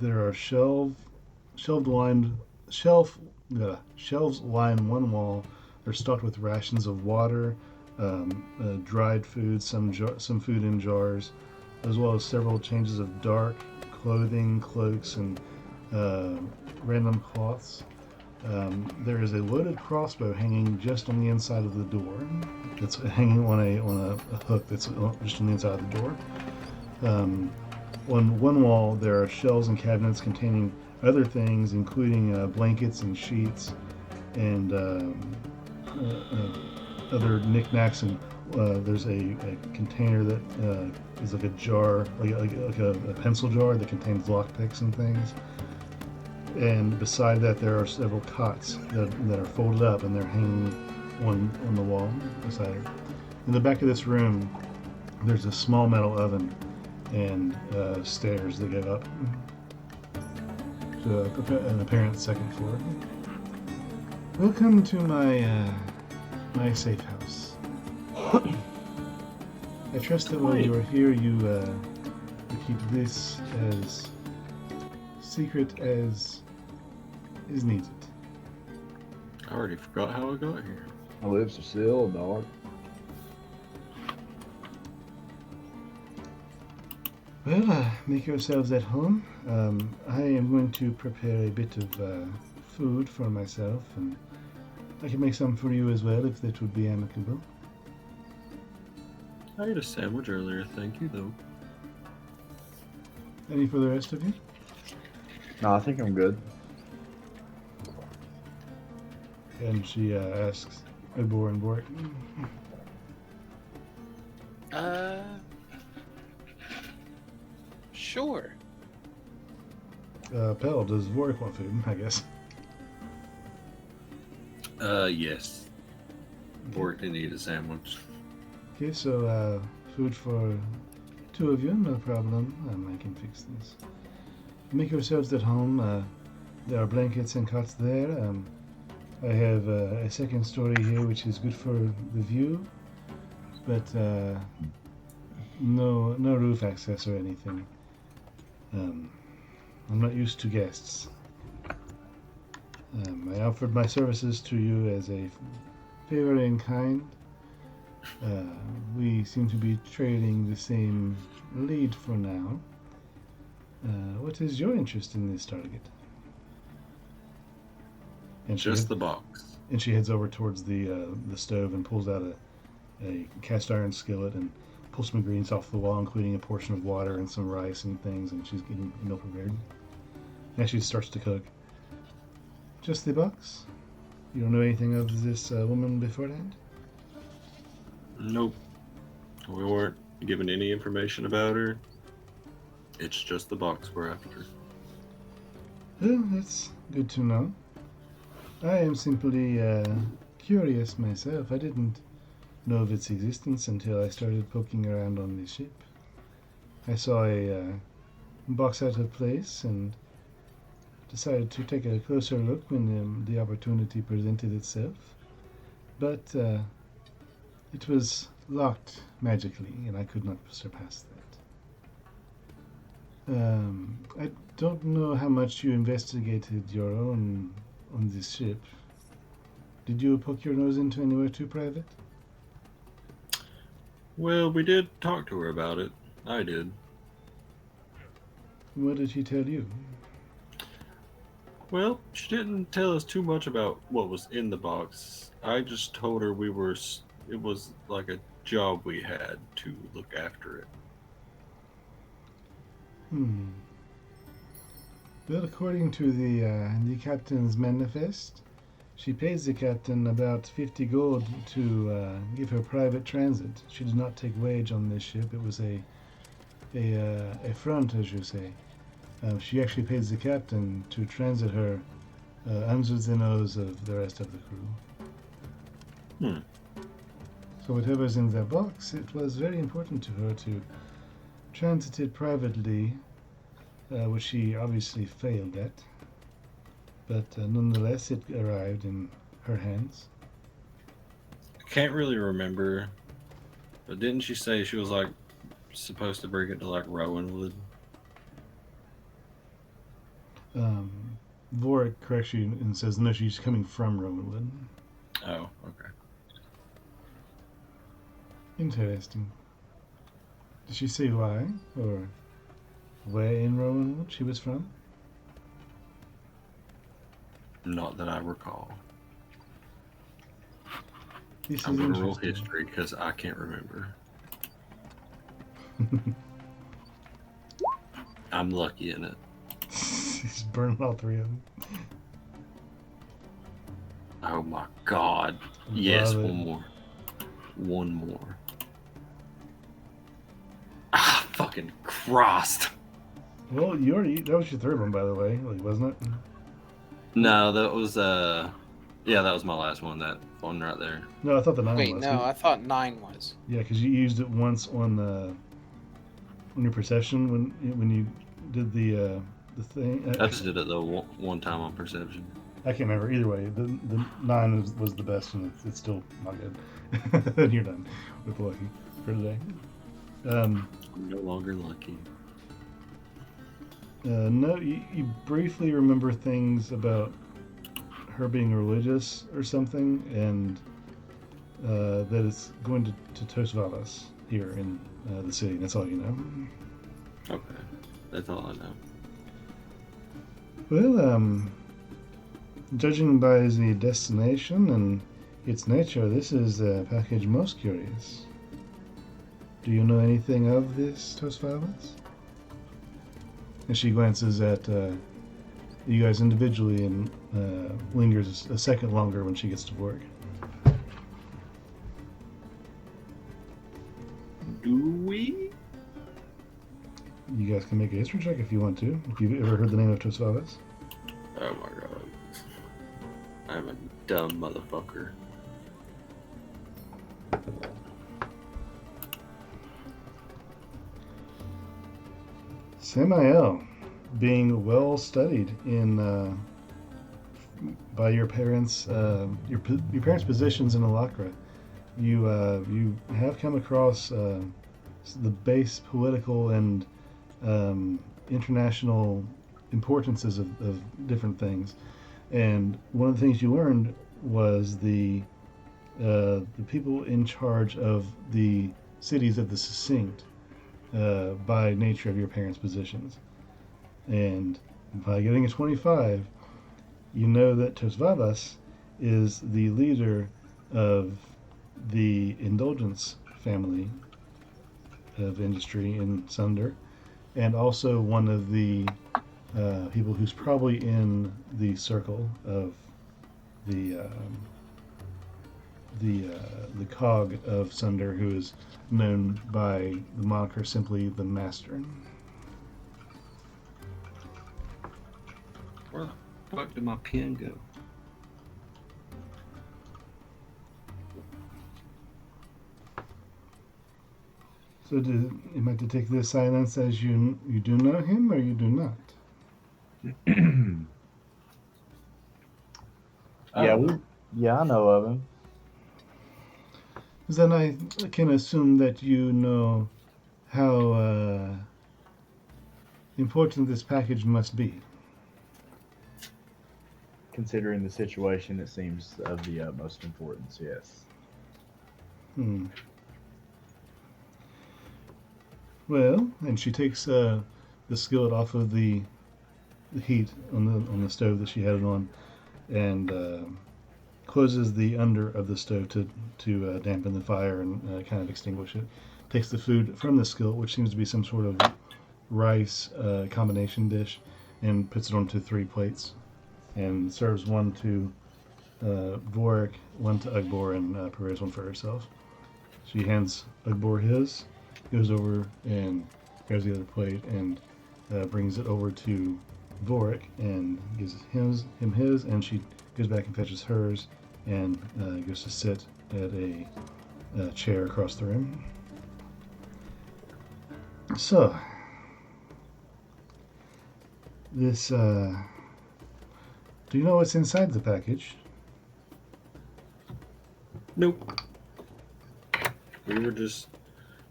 Speaker 2: There are shelves line one wall. They're stocked with rations of water, dried food, some food in jars, as well as several changes of dark clothing, cloaks, and random cloths. There is a loaded crossbow hanging just on the inside of the door. It's hanging on a hook that's just on the inside of the door. On one wall, there are shelves and cabinets containing other things, including blankets and sheets and other knickknacks. And there's a container that is like a jar, like a pencil jar that contains lockpicks and things. And beside that, there are several cots that are folded up and they're hanging on the wall beside it. In the back of this room, there's a small metal oven and stairs that go up to an apparent second floor. Welcome to my safe house. I trust that while you are here, you keep this as secret as is needed.
Speaker 1: I already forgot how I got here.
Speaker 4: I live still, dog.
Speaker 2: Well, make yourselves at home. I am going to prepare a bit of food for myself, and I can make some for you as well if that would be amicable.
Speaker 1: I ate a sandwich earlier, thank you, though.
Speaker 2: Any for the rest of you?
Speaker 4: No, I think I'm good.
Speaker 2: And she asks Obor and Bork.
Speaker 3: Sure.
Speaker 2: Pell, does Warwick want food? I guess.
Speaker 1: Yes. Bork didn't eat a sandwich.
Speaker 2: Okay, so food for two of you, no problem. I can fix this. Make yourselves at home. There are blankets and cots there. I have a second story here, which is good for the view, but no roof access or anything. I'm not used to guests. I offered my services to you as a favor in kind. We seem to be trading the same lead for now. What is your interest in this target? And
Speaker 1: Just the box.
Speaker 2: And she heads over towards the stove and pulls out a cast iron skillet and pulls some ingredients off the wall, including a portion of water and some rice and things, and she's getting a meal prepared. And she starts to cook. Just the box? You don't know anything of this woman beforehand?
Speaker 1: Nope. We weren't given any information about her. It's just the box we're after.
Speaker 2: Well, that's good to know. I am simply curious myself. I didn't know of its existence until I started poking around on the ship. I saw a box out of place and decided to take a closer look when the opportunity presented itself. But it was locked magically, and I could not surpass that. I don't know how much you investigated your own on this ship. Did you poke your nose into anywhere too private?
Speaker 1: Well, we did talk to her about it. I did.
Speaker 2: What did she tell you?
Speaker 1: Well, she didn't tell us too much about what was in the box. I just told her it was like a job we had to look after it.
Speaker 2: Well, according to the captain's manifest, she pays the captain about 50 gold to give her private transit. She did not take wage on this ship. It was a front, as you say. She actually pays the captain to transit her under the nose of the rest of the crew.
Speaker 1: Hmm.
Speaker 2: So whatever's in that box, it was very important to her to transit it privately, which she obviously failed at. But nonetheless, it arrived in her hands.
Speaker 1: I can't really remember, but didn't she say she was like supposed to bring it to like Rowanwood?
Speaker 2: Vorik corrects you and says, no, she's coming from Rowanwood.
Speaker 1: Oh, okay.
Speaker 2: Interesting. Did she say why? Or where in Rowanwood she was from?
Speaker 1: Not that I recall.
Speaker 2: This
Speaker 1: I'm
Speaker 2: is
Speaker 1: gonna roll
Speaker 2: interesting.
Speaker 1: history because I can't remember. I'm lucky in it.
Speaker 2: He's burning all three of them.
Speaker 1: Oh my god. Yes,
Speaker 2: Love it.
Speaker 1: one more. One more. Ah, fucking Christ.
Speaker 2: Well, you already that was your third one, by the way, like, wasn't it?
Speaker 1: No, that was yeah, that was my last one. That one right there.
Speaker 2: No, I thought the 9
Speaker 3: Wait,
Speaker 2: was.
Speaker 3: no, I thought 9 was.
Speaker 2: Yeah, because you used it once on your perception when you did the thing.
Speaker 1: I just did it though one time on perception.
Speaker 2: I can't remember either way. The 9 was the best, and it's still not good. And you're done with lucky for today.
Speaker 1: I'm no longer lucky.
Speaker 2: No, you briefly remember things about her being religious or something, and that it's going to Tosvavas here in the city. That's all you know.
Speaker 1: Okay, that's all I know.
Speaker 2: Well, judging by the destination and its nature, this is a package most curious. Do you know anything of this Tosvavas? And she glances at you guys individually and lingers a second longer when she gets to work.
Speaker 1: Do we?
Speaker 2: You guys can make a history check if you want to. If you've ever heard the name of Tosvavas.
Speaker 1: Oh my god. I'm a dumb motherfucker.
Speaker 2: Samael, being well studied in by your parents' parents' positions in Alakra, you have come across the base political and international importances of different things, and one of the things you learned was the people in charge of the cities of the succinct. By nature of your parents' positions. And by getting a 25, you know that Tosvavas is the leader of the indulgence family of industry in Sunder, and also one of the people who's probably in the circle of the cog of Sunder, who is known by the moniker simply the Master.
Speaker 1: Where the fuck did my pen go?
Speaker 2: So am I to take this silence as you do know him or you do not?
Speaker 4: Yeah, I know of him.
Speaker 2: Then I can assume that you know how important this package must be.
Speaker 4: Considering the situation, it seems of the utmost importance, yes.
Speaker 2: Well, and she takes the skillet off of the heat on the stove that she had it on, and closes the under of the stove to dampen the fire and kind of extinguish it. Takes the food from the skillet, which seems to be some sort of rice combination dish, and puts it onto 3 plates, and serves one to Vorik, one to Ugbor, and prepares one for herself. She hands Ugbor his, goes over and grabs the other plate, and brings it over to Vorik and gives him his, and she goes back and fetches hers and goes to sit at a chair across the room. So, this, do you know what's inside the package?
Speaker 1: Nope. We were just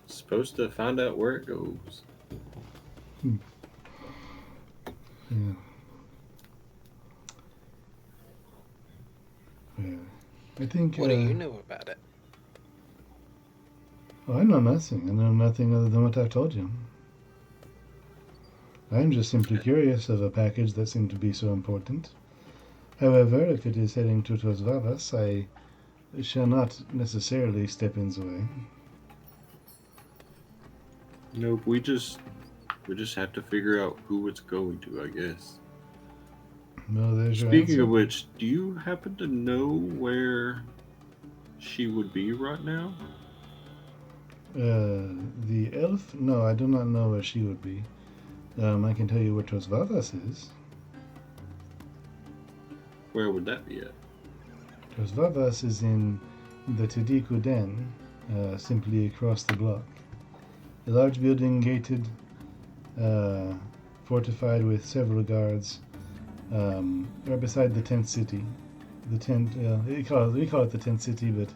Speaker 1: supposed to find out where it goes.
Speaker 2: Yeah. I think.
Speaker 3: What do you know about it?
Speaker 2: Oh, I know nothing. I know nothing other than what I've told you. I'm just simply curious of a package that seemed to be so important. However, if it is heading to Tosvavas, I shall not necessarily step in the way.
Speaker 1: Nope. We just have to figure out who it's going to, I guess.
Speaker 2: Well, there's your
Speaker 1: Speaking
Speaker 2: answer.
Speaker 1: of which, do you happen to know where she would be right now?
Speaker 2: The elf? No, I do not know where she would be. I can tell you where Tosvavas is.
Speaker 1: Where would that be at?
Speaker 2: Tosvavas is in the Tediku Den, simply across the block. A large building gated, fortified with several guards, right beside the tent city. The tent, we call it the tent city, but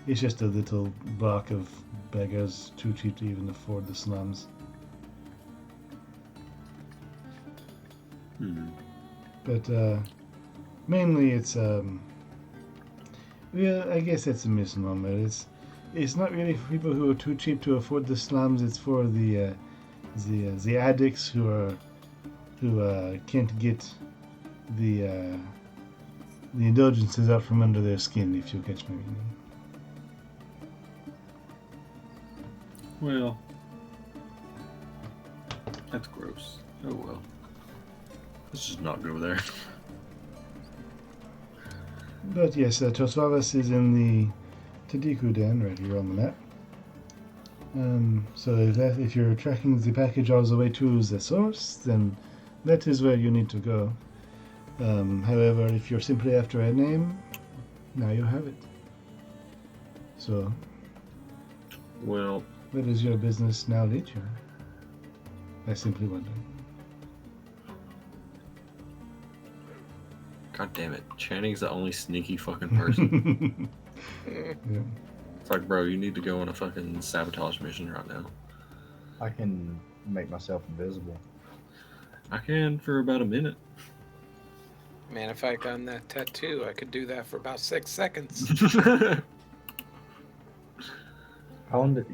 Speaker 2: it's just a little block of beggars too cheap to even afford the slums. But mainly it's well, I guess that's a misnomer. It's not really for people who are too cheap to afford the slums. It's for the addicts who can't get the indulgences out from under their skin, if you catch my meaning.
Speaker 1: Well, that's gross. Oh well. Let's just not go there.
Speaker 2: But yes, Tosvavas is in the Tadiku Den, right here on the map. So if you're tracking the package all the way to the source, then that is where you need to go. However, if you're simply after a name, now you have it. So,
Speaker 1: Well,
Speaker 2: where does your business now lead you? I simply wonder.
Speaker 1: god damn it. Channing's the only sneaky fucking person.
Speaker 2: Yeah.
Speaker 1: It's like, bro, you need to go on a fucking sabotage mission right now.
Speaker 4: I can make myself invisible.
Speaker 1: I can for about a minute.
Speaker 3: Man, if I had gotten that tattoo, I could do that for about 6 seconds.
Speaker 4: How long did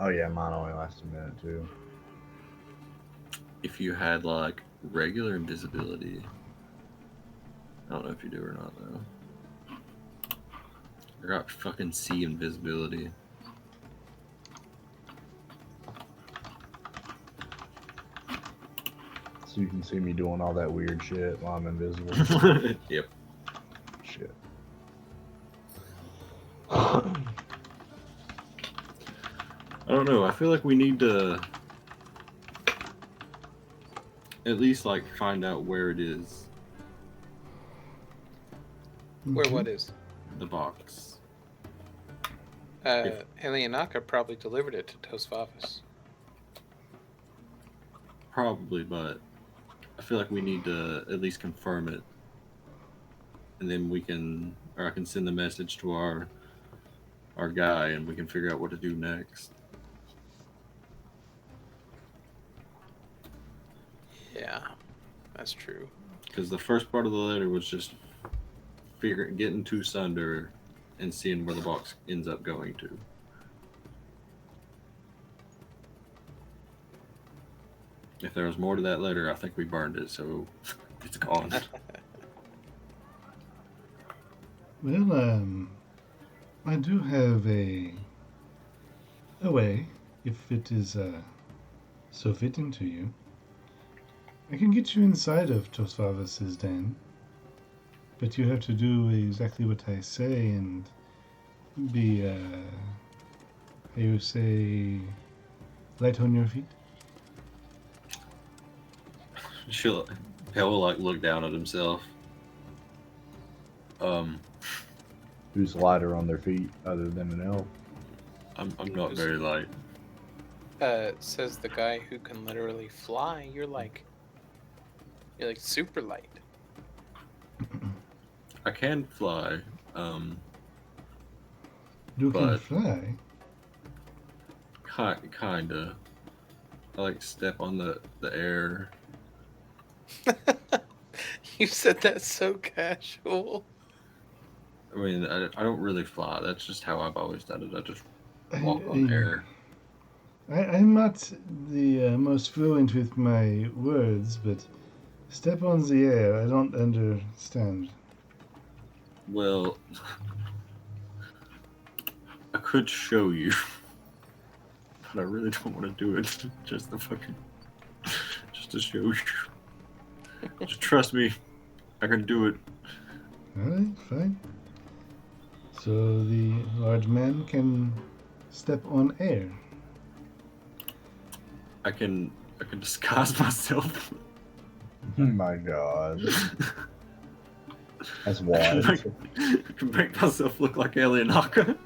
Speaker 4: Oh yeah, mine only lasts a minute too.
Speaker 1: If you had like regular invisibility, I don't know if you do or not though. I got fucking C invisibility.
Speaker 4: So you can see me doing all that weird shit while I'm invisible.
Speaker 1: Yep.
Speaker 4: Shit.
Speaker 1: I don't know. I feel like we need to at least like find out where it is.
Speaker 3: Where what is?
Speaker 1: The box.
Speaker 3: Elianaka probably delivered it to Tosvavas.
Speaker 1: Probably, but I feel like we need to at least confirm it. And then I can send the message to our guy and we can figure out what to do next.
Speaker 3: Yeah, that's true.
Speaker 1: Because the first part of the letter was just getting to Sunder and seeing where the box ends up going to. If there was more to that letter, I think we burned it, so it's gone.
Speaker 2: Well, I do have a way, if it is so fitting to you. I can get you inside of Tosvavas' den, but you have to do exactly what I say and be, how you say, light on your feet.
Speaker 1: He'll like look down at himself.
Speaker 4: Who's lighter on their feet other than an elf?
Speaker 1: I'm not very light.
Speaker 3: Says the guy who can literally fly. You're like super light.
Speaker 1: I can fly.
Speaker 2: You can
Speaker 1: But-
Speaker 2: fly.
Speaker 1: Kinda. I like step on the air.
Speaker 3: You said that so casual.
Speaker 1: I mean, I don't really fly. That's just how I've always done it. I just walk on air.
Speaker 2: I'm not the most fluent with my words, but step on the air, I don't understand.
Speaker 1: Well, I could show you, but I really don't want to do it. Just to show you. Just trust me, I can do it.
Speaker 2: Alright, fine. So the large man can step on air.
Speaker 1: I can disguise myself.
Speaker 4: Oh my god. That's
Speaker 1: I
Speaker 4: wild.
Speaker 1: can make myself look like Alienaka.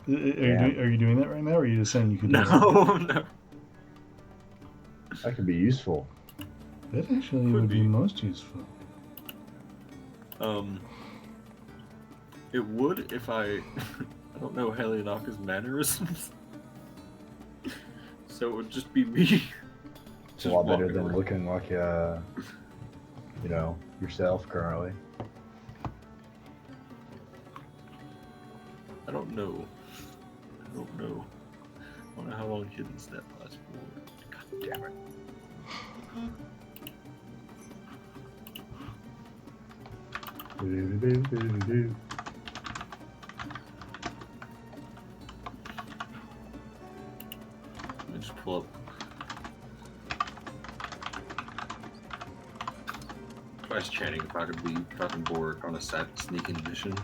Speaker 2: Are you doing that right now, or are you just saying you could do
Speaker 1: No, no.
Speaker 4: That could be useful.
Speaker 2: that? That actually
Speaker 1: Could
Speaker 2: would be
Speaker 1: be.
Speaker 2: most useful.
Speaker 1: It would if I don't know Alienaka's mannerisms. So it would just be me.
Speaker 4: It's a lot better than looking like, yourself currently.
Speaker 1: I don't know. I don't know how long hidden step lasts for. God damn it. Let me just pull up. Twice chatting if I could be fucking bored on a sneaking mission.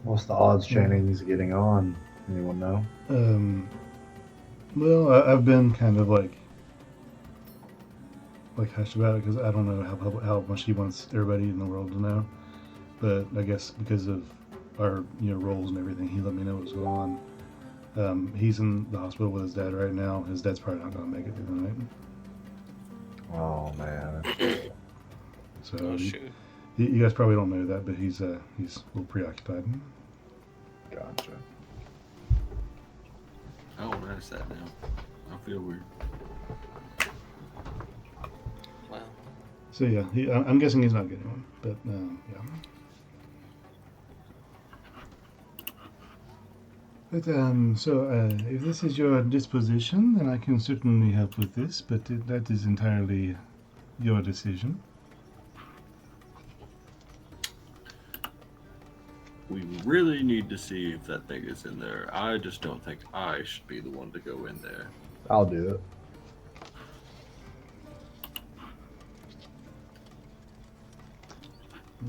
Speaker 4: What's the odds Channing's getting on? Anyone know?
Speaker 2: Well, I've been kind of like hushed about it because I don't know how much he wants everybody in the world to know. But I guess because of our roles and everything, he let me know what's going on. He's in the hospital with his dad right now. His dad's probably not going to make it through the night.
Speaker 4: Oh man.
Speaker 2: So
Speaker 3: Oh shoot.
Speaker 2: you guys probably don't know that, but he's a little preoccupied.
Speaker 4: Gotcha.
Speaker 1: I don't notice that now. I feel weird.
Speaker 3: Well,
Speaker 2: So yeah, I'm guessing he's not getting one, but yeah. But if this is your disposition, then I can certainly help with this. But that is entirely your decision.
Speaker 1: We really need to see if that thing is in there. I just don't think I should be the one to go in there.
Speaker 4: I'll do it.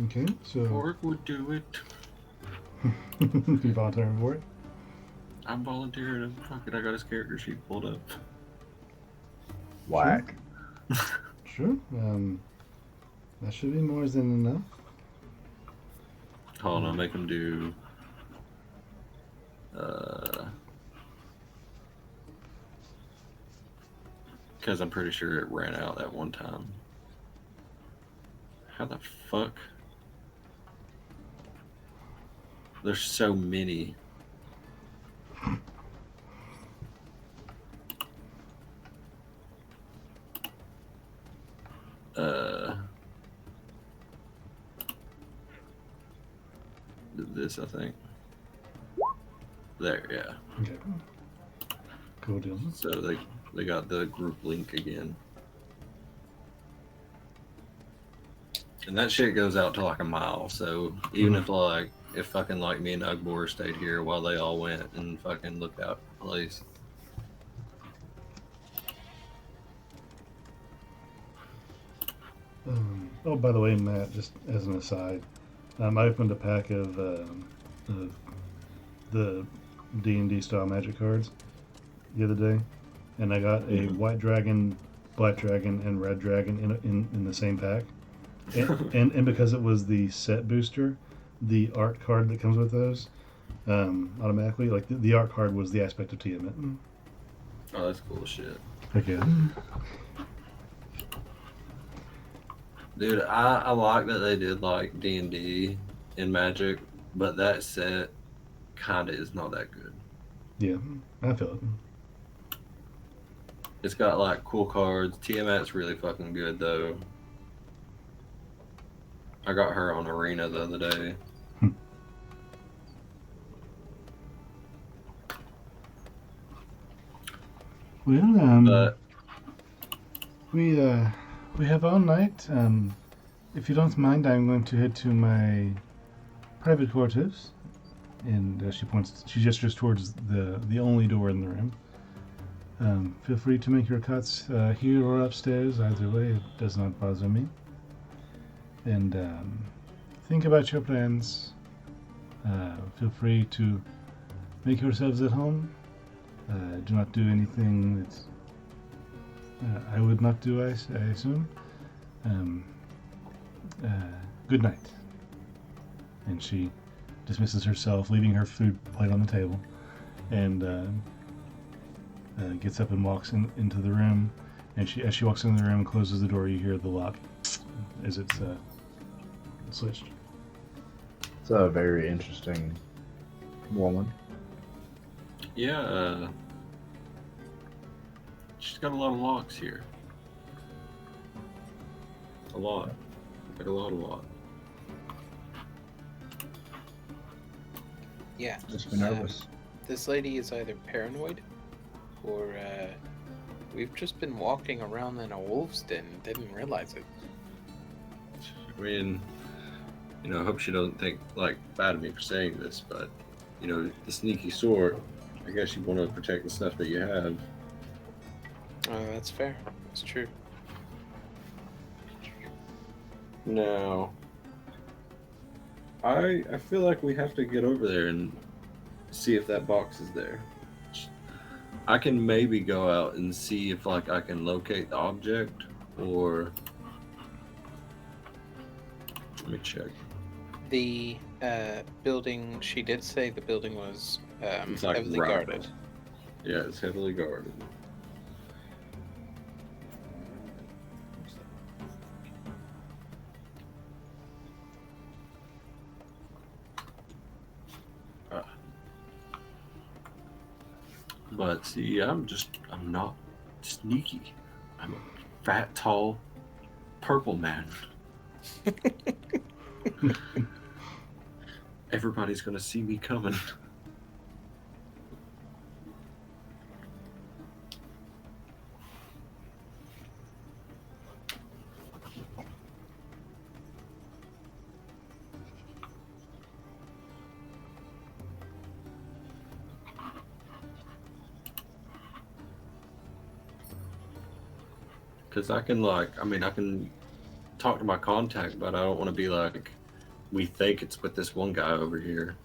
Speaker 2: Okay, so
Speaker 1: Orc would do it.
Speaker 2: you volunteering for it?
Speaker 1: I'm volunteering. Fuck it, I got his character sheet pulled up.
Speaker 4: Whack.
Speaker 2: Sure. That should be more than enough.
Speaker 1: Hold on, I'll make him do. Because I'm pretty sure it ran out that one time. How the fuck? There's so many. This, I think. There, yeah.
Speaker 2: Okay. Cool deal.
Speaker 1: So they got the group link again. And that shit goes out to like a mile, so even if fucking like me and Ugbor stayed here while they all went and fucking looked out the place.
Speaker 2: Oh, by the way, Matt, just as an aside, I opened a pack of the D&D style magic cards the other day, and I got a white dragon, black dragon, and red dragon in the same pack. And because it was the set booster, the art card that comes with those automatically, like the art card was the aspect of Tiamat.
Speaker 1: Oh, that's cool as shit.
Speaker 2: Heck yeah.
Speaker 1: Dude, I like that they did like D&D and Magic, but that set kind of is not that good.
Speaker 2: Yeah, I feel it.
Speaker 1: It's got like cool cards. Tiamat's really fucking good though. I got her on Arena the other day.
Speaker 2: Well,
Speaker 1: But
Speaker 2: we have all night. If you don't mind, I'm going to head to my private quarters. And she gestures towards the only door in the room. Feel free to make your cuts here or upstairs. Either way, it does not bother me. And think about your plans. Feel free to make yourselves at home. Do not do anything that I would not do, I assume. Good night. And she dismisses herself, leaving her food plate on the table, and gets up and walks into the room. And as she walks into the room and closes the door, you hear the lock as it's switched.
Speaker 4: It's a very interesting woman.
Speaker 1: yeah, she's got a lot of locks here. A lot. Like a lot.
Speaker 3: Yeah.
Speaker 4: Just been nervous.
Speaker 3: This lady is either paranoid or we've just been walking around in a wolf's den and didn't realize it.
Speaker 1: I mean, I hope she doesn't think like bad of me for saying this, but the sneaky sort. I guess you want to protect the stuff that you have.
Speaker 3: Oh, that's fair. That's true.
Speaker 1: Now, I feel like we have to get over there and see if that box is there. I can maybe go out and see if I can locate the object, or let me check.
Speaker 3: The building, she did say the building was
Speaker 1: It's like
Speaker 3: heavily
Speaker 1: robbed.
Speaker 3: guarded.
Speaker 1: Yeah, it's heavily guarded. But see, I'm not sneaky. I'm a fat, tall, purple man. Everybody's gonna see me coming. Because I can talk to my contact, but I don't want to be like, we think it's with this one guy over here.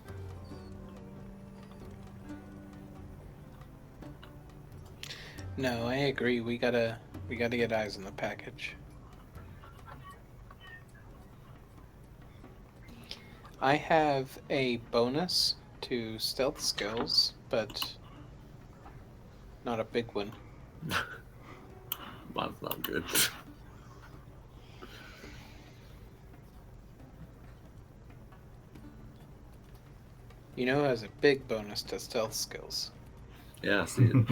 Speaker 3: No, I agree. We gotta get eyes on the package. I have a bonus to stealth skills, but not a big one.
Speaker 1: Mine's not good.
Speaker 3: You know, it has a big bonus to stealth skills.
Speaker 1: Yeah, I see it.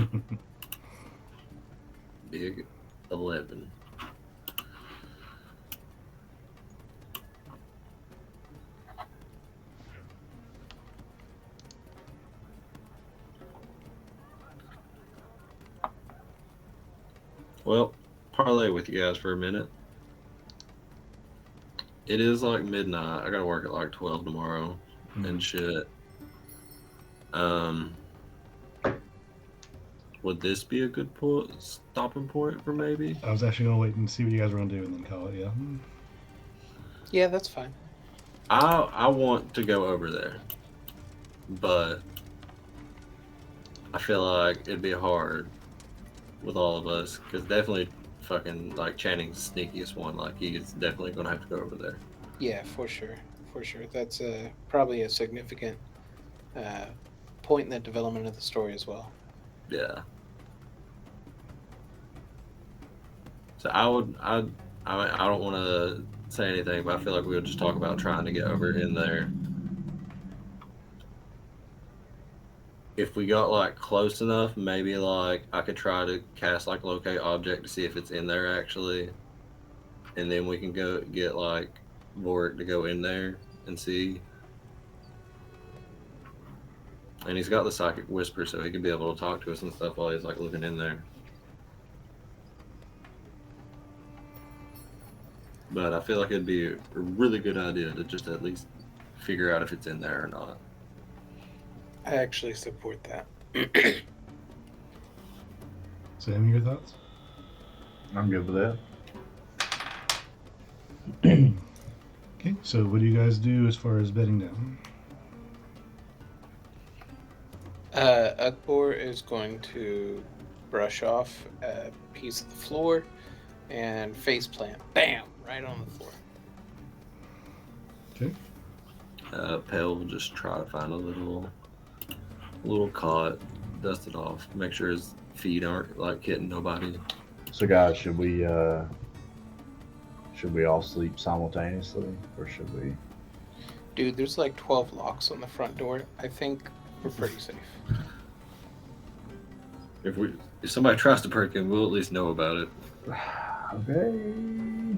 Speaker 1: Big 11. Well, parlay with you guys for a minute. It is like midnight. I gotta work at like 12 tomorrow and shit. Would this be a good stopping point for maybe?
Speaker 2: I was actually going to wait and see what you guys were going to do and then call it, yeah.
Speaker 3: Yeah, that's fine.
Speaker 1: I want to go over there, but I feel like it'd be hard with all of us because definitely fucking like Channing's the sneakiest one. Like he's definitely gonna have to go over there.
Speaker 3: Yeah, for sure. For sure. That's probably a significant uh, point in the development of the story as well.
Speaker 1: Yeah. So I don't want to say anything, but I feel like we'll just talk about trying to get over in there. If we got like close enough, maybe like I could try to cast like locate object to see if it's in there actually, and then we can go get like Vorik to go in there and see. And he's got the psychic whisper, so he could be able to talk to us and stuff while he's like looking in there. But I feel like it'd be a really good idea to just at least figure out if it's in there or not.
Speaker 3: I actually support that.
Speaker 2: Sam, your thoughts?
Speaker 4: I'm good with that.
Speaker 2: Okay, so what do you guys do as far as bedding down?
Speaker 3: Ugbor is going to brush off a piece of the floor and face plant. Bam! Right on the floor.
Speaker 2: Okay.
Speaker 1: Pale will just try to find a little cot, dust it off, make sure his feet aren't like hitting nobody.
Speaker 4: So, guys, should we all sleep simultaneously, or should we?
Speaker 3: Dude, there's like 12 locks on the front door. I think we're pretty safe.
Speaker 1: If somebody tries to break in, we'll at least know about it.
Speaker 4: Okay.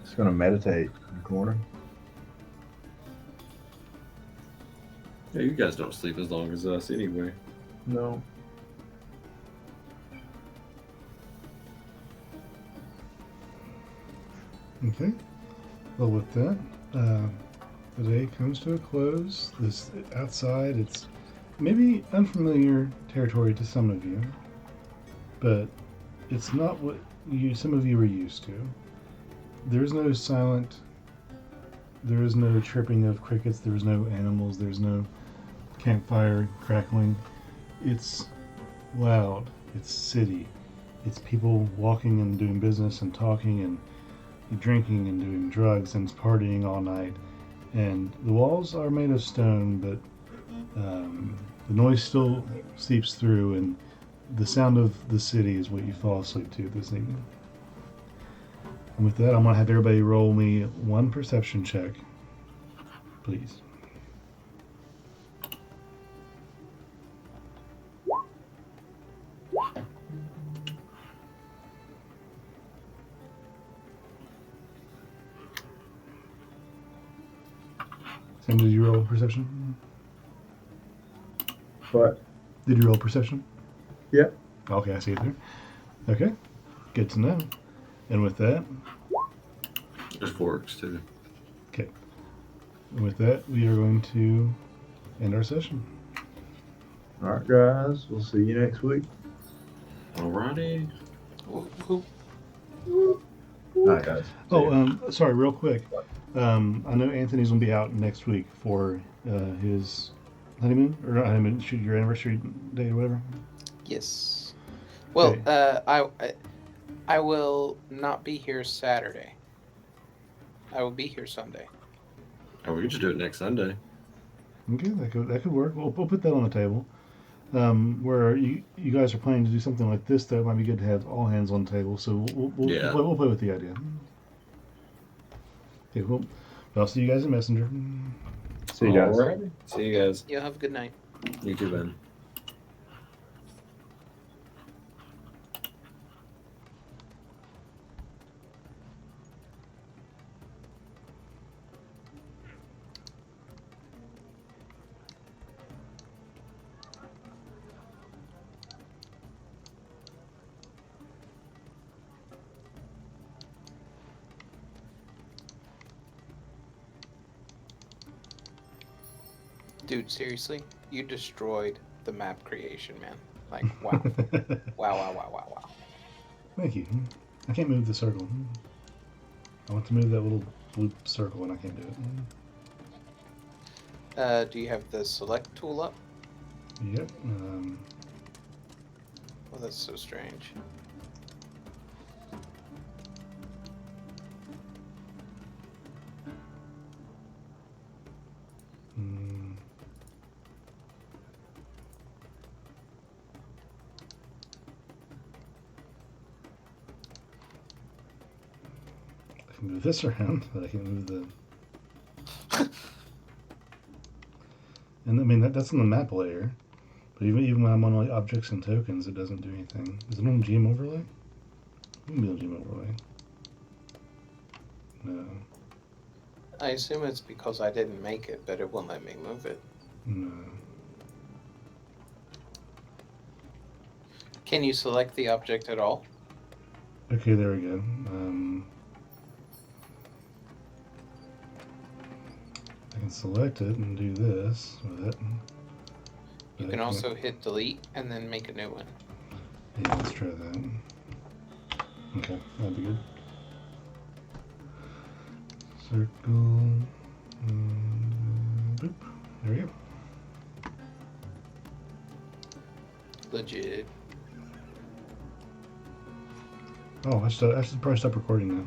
Speaker 4: Just gonna meditate in the corner.
Speaker 1: Yeah, you guys don't sleep as long as us anyway.
Speaker 4: No.
Speaker 2: Okay. Well, with that, the day comes to a close. This outside, it's maybe unfamiliar territory to some of you, but it's not what some of you are used to. There is no silent. There is no chirping of crickets. There is no animals. There's no campfire crackling. It's loud. It's city. It's people walking and doing business and talking and drinking and doing drugs and partying all night. And the walls are made of stone, but the noise still seeps through, and the sound of the city is what you fall asleep to this evening. And with that, I'm going to have everybody roll me one perception check, please. Sam, did you roll perception?
Speaker 4: What?
Speaker 2: Did you roll perception?
Speaker 4: Yeah.
Speaker 2: Okay, I see it there. Okay, good to know. And with that,
Speaker 1: There's forks too.
Speaker 2: okay. And with that, we are going to end our session.
Speaker 4: All right, guys. We'll see you next week.
Speaker 1: Alrighty.
Speaker 3: Who?
Speaker 4: All right, guys. See ya.
Speaker 2: Sorry, real quick. I know Anthony's gonna be out next week for his honeymoon, or not honeymoon, shoot, your anniversary day or whatever.
Speaker 3: Yes. Well,
Speaker 2: Okay.
Speaker 3: I will not be here Saturday. I will be here Sunday.
Speaker 1: Oh, we could just do it next Sunday.
Speaker 2: Okay, that could work. We'll put that on the table. Where you guys are planning to do something like this, that might be good to have all hands on the table. So
Speaker 1: Yeah.
Speaker 2: we'll play with the idea. Okay, well, I'll see you guys in Messenger.
Speaker 4: See you guys.
Speaker 1: Alrighty. See you guys.
Speaker 3: Y'all have a good night.
Speaker 1: You too, Ben.
Speaker 3: Dude, seriously? You destroyed the map creation, man. Like, wow. Wow.
Speaker 2: Thank you. I can't move the circle. I want to move that little loop circle and I can't do it.
Speaker 3: Do you have the select tool up?
Speaker 2: Yep.
Speaker 3: Oh, that's so strange.
Speaker 2: mm, I can move this around, but I can move the. And I mean that's on the map layer, but even when I'm on like objects and tokens, it doesn't do anything. Is it on GM overlay? It wouldn't be on GM overlay. No,
Speaker 3: I assume it's because I didn't make it, but it won't let me move it.
Speaker 2: no.
Speaker 3: Can you select the object at all?
Speaker 2: Okay, there we go. I can select it and do this with it.
Speaker 3: You
Speaker 2: But
Speaker 3: can
Speaker 2: I
Speaker 3: also hit delete and then make a new one.
Speaker 2: Yeah, let's try that. Okay, that'd be good. Circle. Boop. There we go.
Speaker 3: Legit.
Speaker 2: Oh, I should probably stop recording now.